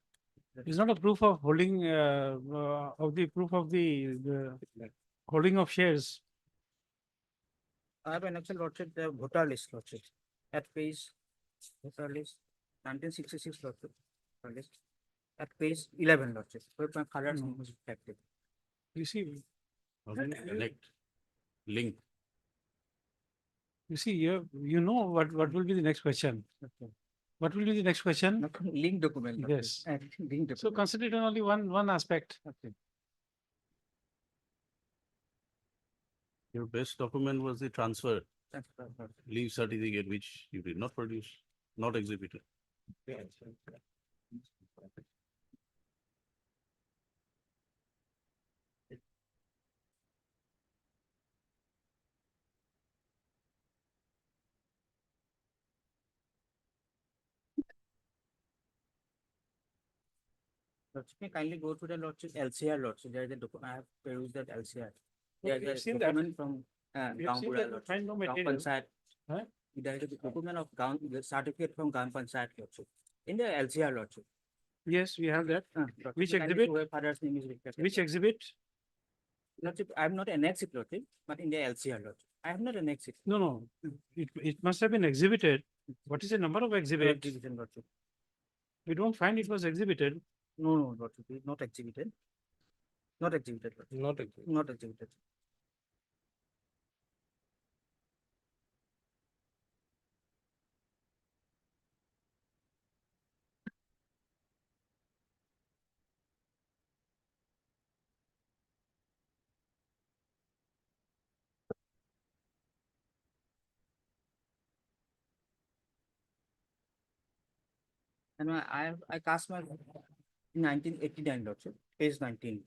is not a proof of holding of the proof of the holding of shares. I have an actual Lordship, the voter list, Lordship, at page voter list 1966, Lordship, voter list, at page 11, Lordship, where my father's name is reflected. You see, Connect, link. you see, you know what will be the next question. Okay. What will be the next question? Link document. Lordship. Yes. Link document. So consider on only one aspect. Okay. Your best document was the transfer That's right, Lordship. leave certificate, which you did not produce, not exhibited. Lordship, may kindly go to the Lordship LCR, Lordship. There is a document. I have perused that LCR. We There have is a seen that. document from We have seen that, but find no material. Pansayat. Huh? There is a document of the certificate from Gram Pansayat, Lordship. In the LCR, Lordship. Yes, we have that. Lordship, Which may kindly exhibit? show where father's name is reflected. Which exhibit? Lordship, I am not annexed it, Lordship, but in the LCR, Lordship. I have not annexed it. No. It must have been exhibited. What is the number of exhibit? Division, Lordship. We don't find it was exhibited. No, Lordship, it is not exhibited. Not exhibited, Lordship. Not exactly. Not exhibited. And I cast my in 1989, Lordship, page 19.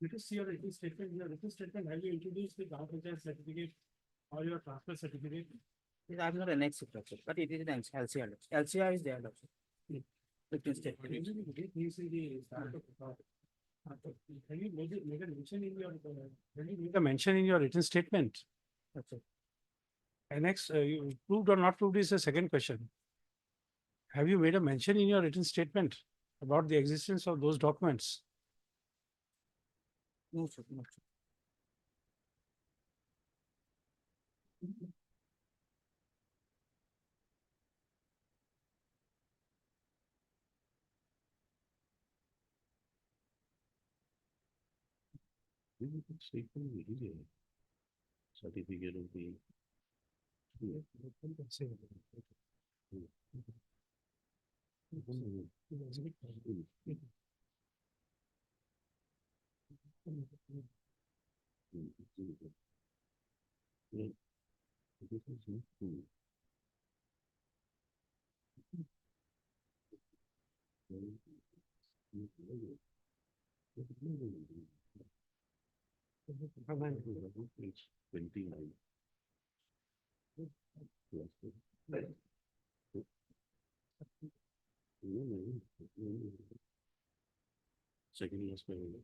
Let us see your written statement. In your written statement, have you introduced the Gram Panchayat certificate or your transfer certificate? I'm not an ex, but it is an LCR. LCR is there, Lordship. Written statement. Have you made a mention in your, have you made a mention in your written statement? Okay. Annex, you proved or not proved is the second question. Have you made a mention in your written statement about the existence of those documents? No, sir, no, sir. Certificate of the. Page 29. Second last paragraph.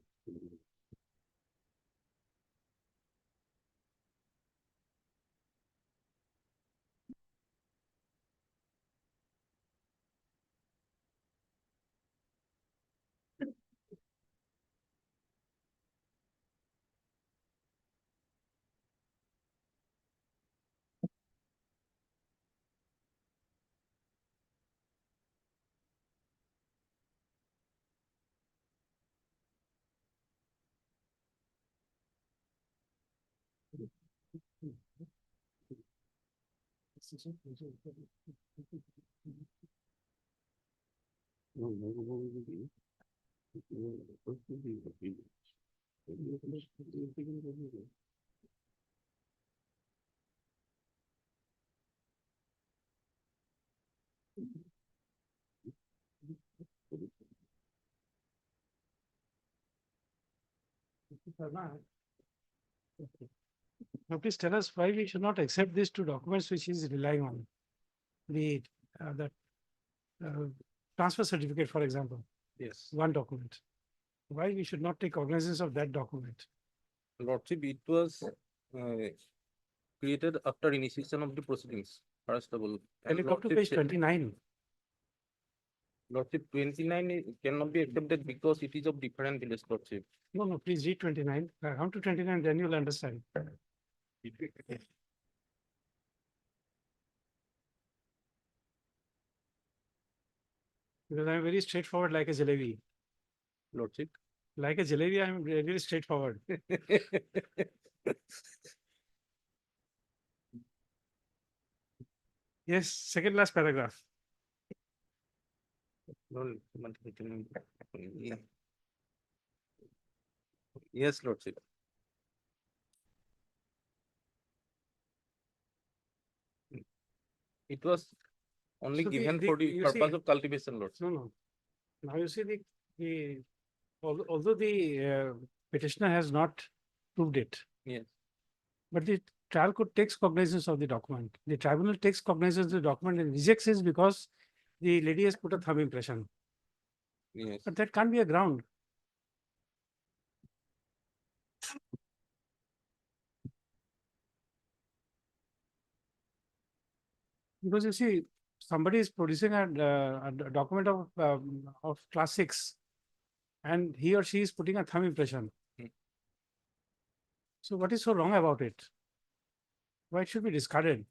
Now, please tell us why we should not accept these two documents which he is relying on. The transfer certificate, for example, Yes, one document. Why we should not take cognizance of that document? Lordship, it was created after initiation of the proceedings, first of all. Can you go to page 29? Lordship, 29 cannot be accepted because it is of different village, Lordship. No, no, please read 29. Come to 29, then you'll understand. Because I'm very straightforward like a jalebi. Lordship. Like a jalebi, I'm really straightforward. Yes, second last paragraph. Yes, Lordship. It was only So given for the you purpose see- of cultivation, Lordship. No, no. Now you see although the petitioner has not proved it, Yes. but the trial court takes cognizance of the document. The tribunal takes cognizance of the document and rejects it because the lady has put a thumb impression. Yes. But that can't be a ground. Because you see, somebody is producing a document of class 6 and he or she is putting a thumb impression. So what is so wrong about it? Why it should be discarded?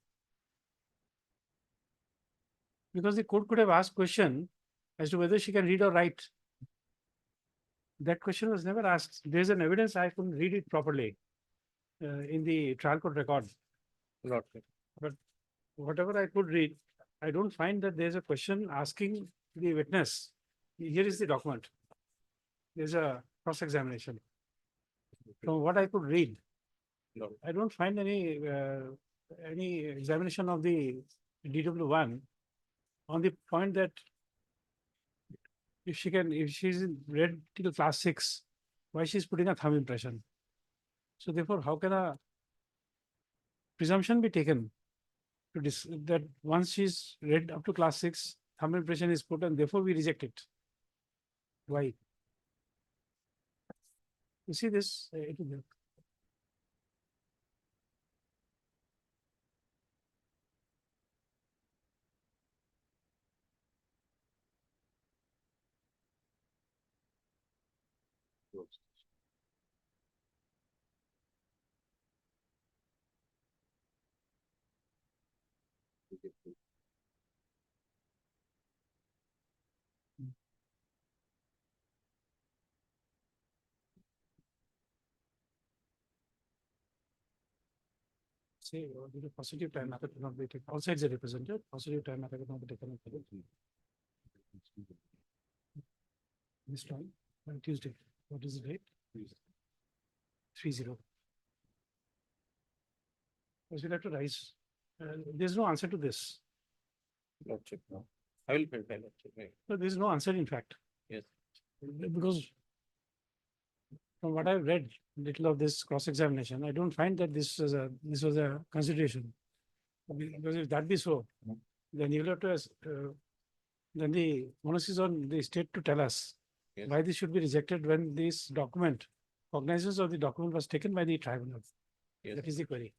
Because the court could have asked question as to whether she can read or write. That question was never asked. There's an evidence I couldn't read it properly in the trial court record. But whatever I could read, I don't find that there's a question asking the witness. Here is the document. There's a cross-examination. From what I could read, I don't find any examination of the DW1 on the point that if she's read till class 6, why she's putting a thumb impression? So therefore, how can a presumption be taken to that once she's read up to class 6, thumb impression is put and therefore we reject it? Why? You see this? It will help. Say, due to positive time method cannot be taken. All sides are represented. Positive time method cannot be taken. This time, on Tuesday. What is the date? 30. Because we'll have to rise. There's no answer to this. Lordship, no. I will verify Lordship. Right. So there's no answer, in fact. Yes. Because from what I've read, little of this cross-examination, I don't find that this was a consideration. Because if that be so, then you'll have to then the onus is on the state to tell us why this should be rejected when this document, cognizance of the document was taken by the tribunal. That is the query.